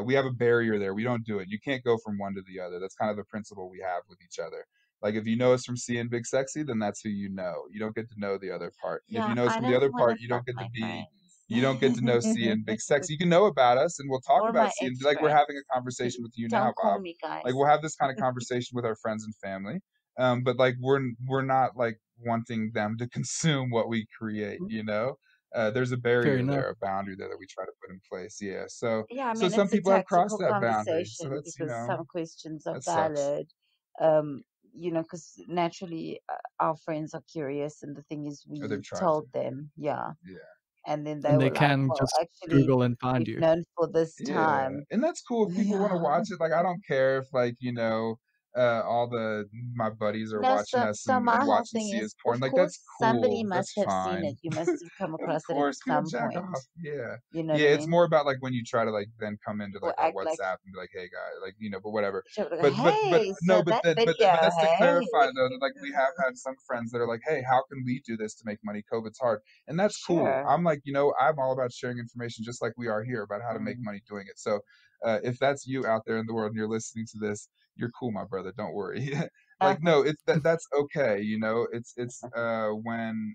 Speaker 4: we have a barrier there. We don't do it. You can't go from one to the other. That's kind of the principle we have with each other. Like if you know us from seeing Big Sexy, then that's who you know. You don't get to know the other part. And if you
Speaker 3: Yeah,
Speaker 4: know us
Speaker 3: I
Speaker 4: from the
Speaker 3: don't
Speaker 4: other
Speaker 3: want to
Speaker 4: part, you
Speaker 3: fuck
Speaker 4: don't get to
Speaker 3: my
Speaker 4: be
Speaker 3: friends
Speaker 4: you don't get to know Sia and Big Sexy. You can know about us, and we'll talk
Speaker 3: or
Speaker 4: about
Speaker 3: my
Speaker 4: Sia and like we're
Speaker 3: ex-friends.
Speaker 4: having a conversation with you now,
Speaker 3: Don't call
Speaker 4: Bob.
Speaker 3: me
Speaker 4: Like
Speaker 3: guys.
Speaker 4: we'll have this kind of conversation with our friends and family. But like we're not like wanting them to consume what we create. There's a
Speaker 2: Fair
Speaker 4: barrier
Speaker 2: enough.
Speaker 4: there, a boundary there that we try to put in place. Yeah. So
Speaker 3: Yeah, I
Speaker 4: so
Speaker 3: mean,
Speaker 4: some
Speaker 3: it's a
Speaker 4: people have crossed
Speaker 3: tactical
Speaker 4: that boundary. So
Speaker 3: conversation
Speaker 4: that's
Speaker 3: because some questions are
Speaker 4: that sucks.
Speaker 3: valid. Because naturally our friends are curious, and the thing is,
Speaker 4: Or they've
Speaker 3: we
Speaker 4: tried to.
Speaker 3: told them, yeah,
Speaker 4: Yeah.
Speaker 3: and then they
Speaker 2: And they
Speaker 3: were like,
Speaker 2: can
Speaker 3: well,
Speaker 2: just
Speaker 3: actually,
Speaker 2: Google and find
Speaker 3: we've
Speaker 2: you.
Speaker 3: known for this
Speaker 4: Yeah,
Speaker 3: time.
Speaker 4: and that's cool if people want to
Speaker 3: Yeah.
Speaker 4: watch it. Like, I don't care if, like, all my buddies are
Speaker 3: No,
Speaker 4: watching
Speaker 3: so
Speaker 4: us
Speaker 3: so my
Speaker 4: and
Speaker 3: whole
Speaker 4: watching
Speaker 3: thing
Speaker 4: Sia's
Speaker 3: is,
Speaker 4: porn.
Speaker 3: of
Speaker 4: Like,
Speaker 3: course,
Speaker 4: that's
Speaker 3: somebody
Speaker 4: cool.
Speaker 3: must
Speaker 4: That's
Speaker 3: have seen
Speaker 4: fine.
Speaker 3: it. You must have come
Speaker 4: Of
Speaker 3: across it at
Speaker 4: course, people
Speaker 3: some
Speaker 4: jack
Speaker 3: point.
Speaker 4: off. Yeah.
Speaker 3: You know what
Speaker 4: Yeah,
Speaker 3: I
Speaker 4: it's
Speaker 3: mean?
Speaker 4: more about like when you try to like then come into
Speaker 3: Or
Speaker 4: like our
Speaker 3: act like
Speaker 4: WhatsApp and be like, "Hey guys," like, but whatever.
Speaker 3: she'll be like,
Speaker 4: But
Speaker 3: hey,
Speaker 4: no,
Speaker 3: so that
Speaker 4: but
Speaker 3: video,
Speaker 4: that's to
Speaker 3: hey.
Speaker 4: clarify though that like we have had some friends that are like, "Hey, how can we do this to make money? COVID's hard." And that's cool.
Speaker 3: Sure.
Speaker 4: I'm like, I'm all about sharing information just like we are here about how to make money doing it. So, if that's you out there in the world and you're listening to this, you're cool, my brother. Don't worry. Like, no, it's that's okay. It's when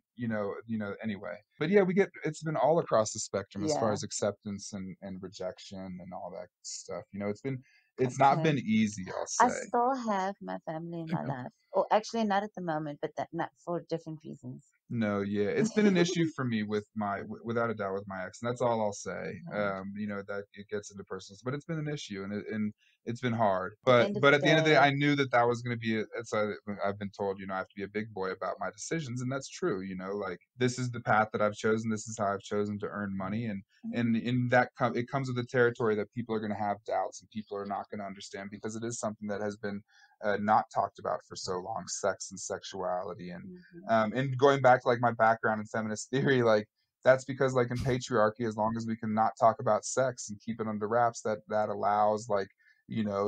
Speaker 4: anyway. But yeah, it's been all across the spectrum as far
Speaker 3: Yeah.
Speaker 4: as acceptance and rejection and all that stuff. It's not been
Speaker 3: Okay.
Speaker 4: easy, I'll
Speaker 3: I
Speaker 4: say.
Speaker 3: still have my family in my
Speaker 2: Okay.
Speaker 3: life. Or actually not at the moment, but that not for different reasons.
Speaker 4: No, yeah, it's been an issue for me without a doubt with my ex, and that's all I'll say.
Speaker 3: Yeah.
Speaker 4: That it gets into personal, but it's been an issue, and it's been hard.
Speaker 3: At the
Speaker 4: But
Speaker 3: end of
Speaker 4: but
Speaker 3: the
Speaker 4: at the end of the day,
Speaker 3: day,
Speaker 4: I knew that was going to be. I've been told, I have to be a big boy about my decisions, and that's true. Like, this is the path that I've chosen. This is how I've chosen to earn money, and in that it comes with the territory that people are going to have doubts and people are not going to understand because it is something that has been not talked about for so long, sex and sexuality, and going back to like my background in feminist theory, like that's because like in patriarchy, as long as we can not talk about sex and keep it under wraps, that allows like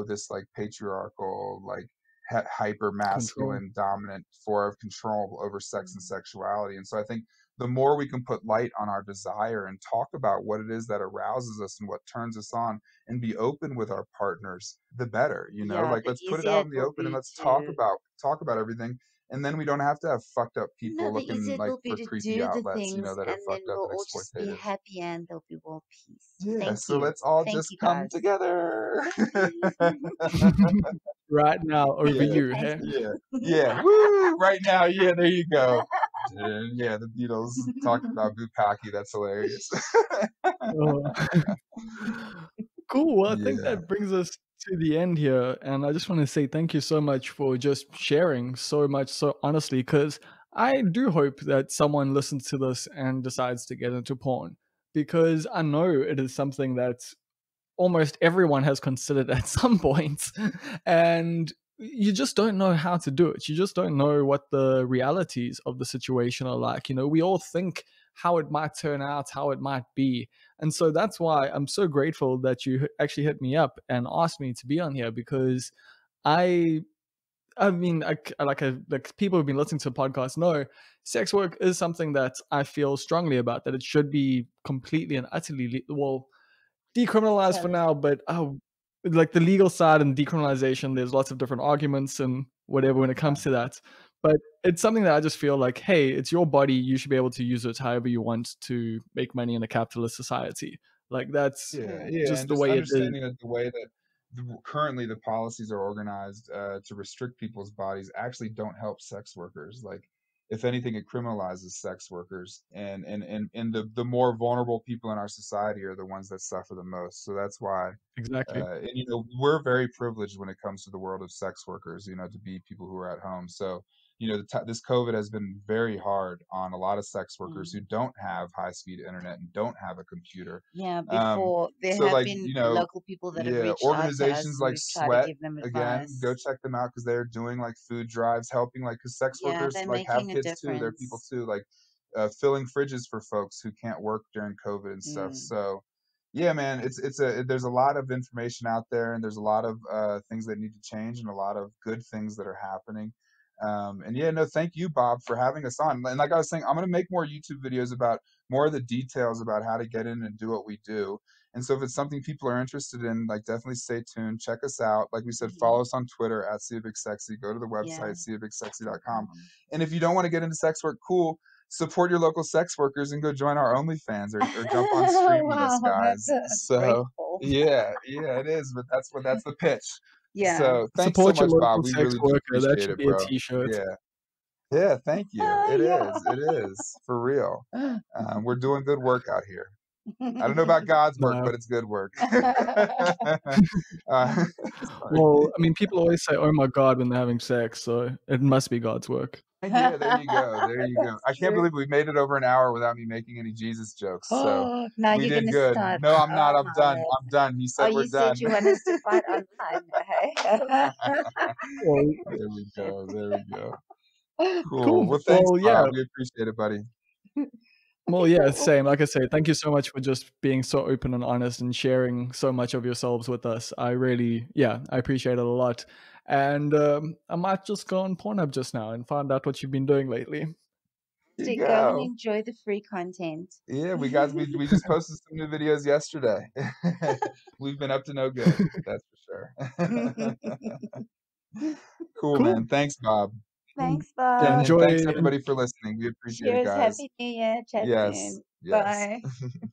Speaker 4: this like patriarchal like hyper
Speaker 2: Control.
Speaker 4: masculine dominant form of control over sex and sexuality. And so I think the more we can put light on our desire and talk about what it is that arouses us and what turns us on and be open with our partners, the better.
Speaker 3: yeah,
Speaker 4: Like,
Speaker 3: the
Speaker 4: let's put it
Speaker 3: easier
Speaker 4: out
Speaker 3: it
Speaker 4: in the
Speaker 3: will
Speaker 4: open and
Speaker 3: be
Speaker 4: let's
Speaker 3: to
Speaker 4: talk about everything, and then we don't have to have fucked up
Speaker 3: no,
Speaker 4: people
Speaker 3: the
Speaker 4: looking
Speaker 3: easier it
Speaker 4: like
Speaker 3: will be
Speaker 4: for
Speaker 3: to
Speaker 4: creepy
Speaker 3: do the
Speaker 4: outlets,
Speaker 3: things,
Speaker 4: that are
Speaker 3: and then
Speaker 4: fucked up
Speaker 3: we'll
Speaker 4: and
Speaker 3: all just be
Speaker 4: exploitative.
Speaker 3: happy and there'll be world peace.
Speaker 4: Yeah,
Speaker 3: Thank
Speaker 4: so
Speaker 3: you.
Speaker 4: let's all
Speaker 3: Thank
Speaker 4: just
Speaker 3: you
Speaker 4: come
Speaker 3: guys.
Speaker 4: together.
Speaker 2: Right now, over
Speaker 4: Yeah,
Speaker 2: you,
Speaker 3: Thanks.
Speaker 2: hey?
Speaker 4: yeah. Woo! Right now, yeah, there you go. Yeah, the Beatles talking about Bukaki. That's hilarious.
Speaker 2: Oh. Cool. Well, I think
Speaker 4: Yeah.
Speaker 2: that brings us to the end here. And I just want to say thank you so much for just sharing so much, so honestly, because I do hope that someone listens to this and decides to get into porn, because I know it is something that almost everyone has considered at some point. And you just don't know how to do it. You just don't know what the realities of the situation are like. We all think how it might turn out, how it might be. And so that's why I'm so grateful that you actually hit me up and asked me to be on here, because I I mean, like people who've been listening to the podcast know, sex work is something that I feel strongly about, that it should be completely and utterly decriminalized for
Speaker 3: Sorry.
Speaker 2: now, but like the legal side and decriminalization, there's lots of different arguments and whatever when it comes to that. But it's something that I just feel like, hey, it's your body. You should be able to use it however you want to make money in a capitalist society. Like, that's
Speaker 4: Yeah,
Speaker 3: Sure.
Speaker 4: yeah,
Speaker 2: just
Speaker 4: and
Speaker 2: the
Speaker 4: just
Speaker 2: way it is.
Speaker 4: understanding that the way that currently the policies are organized to restrict people's bodies actually don't help sex workers. Like, if anything, it criminalizes sex workers, and the more vulnerable people in our society are the ones that suffer the most. So that's why
Speaker 2: Exactly.
Speaker 4: and we're very privileged when it comes to the world of sex workers, to be people who are at home. So, this COVID has been very hard on a lot of sex workers who
Speaker 3: Mm.
Speaker 4: don't have high-speed internet and don't have a computer.
Speaker 3: Yeah,
Speaker 4: Um,
Speaker 3: before there
Speaker 4: so
Speaker 3: have
Speaker 4: like,
Speaker 3: been local people that have
Speaker 4: yeah,
Speaker 3: reached out to us
Speaker 4: organizations
Speaker 3: and
Speaker 4: like
Speaker 3: we've tried to
Speaker 4: Sweat,
Speaker 3: give them
Speaker 4: again, go
Speaker 3: advice.
Speaker 4: check them out because they're doing like food drives, helping like because sex
Speaker 3: Yeah,
Speaker 4: workers
Speaker 3: they're
Speaker 4: like have
Speaker 3: making a
Speaker 4: kids too. They're people
Speaker 3: difference.
Speaker 4: too, like filling fridges for folks who can't work during COVID and stuff.
Speaker 3: Mm.
Speaker 4: So yeah, man, there's a lot of information out there, and there's a lot of things that need to change, and a lot of good things that are happening. And yeah, no, thank you, Bob, for having us on. And like I was saying, I'm gonna make more YouTube videos about more of the details about how to get in and do what we do. And so if it's something people are interested in, like definitely stay tuned, check us out. Like we said,
Speaker 3: Hmm.
Speaker 4: follow us on Twitter at Sia Big Sexy. Go to the
Speaker 3: Yeah.
Speaker 4: website, siabigsexy.com. And if you don't want to get into sex work, cool. Support your local sex workers and go join our OnlyFans or jump on stream with us,
Speaker 3: Wow,
Speaker 4: guys.
Speaker 3: that's
Speaker 4: So
Speaker 3: grateful.
Speaker 4: yeah, it is, but that's the pitch.
Speaker 3: Yeah.
Speaker 4: So thanks so
Speaker 2: Support your
Speaker 4: much, Bob.
Speaker 2: local
Speaker 4: We
Speaker 2: sex
Speaker 4: really do
Speaker 2: worker. That
Speaker 4: appreciate
Speaker 2: should
Speaker 4: it,
Speaker 2: be a
Speaker 4: bro.
Speaker 2: t-shirt.
Speaker 4: Yeah. Yeah, thank you. It
Speaker 3: Yeah.
Speaker 4: is. It is for real. We're doing good work out here. I don't know about God's work,
Speaker 2: No.
Speaker 4: but it's good work. Sorry.
Speaker 2: Well, I mean, people always say, "Oh my God," when they're having sex, so it must be God's work.
Speaker 4: Yeah, there you go. There you go.
Speaker 3: That's
Speaker 4: I can't
Speaker 3: true.
Speaker 4: believe we made it over an hour without me making any Jesus jokes. So
Speaker 3: Oh, now
Speaker 4: we
Speaker 3: you're
Speaker 4: did
Speaker 3: gonna
Speaker 4: good.
Speaker 3: start.
Speaker 4: No, I'm not.
Speaker 3: Oh
Speaker 4: I'm
Speaker 3: my
Speaker 4: done.
Speaker 3: word.
Speaker 4: I'm done. He
Speaker 3: Oh,
Speaker 4: said we're
Speaker 3: you said
Speaker 4: done.
Speaker 3: you want us to fight online. Hey?
Speaker 2: Well,
Speaker 4: There we go. There we go. Cool.
Speaker 2: cool.
Speaker 4: Well, thanks,
Speaker 2: Well, yeah.
Speaker 4: Bob. We appreciate it, buddy.
Speaker 2: Well,
Speaker 3: Okay,
Speaker 2: yeah,
Speaker 3: cool.
Speaker 2: same. Like I say, thank you so much for just being so open and honest and sharing so much of yourselves with us. I really, yeah, I appreciate it a lot. And I might just go on Pornhub just now and find out what you've been doing lately.
Speaker 4: There you
Speaker 3: Go and
Speaker 4: go.
Speaker 3: enjoy the free content.
Speaker 4: Yeah, we just posted some new videos yesterday. We've been up to no good. That's for sure. Cool,
Speaker 2: Cool.
Speaker 4: man. Thanks, Bob.
Speaker 3: Thanks,
Speaker 2: Yeah,
Speaker 4: And
Speaker 3: Bob.
Speaker 2: enjoy.
Speaker 4: thanks everybody for listening. We appreciate it,
Speaker 3: Cheers.
Speaker 4: guys.
Speaker 3: Happy New Year. Chat
Speaker 4: Yes.
Speaker 3: soon.
Speaker 4: Yes.
Speaker 3: Bye.